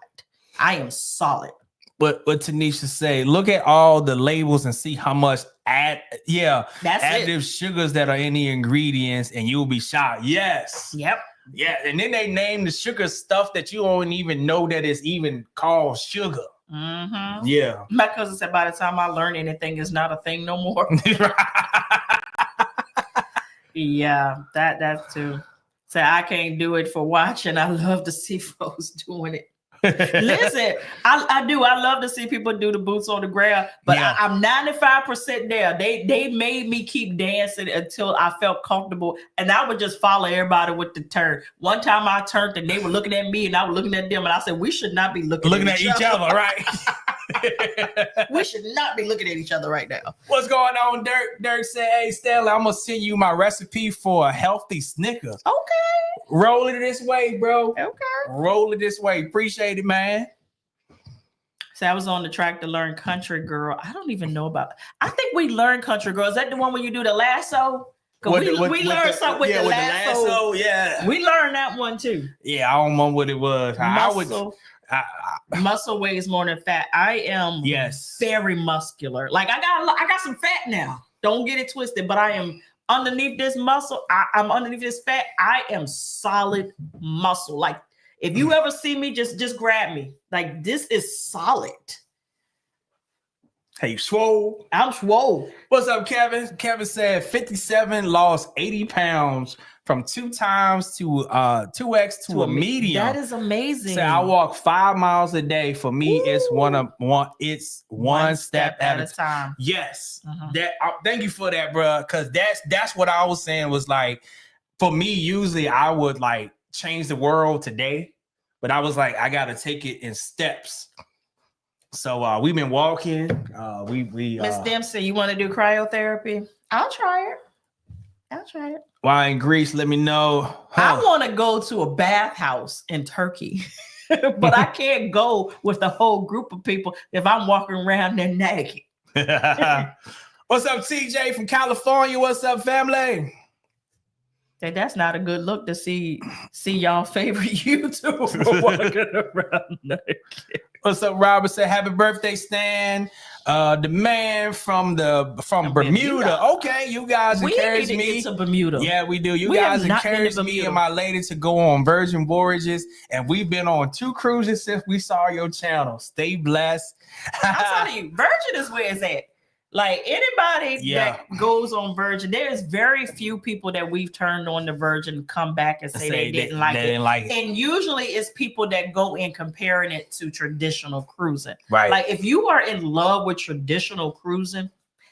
I am solid. But Tanisha say, look at all the labels and see how much additive sugars that are in the ingredients, and you'll be shocked. Yes. Yep. Yeah, and then they name the sugar stuff that you don't even know that it's even called sugar. Mm-hmm. Yeah. My cousin said by the time I learn anything, it's not a thing no more. Yeah, that's too. So I can't do it for watching. I love to see folks doing it. Listen, I do. I love to see people do the boots on the ground, but Yeah. I'm 95% there. They made me keep dancing until I felt comfortable, and I would just follow everybody with the turn. One time I turned and they were looking at me and I was looking at them, and I said, we should not be looking at each other, right? We should not be looking at each other right now. What's going on, Dirk? Dirk said, hey, Stanley, I'm going to send you my recipe for a healthy Snicker. Okay. Roll it this way, bro. Okay. Roll it this way. Appreciate it, man. So I was on the track to learn Country Girl. I don't even know about. I think we learned Country Girl. Is that the one where you do the lasso? We learned something with the lasso. Yeah. We learned that one too. Yeah, I don't know what it was. Muscle weighs more than fat. I am very muscular. Like I got some fat now. Don't get it twisted, but I am underneath this muscle. I'm underneath this fat. I am solid muscle. Like if you ever see me, just grab me. Like this is solid. Hey, swole. I'm swole. What's up, Kevin? Kevin said 57 lost 80 pounds from 2 times to 2x to a medium. That is amazing. So I walk 5 miles a day. For me, it's one step at a time. Yes. Thank you for that, bro. Because that's what I was saying was like, for me, usually I would like change the world today, but I was like, I gotta take it in steps. So we've been walking. We Miss Dempsey, you want to do cryotherapy? I'll try it. While in Greece, let me know. I want to go to a bathhouse in Turkey, but I can't go with the whole group of people if I'm walking around there naked. What's up, TJ from California? What's up, family? That's not a good look to see y'all favorite YouTuber walking around naked. What's up, Robert? Said happy birthday, Stan. The man from Bermuda. Okay, you guys encourage me. We need to get to Bermuda. Yeah, we do. You guys encourage me and my lady to go on Virgin Voyages, and we've been on 2 cruises since we saw your channel. Stay blessed. I'm telling you, Virgin is where it's at. Like anybody that goes on Virgin, there's very few people that we've turned on the Virgin come back and say they didn't like it. And usually it's people that go in comparing it to traditional cruising. Right. Like if you are in love with traditional cruising,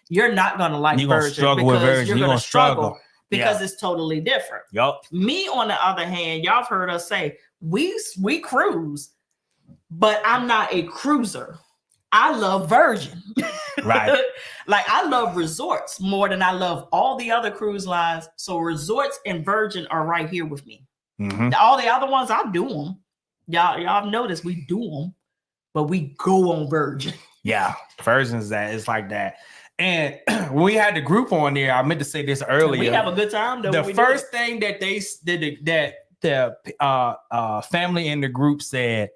you're not going to like Virgin. You're going to struggle because it's totally different. Yup. Me, on the other hand, y'all have heard us say, we cruise, but I'm not a cruiser. I love Virgin. Right. Like I love resorts more than I love all the other cruise lines. So resorts and Virgin are right here with me. Mm-hmm. All the other ones, I do them. Y'all have noticed we do them, but we go on Virgin. Yeah. Virgin's that. It's like that. And when we had the group on there, I meant to say this earlier. We have a good time though. The first thing that they did, that the family in the group said,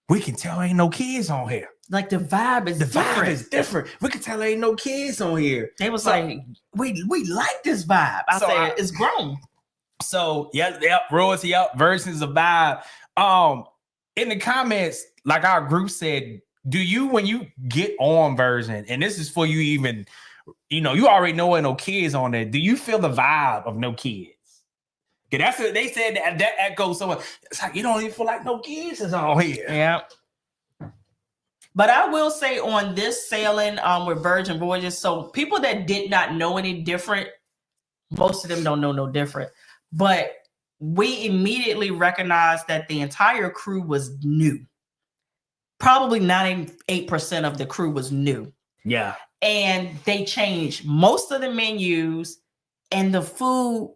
we can tell ain't no kids on here. Like the vibe is different. We can tell ain't no kids on here. They was like, we like this vibe. I said it's grown. So yep, royalty up. Virgin's a vibe. In the comments, like our group said, do you, when you get on Virgin, and this is for you, even you already know ain't no kids on there, do you feel the vibe of no kids? Okay, that's what they said. That echoes so much. It's like you don't even feel like no kids is on here. Yeah. But I will say on this sailing with Virgin Voyages, so people that did not know any different, most of them don't know no different. But we immediately recognized that the entire crew was new. Probably 98% of the crew was new. Yeah. And they changed most of the menus and the food.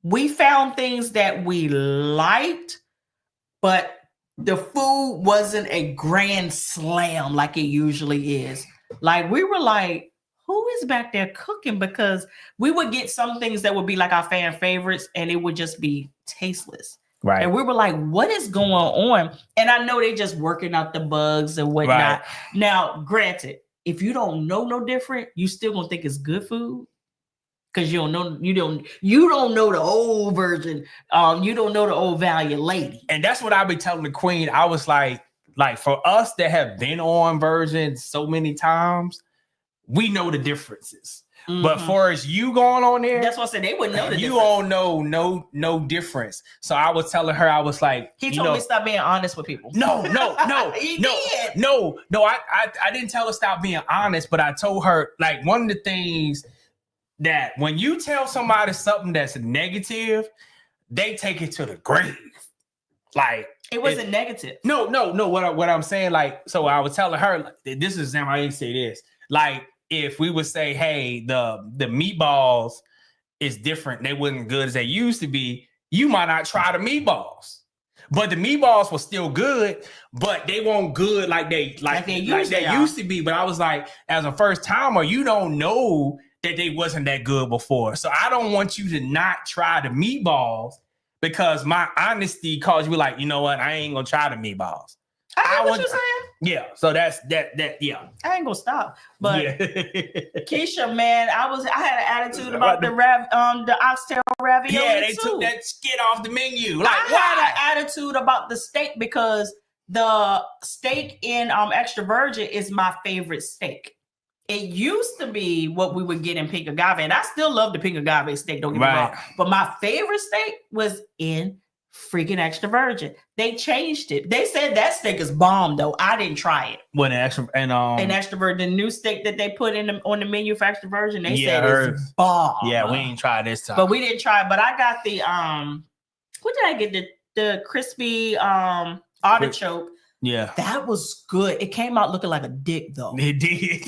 We found things that we liked, but the food wasn't a grand slam like it usually is. Like we were like, who is back there cooking? Because we would get some things that would be like our fan favorites and it would just be tasteless. Right. And we were like, what is going on? And I know they just working out the bugs and whatnot. Right. Now, granted, if you don't know no different, you still gonna think it's good food. because you don't know the old version. You don't know the old Value Lady. And that's what I be telling the queen. I was like for us that have been on Virgin so many times, we know the differences. Mm-hmm. But for as you going on there, that's what I said. They wouldn't know the you difference. don't know no difference. So I was telling her, I was like, he told me stop being honest with people. No, he no, did. no. I didn't tell her stop being honest, but I told her like one of the things that when you tell somebody something that's negative, they take it to the grave. Like it wasn't negative. No. What I'm saying, like, so I was telling her, like, this is example. I didn't say this. Like, if we would say, hey, the meatballs is different, they wasn't good as they used to be, you might not try the meatballs. But the meatballs were still good, but they weren't good like they used to be. But I was like, as a first timer, you don't know that they wasn't that good before. So I don't want you to not try the meatballs because my honesty caused you like, you know what, I ain't gonna try the meatballs. I know what you're saying. Yeah, so that's that. Yeah, I ain't gonna stop. But yeah. Keisha, man, I had an attitude about the oxtail ravioli. Yeah, they took that skit off the menu. Like, I had an attitude about the steak because the steak in extra virgin is my favorite steak. It used to be what we would get in pink agave, and I still love the pink agave steak. Don't get me wrong, but my favorite steak was in freaking extra virgin. They changed it. They said that steak is bomb though. I didn't try it. What an extra virgin, the new steak that they put on the menu for extra virgin, they said it's bomb. Yeah, we ain't tried this time. But we didn't try it. But I got the what did I get? The crispy artichoke. Yeah. That was good. It came out looking like a dick though. It did.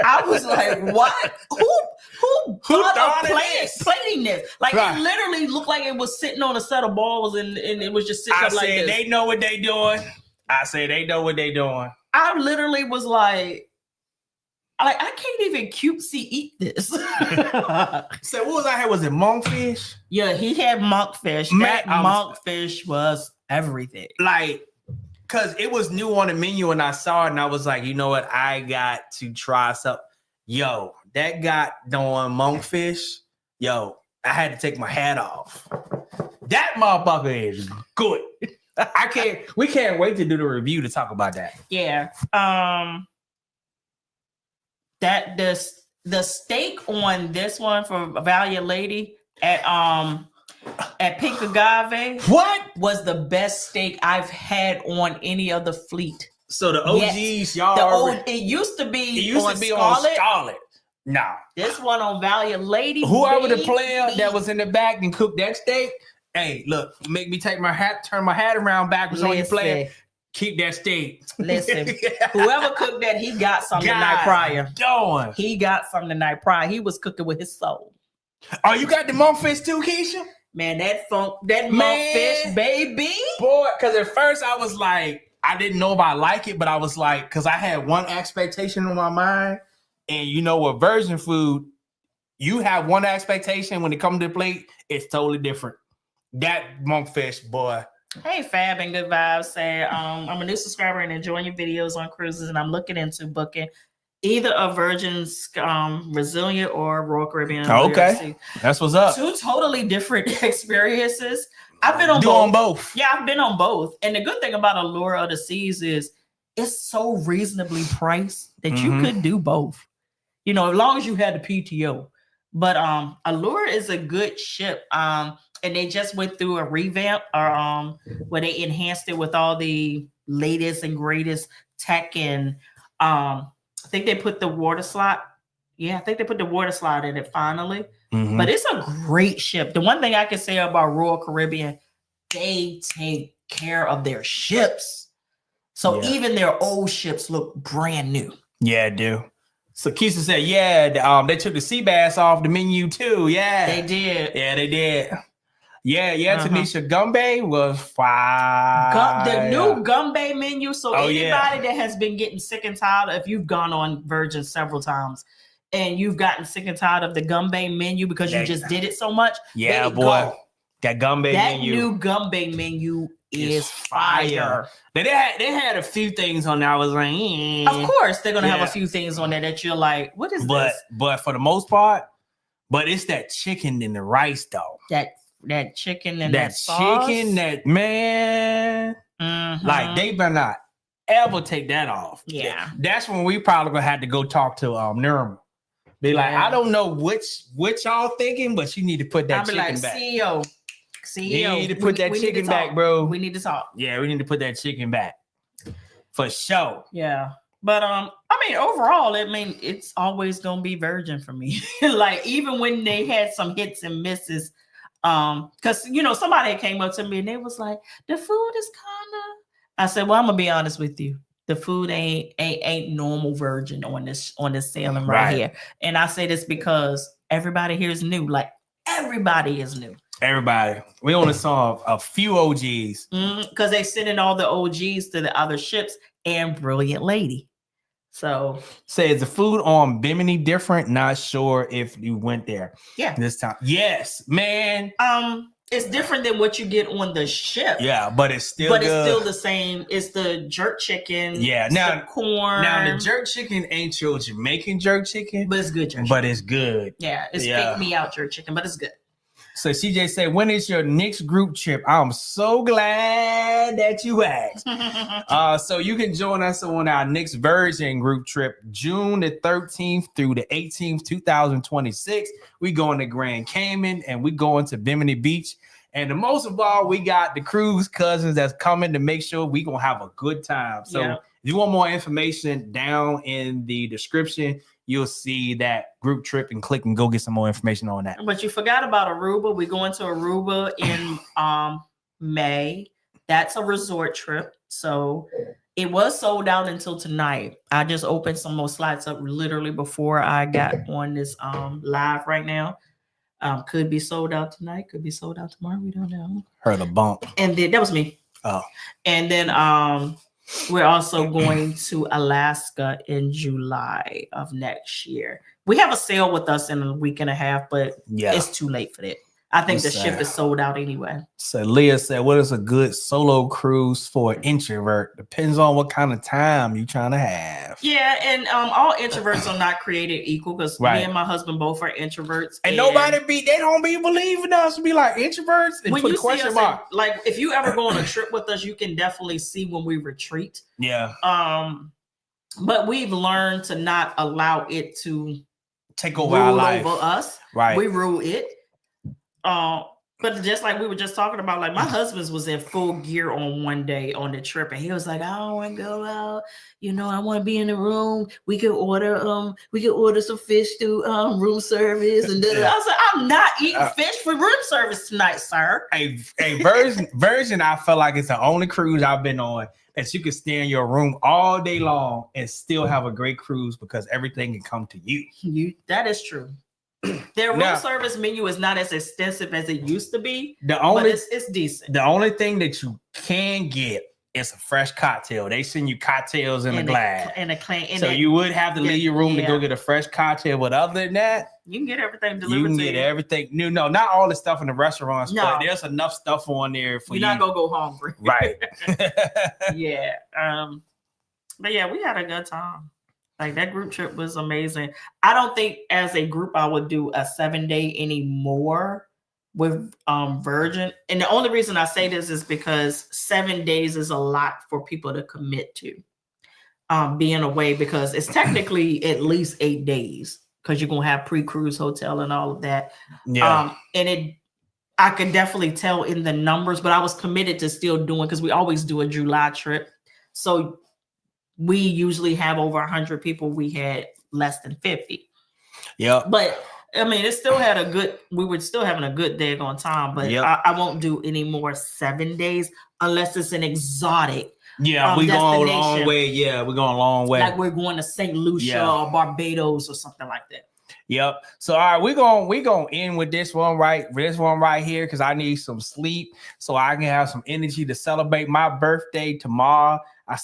I was like, what? Who thought of plating this? Like it literally looked like it was sitting on a set of balls and it was just sitting up like this. They know what they doing. I say they know what they doing. I literally was like I can't even cutesy eat this. So what was I had? Was it monkfish? Yeah, he had monkfish. That monkfish was everything. Like, cause it was new on the menu and I saw it and I was like, you know what? I got to try something. Yo, that got doing monkfish. Yo, I had to take my hat off. That motherfucker is good. We can't wait to do the review to talk about that. Yeah. That the steak on this one for Value Lady at Pink Agave was the best steak I've had on any of the fleet. So the OGs, y'all. It used to be on Scarlet. Nah. This one on Value Lady. Whoever the player that was in the back and cooked that steak, hey, look, make me turn my hat around backwards on your player. Keep that steak. Listen, whoever cooked that, he got something the night prior. He got something the night prior. He was cooking with his soul. Oh, you got the monkfish too, Keisha? Man, that monkfish, baby. Boy, because at first I was like, I didn't know if I like it, but I was like, because I had one expectation in my mind. And you know what, virgin food, you have one expectation when it comes to the plate, it's totally different. That monkfish, boy. Hey, Fab and Good Vibes say, I'm a new subscriber and enjoying your videos on cruises, and I'm looking into booking either a Virgin's Resilient or Royal Caribbean. Okay, that's what's up. Two totally different experiences. I've been on both. Yeah, I've been on both. And the good thing about Allure of the Seas is it's so reasonably priced that you could do both. You know, as long as you had the PTO. But Allure is a good ship. And they just went through a revamp where they enhanced it with all the latest and greatest tech. And I think they put the water slide. Yeah, I think they put the water slide in it finally. But it's a great ship. The one thing I can say about Royal Caribbean, they take care of their ships. So even their old ships look brand new. Yeah, they do. So Keisha said, they took the sea bass off the menu too. Yeah, they did. Yeah, they did. Yeah, Tanisha, Gumby was fire. The new Gumby menu. So anybody that has been getting sick and tired, if you've gone on Virgin several times and you've gotten sick and tired of the Gumby menu because you just did it so much, boy. That gumbo That menu. new gumbo menu is fire. They had a few things on there. I was like, Of course, they're gonna have a few things on there that you're like, what is this? But for the most part, it's that chicken and the rice though. That chicken and that sauce. Chicken, that man, like they better not ever take that off. Yeah, that's when we probably gonna have to go talk to Nirma. Be like, I don't know which y'all thinking, but you need to put that chicken back. CEO, you need to put that chicken back, bro. We need to talk. Yeah, we need to put that chicken back for sure. Yeah. But I mean, overall, it's always gonna be Virgin for me. Like even when they had some hits and misses, because somebody came up to me and they was like, the food is kinda. I said, well, I'm gonna be honest with you. The food ain't normal Virgin on this sailing right here. And I say this because everybody here is new. Like everybody is new. Everybody. We only saw a few OGs. Because they sending all the OGs to the other ships and Brilliant Lady. So is the food on Bimini different? Not sure if you went there. Yeah. This time. Yes, man. It's different than what you get on the ship. Yeah, but it's still it's still the same. It's the jerk chicken. Yeah, now corn. Now the jerk chicken ain't your Jamaican jerk chicken, but it's good jerk chicken. But it's good. Yeah, it's fake me out jerk chicken, but it's good. So CJ said, when is your next group trip? I'm so glad that you asked. So you can join us on our next Virgin group trip, June the 13th through the 18th, 2026. We going to Grand Cayman and we going to Bimini Beach. And the most of all, we got the cruise cousins that's coming to make sure we going to have a good time. So if you want more information, down in the description, you'll see that group trip and click and go get some more information on that. But you forgot about Aruba. We're going to Aruba in May. That's a resort trip. So it was sold out until tonight. I just opened some more slots up literally before I got on this live right now. Could be sold out tonight. Could be sold out tomorrow. We don't know. Heard a bump. And then that was me. Oh. And then we're also going to Alaska in July of next year. We have a sail with us in a week and a half, but it's too late for that. I think the ship is sold out anyway. So Leah said, what is a good solo cruise for an introvert? Depends on what kind of time you're trying to have. Yeah, and all introverts are not created equal because me and my husband both are introverts. And they don't be believing us. Be like introverts and when put you a question see us mark. Like if you ever go on a trip with us, you can definitely see when we retreat. Yeah. But we've learned to not allow it to take over our life. Over us. Right. We rule it. But just like we were just talking about, like my husband's was in full gear on one day on the trip, and he was like, I don't want to go out. I want to be in the room. We could order some fish through room service. And then I was like, I'm not eating fish for room service tonight, sir. A Virgin, I felt like it's the only cruise I've been on that you can stay in your room all day long and still have a great cruise because everything can come to you. That is true. Their room service menu is not as extensive as it used to be, but it's decent. The only thing that you can get is a fresh cocktail. They send you cocktails in a glass. So you would have to leave your room to go get a fresh cocktail. But other than that, you can get everything delivered. You can get everything. No, not all the stuff in the restaurants, but there's enough stuff on there for you. You're not gonna go hungry. Right. Yeah. But yeah, we had a good time. Like that group trip was amazing. I don't think as a group I would do a 7-day anymore with Virgin. And the only reason I say this is because 7 days is a lot for people to commit to being away, because it's technically at least 8 days because you're gonna have pre-cruise hotel and all of that. Yeah. I could definitely tell in the numbers, but I was committed to still doing, because we always do a July trip. So we usually have over 100 people. We had less than 50. Yeah. But I mean, we were still having a good day on time, but I won't do any more 7 days unless it's an exotic. Yeah, we're going a long way. Yeah, we're going a long way. Like we're going to St. Lucia or Barbados or something like that. Yep. So all right, we're gonna end with this one right here, because I need some sleep so I can have some energy to celebrate my birthday tomorrow. I'm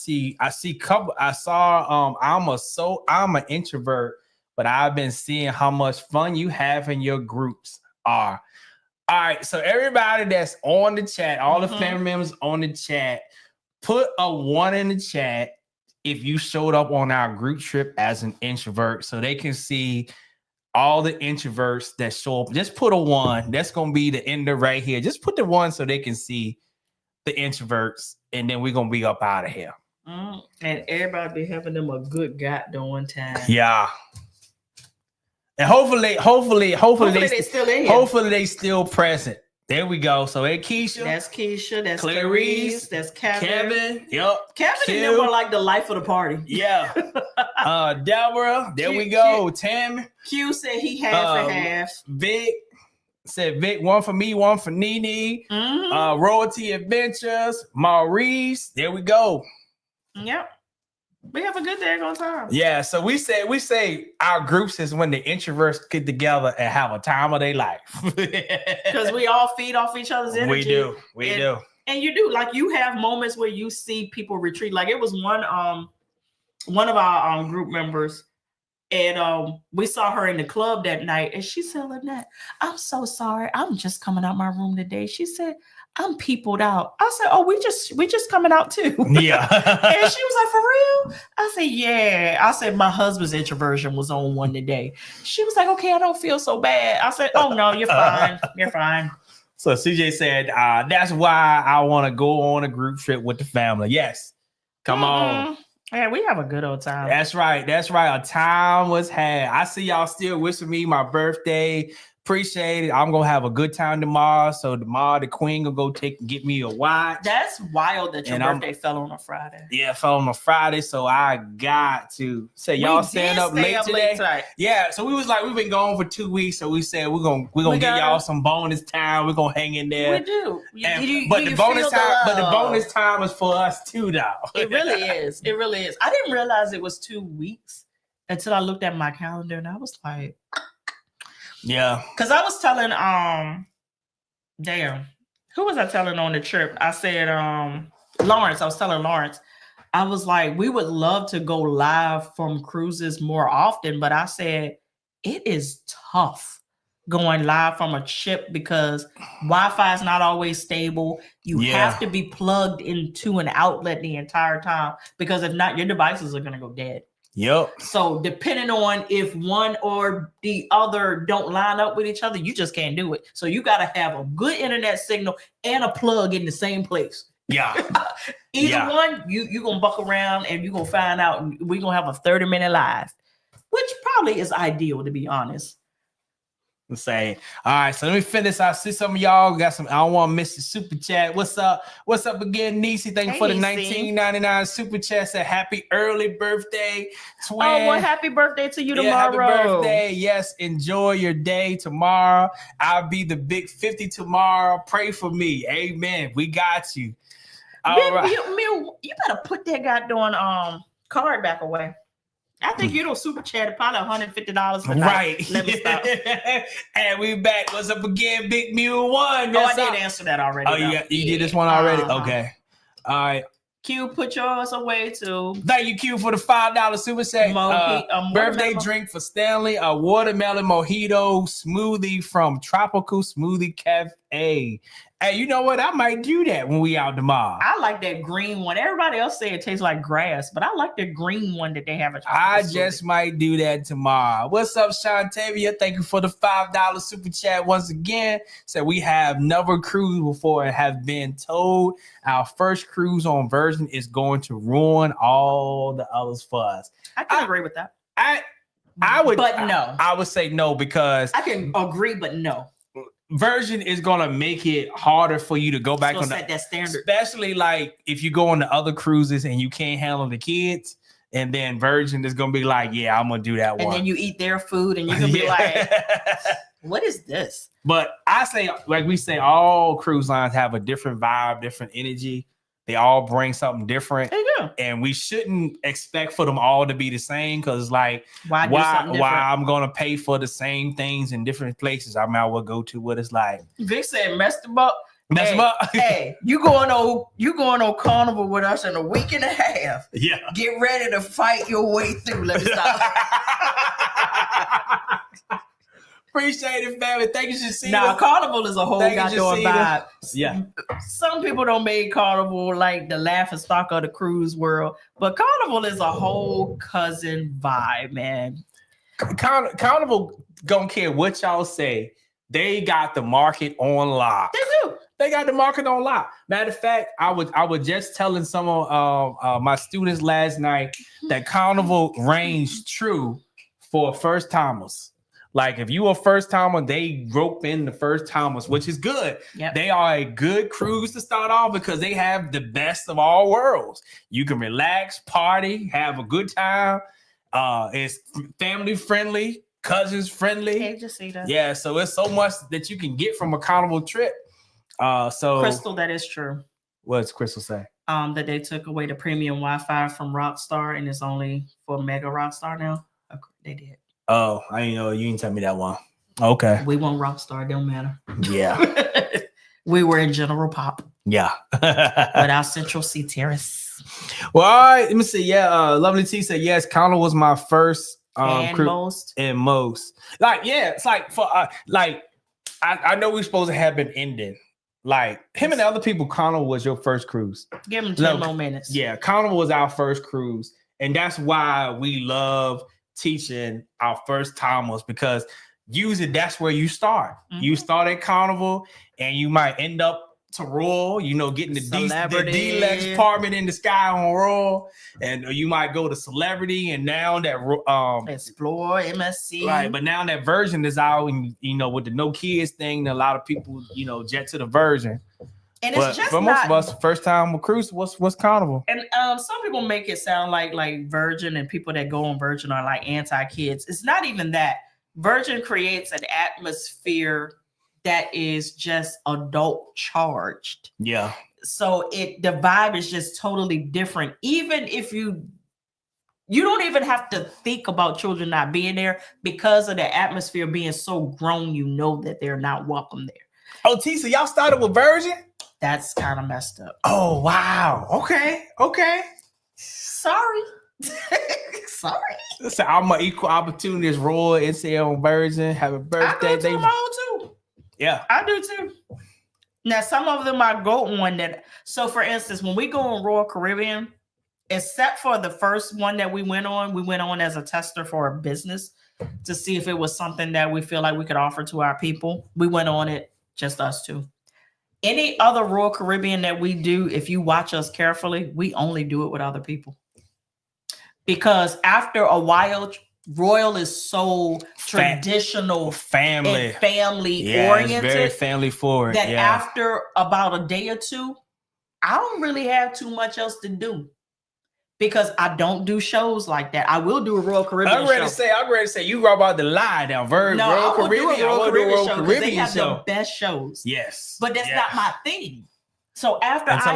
an introvert, but I've been seeing how much fun you have in your groups are. All right, so everybody that's on the chat, all the family members on the chat, put a 1 in the chat if you showed up on our group trip as an introvert, so they can see all the introverts that show up. Just put a 1. That's gonna be the ender right here. Just put the 1 so they can see the introverts, and then we're gonna be up out of here. And everybody be having them a good goddamn time. Yeah. And hopefully they still in here. Hopefully they still present. There we go. So hey, Keisha. That's Keisha. That's Clarice. That's Kevin. Yep. Kevin and them were like the life of the party. Yeah. Deborah. There we go. Tammy. Q said he half and half. Vic said 1 for me, 1 for Nene. Royalty Adventures. Maurice. There we go. Yep. We have a good daggone time. Yeah, so we say our groups is when the introverts get together and have a time of their life. Because we all feed off each other's energy. We do. And you do. Like, you have moments where you see people retreat. Like, it was one of our group members, and we saw her in the club that night, and she said, Lynette, I'm so sorry. I'm just coming out my room today. She said, I'm peopled out. I said, oh, we just coming out too. Yeah. And she was like, for real? I said, yeah. I said, my husband's introversion was on 1 today. She was like, okay, I don't feel so bad. I said, oh no, you're fine. You're fine. So CJ said, that's why I want to go on a group trip with the family. Yes. Come on. Yeah, we have a good old time. That's right. A time was had. I see y'all still wishing me my birthday. Appreciate it. I'm gonna have a good time tomorrow. So tomorrow the queen will go get me a watch. That's wild that your birthday fell on a Friday. Yeah, it fell on a Friday. So I got to say y'all staying up late today. Yeah. So we was like, we've been gone for 2 weeks. So we said we're gonna get y'all some bonus time. We're gonna hang in there. We do. But the bonus time is for us too, though. It really is. It really is. I didn't realize it was 2 weeks until I looked at my calendar and I was like, yeah, because I was telling who was I telling on the trip? I said Lawrence. I was telling Lawrence, I was like, we would love to go live from cruises more often, but I said it is tough going live from a ship because Wi-Fi is not always stable. You have to be plugged into an outlet the entire time, because if not, your devices are gonna go dead. Yep. So depending on if one or the other don't line up with each other, you just can't do it. So you got to have a good internet signal and a plug in the same place. Yeah. Either one, you going to buck around and you're going to find out we're going to have a 30-minute live, which probably is ideal, to be honest. Let's say, all right, so let me finish. I see some of y'all got some. I don't want to miss the super chat. What's up? What's up again, Niecy? Thank you for the $19.99 super chat. Said happy early birthday, twin. Oh, well, happy birthday to you tomorrow. Happy birthday. Yes, enjoy your day tomorrow. I'll be the big 50 tomorrow. Pray for me. Amen. We got you. All right. You better put that goddamn card back away. I think you don't super chat probably $150 for right. Let me stop. And we back. What's up again, Big Mule One? I did answer that already. Oh, you did this one already? Okay. All right. Q, put yours away too. Thank you, Q, for the $5 super chat. Birthday drink for Stanley, a watermelon mojito smoothie from Tropical Smoothie Cafe. Hey, you know what? I might do that when we out tomorrow. I like that green one. Everybody else say it tastes like grass, but I like the green one that they have at I just might do that tomorrow. What's up, Shantavia? Thank you for the $5 super chat once again. So we have never cruised before and have been told our first cruise on Virgin is going to ruin all the others for us. I can agree with that. I would, but no. I would say no, because I can agree, but no. Virgin is gonna make it harder for you to go back on that standard, especially like if you go on the other cruises and you can't handle the kids, and then Virgin is gonna be like, yeah, I'm gonna do that one. And then you eat their food and you're gonna be like, what is this? But I say, like we say, all cruise lines have a different vibe, different energy. They all bring something different. They do. And we shouldn't expect for them all to be the same, because like why I'm gonna pay for the same things in different places. I might well go to what it's like. Vic said messed them up. Mess them up. Hey, you going on Carnival with us in a week and a half. Yeah. Get ready to fight your way through. Let me stop. Appreciate it, family. Thank you, Shasita. Now, Carnival is a whole goddamn vibe. Yeah. Some people don't make Carnival like the laughing stock of the cruise world, but Carnival is a whole cousin vibe, man. Carnival don't care what y'all say. They got the market on lock. They do. They got the market on lock. Matter of fact, I was just telling some of my students last night that Carnival reigns true for first timers. Like if you a first timer, they rope in the first timers, which is good. Yep. They are a good cruise to start off because they have the best of all worlds. You can relax, party, have a good time. It's family friendly, cousins friendly. Hey, Jacita. Yeah, so it's so much that you can get from a Carnival trip. So Crystal, that is true. What's Crystal say? That they took away the premium Wi-Fi from Rockstar and it's only for Mega Rockstar now. Okay, they did. Oh, I didn't know. You didn't tell me that one. Okay. We want Rockstar. It don't matter. Yeah. We were in General Pop. Yeah. Without Central C Terrace. Well, all right. Let me see. Yeah. Lovely T said yes. Carnival was my first and most. And most. Like, yeah, it's like for like I know we're supposed to have been ending. Like him and the other people, Carnival was your first cruise. Give him 10 more minutes. Yeah, Carnival was our first cruise. And that's why we love teaching our first timers because usually that's where you start. Mm-hmm. You start at Carnival and you might end up to Royal, getting the deluxe apartment in the sky on Royal, and you might go to Celebrity, and now that Explore MSC, right? But now that version is out, and with the no kids thing, a lot of people jet to the version. And it's just for most of us, first time with cruise, what's Carnival? And some people make it sound like Virgin and people that go on Virgin are like anti-kids. It's not even that. Virgin creates an atmosphere that is just adult charged. Yeah. So the vibe is just totally different. Even if you don't even have to think about children not being there because of the atmosphere being so grown, that they're not welcome there. Oh, T, so y'all started with Virgin? That's kind of messed up. Oh, wow. Okay. Sorry. Sorry. Listen, I'm an equal opportunity as Royal NCL on Virgin. Have a birthday. I do too. Yeah. I do too. Now, some of them I go on so for instance, when we go on Royal Caribbean, except for the first one that we went on as a tester for a business to see if it was something that we feel like we could offer to our people. We went on it, just us two. Any other Royal Caribbean that we do, if you watch us carefully, we only do it with other people. Because after a while, Royal is so traditional, family oriented. It's very family forward. That after about a day or two, I don't really have too much else to do because I don't do shows like that. I will do a Royal Caribbean I'm ready to say you about to lie now. Royal Caribbean. Do a Royal Caribbean show because they have the best shows. Yes, but that's not my thing. So after after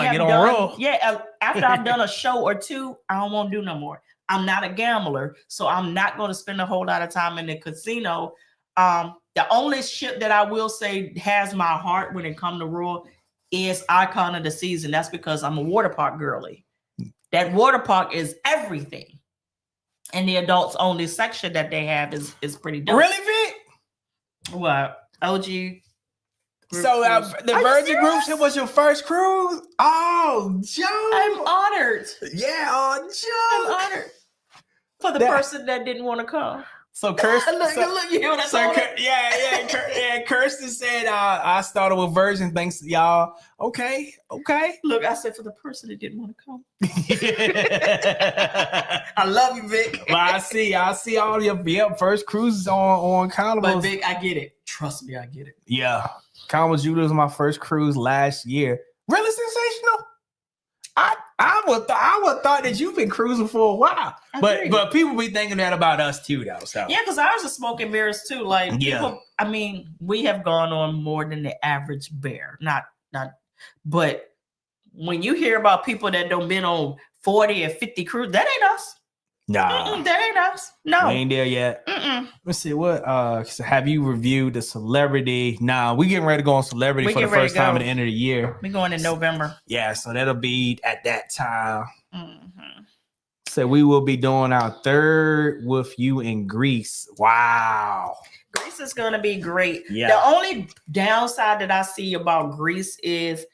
I've done a show or two, I don't want to do no more. I'm not a gambler, so I'm not going to spend a whole lot of time in the casino. The only ship that I will say has my heart when it comes to Royal is Icon of the Season. That's because I'm a water park girly. That water park is everything. And the adults only section that they have is pretty dope. Really, Vic? What? OG. So the Virgin Group ship was your first cruise? Oh, Joe. I'm honored. Yeah, Joe. I'm honored. For the person that didn't want to come. So Kirsten, look, you hear what I said? Kirsten said I started with Virgin. Thanks to y'all. Okay. Look, I said for the person that didn't want to come. I love you, Vic. Well, I see all your first cruises on Carnival. But Vic, I get it. Trust me, I get it. Yeah, Carnival Judah was my first cruise last year. Really sensational. I would thought that you've been cruising for a while, but people be thinking that about us too, though. So yeah, because ours are smoke and mirrors too. Like people, I mean, we have gone on more than the average bear. Not, but when you hear about people that don't been on 40 or 50 cruises, that ain't us. Nah, that ain't us. No, we ain't there yet. Let's see what. So have you reviewed the Celebrity? Nah, we getting ready to go on Celebrity for the first time at the end of the year. We're going in November. Yeah, so that'll be at that time. So we will be doing our third with you in Greece. Wow. Greece is going to be great. Yeah. The only downside that I see about Greece is,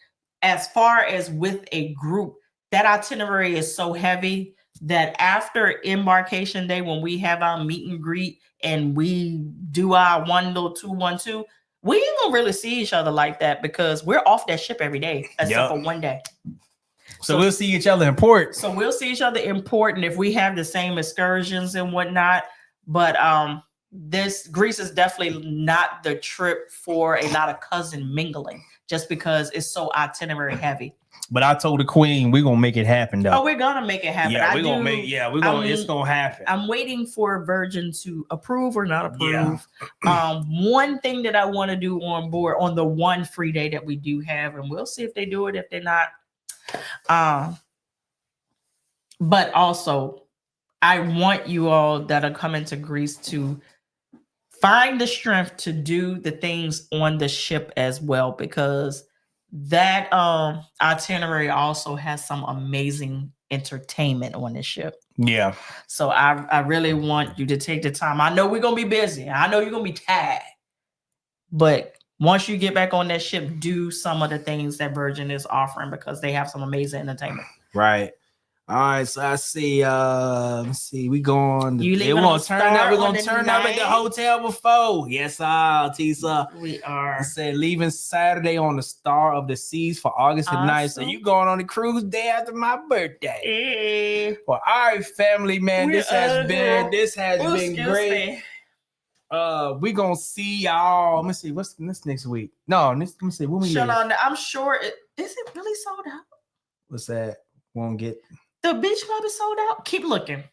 as far as with a group, that itinerary is so heavy that after embarkation day, when we have our meet and greet and we do our 1-2-1-2, we ain't gonna really see each other like that because we're off that ship every day except for one day. So we'll see each other in port. So we'll see each other in port, and if we have the same excursions and whatnot. But this Greece is definitely not the trip for a lot of cousin mingling, just because it's so itinerary heavy. But I told the queen we're gonna make it happen though. Oh, we're gonna make it happen. Yeah, it's gonna happen. I'm waiting for Virgin to approve or not approve. Yeah. One thing that I want to do on board on the one free day that we do have, and we'll see if they do it, if they're not. But also, I want you all that are coming to Greece to find the strength to do the things on the ship as well, because that itinerary also has some amazing entertainment on the ship. Yeah. So I really want you to take the time. I know we're gonna be busy. I know you're gonna be tired, but once you get back on that ship, do some of the things that Virgin is offering, because they have some amazing entertainment. Right. All right, so I see. Let's see. We going. We're gonna turn up. We're gonna turn up at the hotel before. Yes, Tisa. We are. I said leaving Saturday on the Star of the Seas for August the 9th. So you going on the cruise day after my birthday? Well, all right, family, man. This has been great. We gonna see y'all. Let me see. What's this next week? No, let me see. When we Shut on. I'm sure is it really sold out? What's that? Won't get. The beach club is sold out. Keep looking.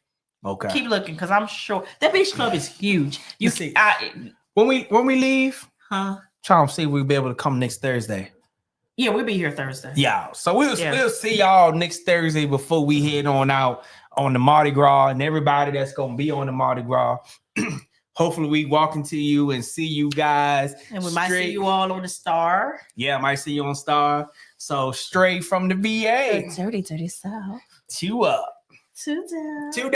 Okay. Keep looking, because I'm sure that beach club is huge. You see, when we leave, try to see if we'll be able to come next Thursday. Yeah, we'll be here Thursday. Yeah. So we'll see y'all next Thursday before we head on out on the Mardi Gras, and everybody that's gonna be on the Mardi Gras. Hopefully we walk into you and see you guys. And we might see you all on the Star. Yeah, I might see you on Star. So straight from the VA. Dirty South. 2 up. 2 down. 2 down.